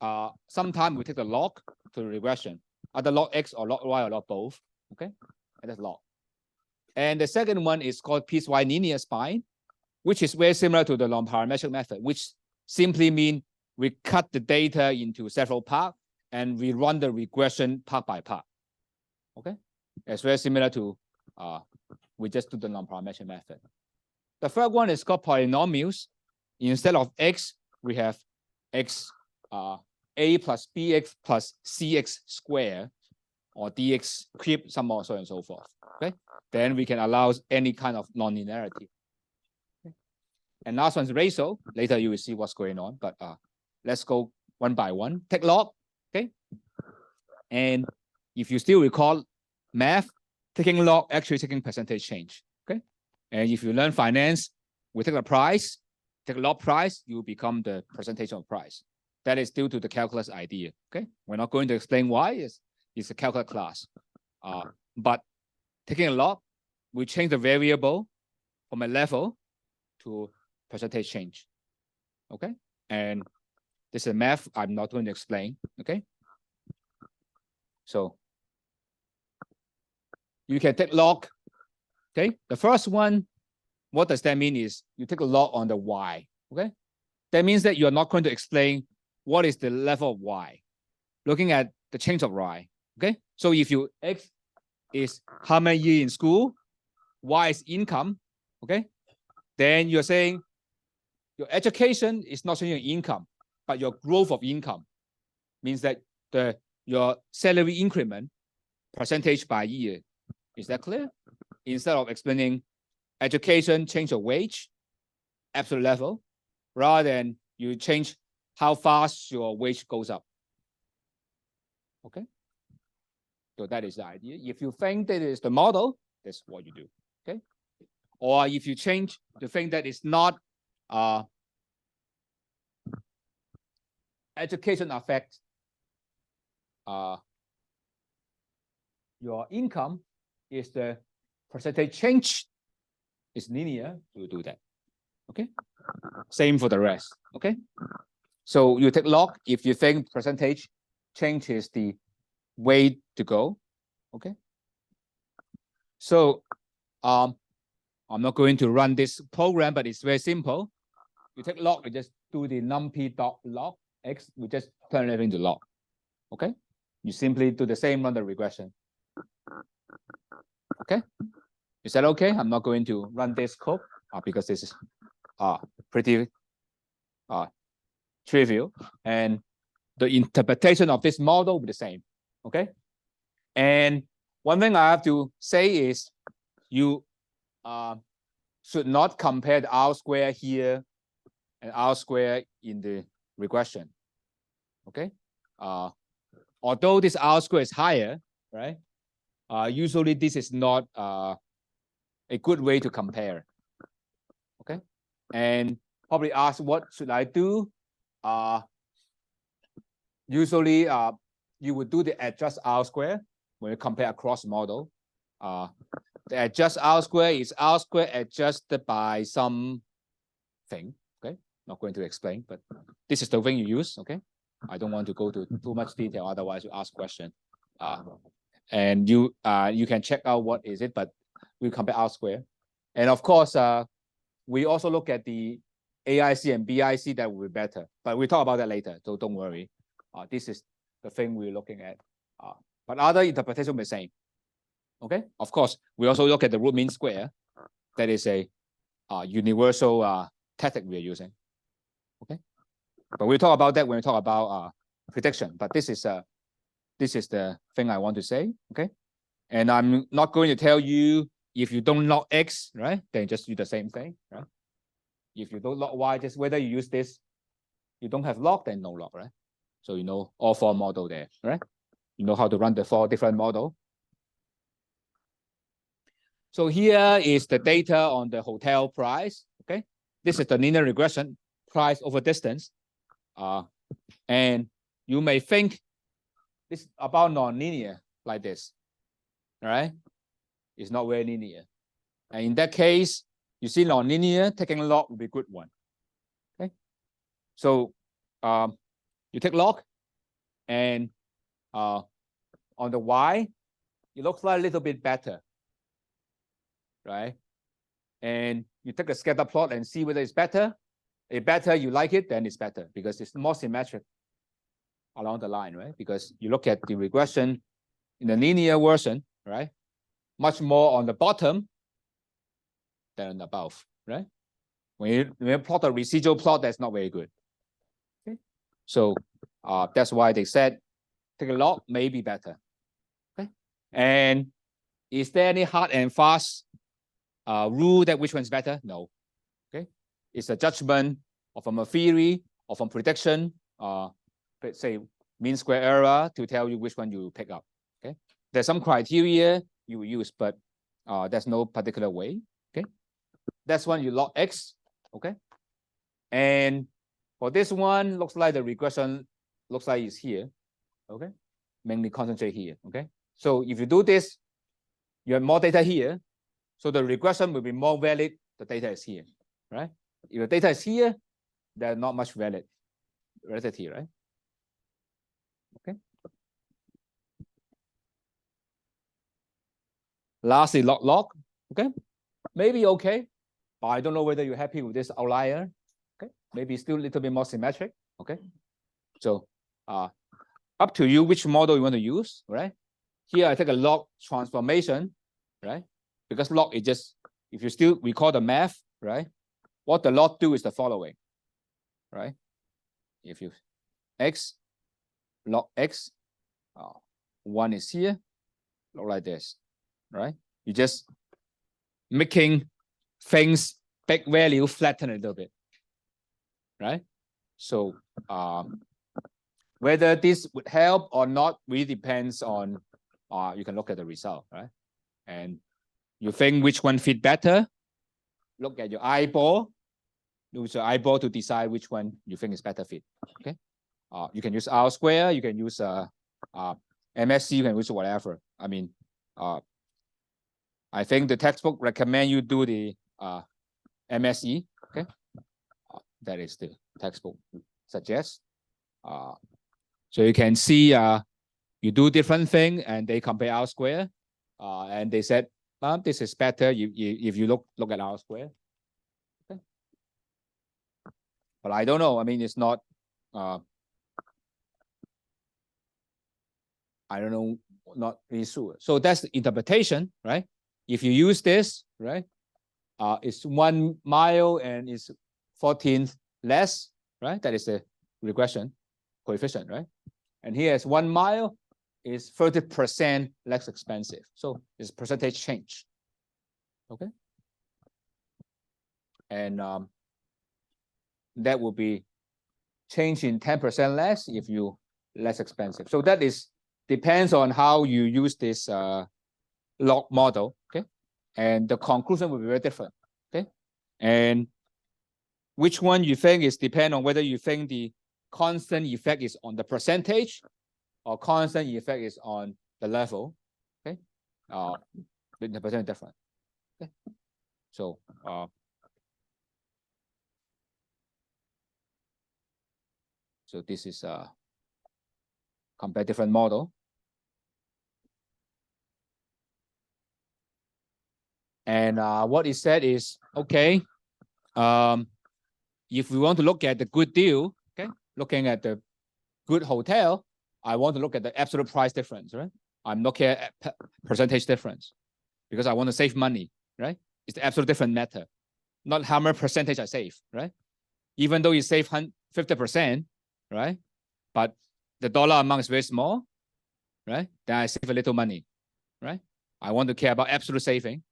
sometimes we take the log to the regression, either log X or log Y or log both. Okay, and that's log. And the second one is called piecewise linear spine, which is very similar to the non-parametric method, which simply means we cut the data into several parts and we run the regression part by part. Okay, it's very similar to we just do the non-parametric method. The third one is called polynomials. Instead of X, we have X A plus BX plus CX squared or DX cubed, so on and so forth. Okay, then we can allow any kind of non-linearity. Okay. And last one is ratio. Later you will see what's going on, but let's go one by one. Take log. Okay, and if you still recall math, taking log actually taking percentage change. Okay, and if you learn finance, we take the price, take log price, you become the percentage of price. That is due to the calculus idea. Okay, we're not going to explain why. It's a calculus class. But taking a log, we change the variable from a level to percentage change. Okay, and this is math I'm not going to explain. Okay, so you can take log. Okay, the first one, what does that mean is you take a log on the y. Okay, that means that you're not going to explain what is the level of y, looking at the change of y. Okay, so if you X is how many years in school, Y is income. Okay, then you're saying your education is not showing your income, but your growth of income means that your salary increment percentage by year. Is that clear? Instead of explaining education change of wage, absolute level, rather than you change how fast your wage goes up. Okay, so that is the idea. If you think that is the model, that's what you do. Okay, or if you change the thing that is not education affects your income, is the percentage change is linear, you do that. Okay, same for the rest. Okay, so you take log if you think percentage change is the way to go. Okay, so I'm not going to run this program, but it's very simple. You take log, you just do the numpy dot log x, we just turn it into log. Okay, you simply do the same on the regression. Okay, is that okay? I'm not going to run this code because this is pretty trivial, and the interpretation of this model will be the same. Okay, and one thing I have to say is you should not compare the R square here and R square in the regression. Okay, although this R square is higher, right? Usually this is not a good way to compare. Okay, and probably ask what should I do? Usually you would do the adjust R square when you compare across model. The adjust R square is R square adjusted by some thing. Okay, not going to explain, but this is the thing you use, okay? I don't want to go to too much detail, otherwise you ask question. And you can check out what is it, but we compare R square. And of course, we also look at the AIC and BIC, that will be better, but we'll talk about that later, so don't worry. This is the thing we're looking at. But other interpretation will be the same. Okay, of course, we also look at the root mean square. That is a universal tactic we are using. Okay, but we'll talk about that when we talk about prediction. But this is the thing I want to say. Okay, and I'm not going to tell you if you don't log X, right? Then just do the same thing, right? If you don't log Y, just whether you use this, you don't have log, then no log, right? So you know all four model there, right? You know how to run the four different model. So here is the data on the hotel price. Okay, this is the linear regression, price over distance. And you may think this about non-linear like this, right? It's not very linear. And in that case, you see non-linear, taking log would be a good one. Okay, so you take log, and on the Y, it looks like a little bit better, right? And you take a scatter plot and see whether it's better. If better, you like it, then it's better because it's more symmetric along the line, right? Because you look at the regression in the linear version, right? Much more on the bottom than above, right? When you plot a residual plot, that's not very good. Okay, so that's why they said take a log may be better. Okay, and is there any hard and fast rule that which one's better? No. Okay, it's a judgment or from a theory or from prediction, let's say mean square error, to tell you which one you pick up. Okay, there's some criteria you will use, but there's no particular way. Okay, that's when you log X. Okay, and for this one, looks like the regression looks like it's here. Okay, mainly concentrate here. Okay, so if you do this, you have more data here, so the regression will be more valid. The data is here, right? If the data is here, there's not much validity, right? Okay. Lastly, log. Okay, maybe okay, but I don't know whether you're happy with this outlier. Okay, maybe still a little bit more symmetric. Okay, so up to you which model you want to use, right? Here I take a log transformation, right? Because log is just, if you still recall the math, right? What the log do is the following, right? If you X, log X, 1 is here, look like this, right? You just making things big value flatten a little bit, right? So whether this would help or not really depends on, you can look at the result, right? And you think which one fit better, look at your eyeball, use your eyeball to decide which one you think is better fit. Okay, you can use R square, you can use MSC, you can use whatever. I mean, I think the textbook recommend you do the MSE. Okay, that is the textbook suggests. So you can see you do different thing and they compare R square, and they said this is better if you look at R square. Okay. But I don't know. I mean, it's not. I don't know, not really sure. So that's the interpretation, right? If you use this, right, it's 1 mile and it's 14th less, right? That is the regression coefficient, right? And here is 1 mile is 30% less expensive. So it's percentage change. Okay. And that will be change in 10% less if you less expensive. So that is depends on how you use this log model. Okay. And the conclusion will be very different. Okay. And which one you think is depend on whether you think the constant effect is on the percentage or constant effect is on the level. Okay. The percent is different. Okay. So So this is a compare different model. And what it said is, okay, if we want to look at the good deal, okay, looking at the good hotel, I want to look at the absolute price difference, right? I'm looking at percentage difference because I want to save money, right? It's the absolute different matter, not how much percentage I save, right? Even though you save 50%, right? But the dollar amount is very small, right? Then I save a little money, right? I want to care about absolute saving,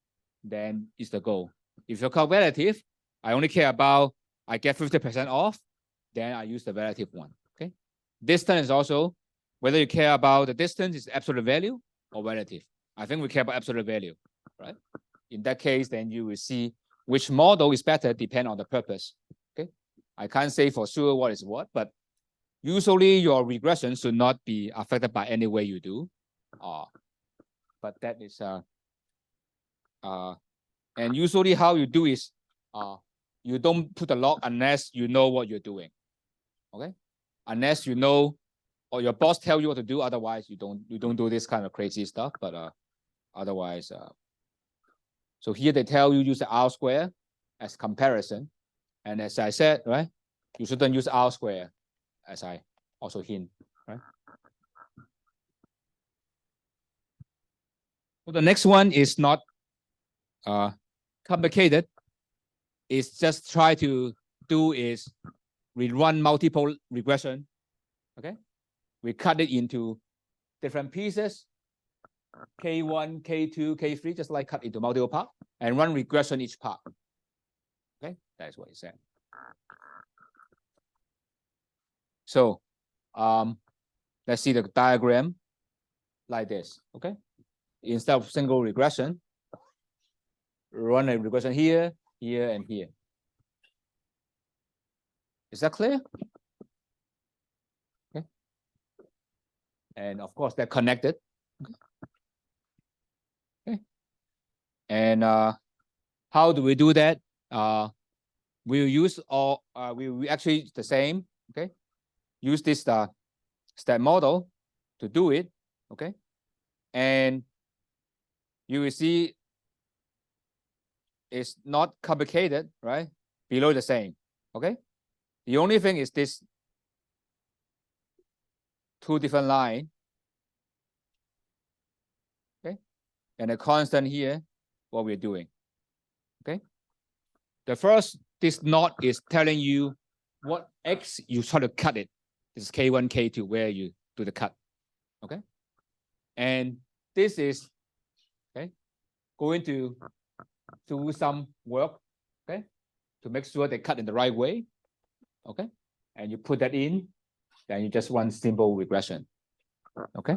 then it's the goal. If you call relative, I only care about I get 50% off, then I use the relative one, okay? Distance is also, whether you care about the distance is absolute value or relative. I think we care about absolute value, right? In that case, then you will see which model is better depend on the purpose, okay? I can't say for sure what is what, but usually your regression should not be affected by any way you do. But that is and usually how you do is you don't put a log unless you know what you're doing. Okay, unless you know or your boss tell you what to do, otherwise you don't do this kind of crazy stuff. But otherwise, so here they tell you use the R square as comparison, and as I said, right, you shouldn't use R square, as I also hint, right. So the next one is not complicated. It's just try to do is we run multiple regression. Okay, we cut it into different pieces, K1, K2, K3, just like cut into multiple parts, and run regression each part. Okay, that's what he said. So let's see the diagram like this. Okay, instead of single regression, run a regression here, here, and here. Is that clear? Okay. And of course, they're connected. Okay. And how do we do that? We'll use all, we actually the same, okay? Use this step model to do it, okay? And you will see it's not complicated, right? Below the same, okay? The only thing is this two different line, okay? And a constant here, what we're doing, okay? The first, this knot is telling you what X you try to cut it. This is K1, K2, where you do the cut, okay? And this is, okay, going to do some work, okay, to make sure they cut in the right way, okay? And you put that in, then you just run simple regression, okay?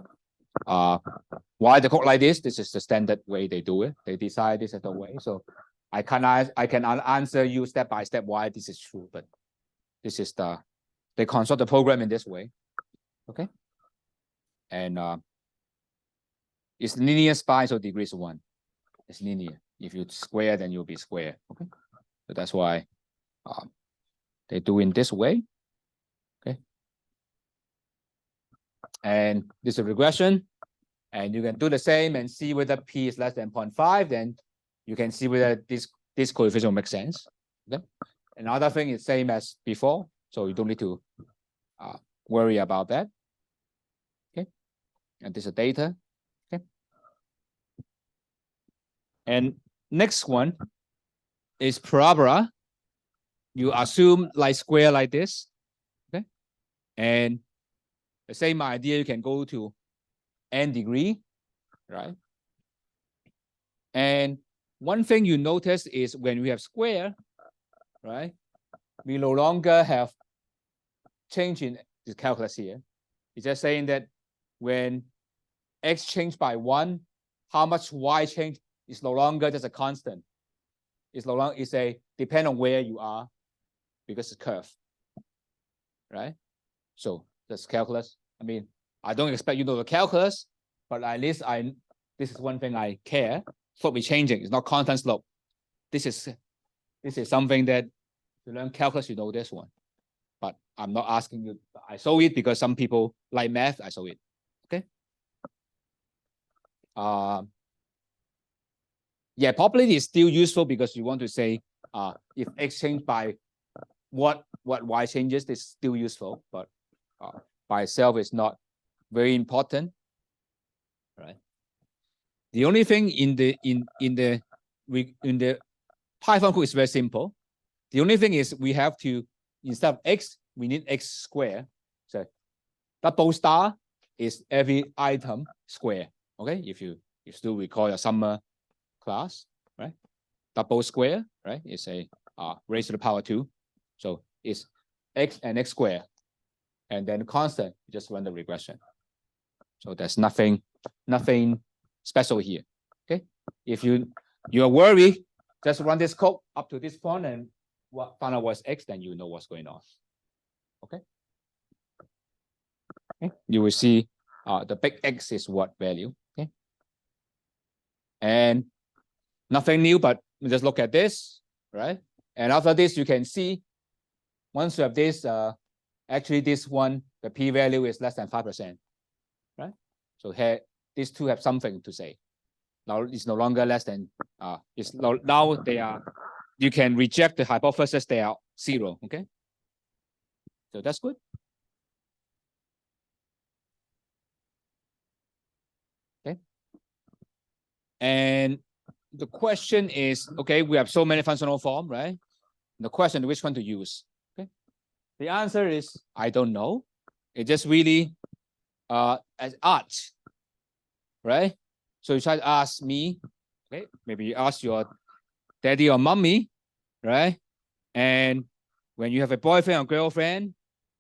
Why the code like this? This is the standard way they do it. They decide this as the way. So I can answer you step by step why this is true, but this is they construct the program in this way, okay? And it's linear spine, so degree is 1. It's linear. If you square, then you'll be square, okay? So that's why they do in this way, okay? And this is a regression, and you can do the same and see whether P is less than 0.5, then you can see whether this coefficient makes sense, okay? Another thing is same as before, so you don't need to worry about that, okay? And this is data, okay? And next one is parabola. You assume like square like this, okay? And the same idea, you can go to n degree, right? And one thing you notice is when we have square, right, we no longer have change in the calculus here. It's just saying that when x changed by 1, how much y change is no longer just a constant. It's no longer, it's a depend on where you are because it's curve, right? So that's calculus. I mean, I don't expect you to know the calculus, but at least this is one thing I care. Slope is changing. It's not constant slope. This is something that to learn calculus, you know this one. But I'm not asking you to I show it because some people like math. I show it. Okay. Yeah, probably is still useful because you want to say if x changed by what y changes is still useful, but by itself is not very important, right? The only thing in the Python code is very simple. The only thing is we have to, instead of x, we need x square. So double star is every item square. Okay, if you still recall your summer class, right? Double square, right? Is a raised to the power 2. So it's x and x square. And then constant, just run the regression. So there's nothing special here. Okay. If you're worried, just run this code up to this point and find out what's x, then you know what's going on. Okay. Okay. You will see the big X is what value. Okay. And nothing new, but just look at this, right? And after this, you can see once you have this, actually this one, the p-value is less than 5%, right? So here, these two have something to say. Now it's no longer less than, now they are, you can reject the hypothesis, they are 0, okay? So that's good. Okay. And the question is, okay, we have so many functional form, right? The question, which one to use? Okay. The answer is, I don't know. It just really as art, right? So you try to ask me, okay, maybe you ask your daddy or mommy, right? And when you have a boyfriend or girlfriend,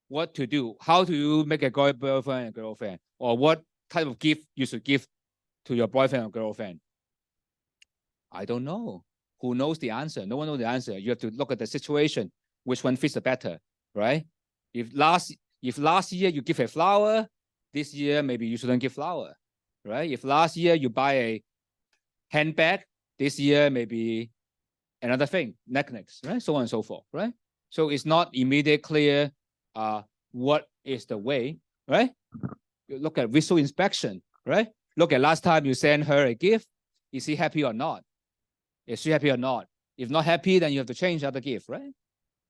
what to do? How do you make a boyfriend and girlfriend? Or what type of gift you should give to your boyfriend or girlfriend? I don't know. Who knows the answer? No one knows the answer. You have to look at the situation, which one fits the better, right? If last year you give a flower, this year maybe you shouldn't give flower, right? If last year you buy a handbag, this year maybe another thing, necklace, right? So on and so forth, right? So it's not immediately clear what is the way, right? You look at visual inspection, right? Look at last time you sent her a gift. Is she happy or not? Is she happy or not? If not happy, then you have to change other gift, right?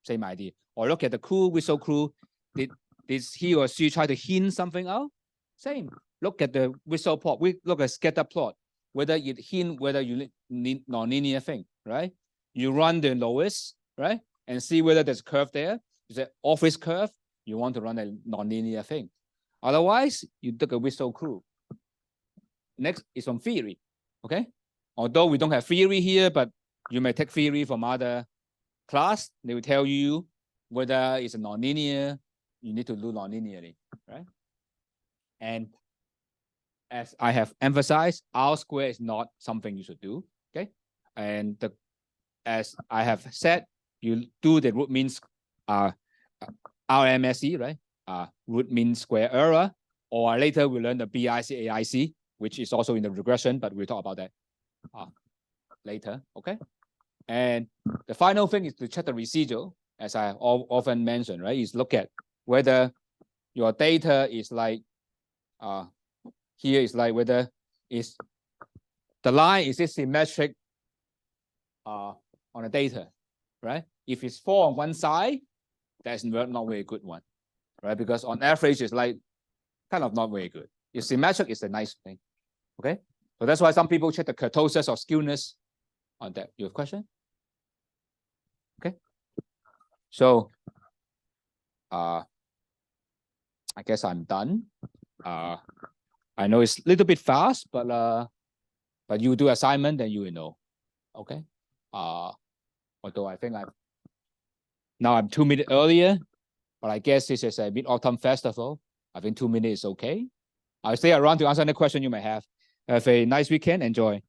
Same idea. Or look at the clue, visual clue. Did he or she try to hint something out? Same. Look at the visual plot. We look at scatter plot. Whether it hint, whether you need non-linear thing, right? You run the Lowess, right? And see whether there's a curve there. Is it office curve? You want to run a non-linear thing. Otherwise, you took a visual clue. Next is from theory, okay? Although we don't have theory here, but you may take theory from other class. They will tell you whether it's a non-linear, you need to do non-linearly, right? And as I have emphasized, R square is not something you should do, okay? And as I have said, you do the root mean RMSE, right? Root mean square error, or later we learn the BIC, AIC, which is also in the regression, but we'll talk about that later, okay? And the final thing is to check the residual, as I often mention, right? Is look at whether your data is like, here is like whether is the line, is it symmetric on the data, right? If it's 4 on one side, that's not very good one, right? Because on average, it's like kind of not very good. If symmetric, it's a nice thing, okay? So that's why some people check the kurtosis or skewness on that. You have a question? Okay. So I guess I'm done. I know it's a little bit fast, but you do assignment, then you will know. Okay. Although I think I'm 2 minutes earlier, but I guess this is a Mid-Autumn Festival. I think 2 minutes is okay. I'll stay around to answer any question you may have. Have a nice weekend. Enjoy.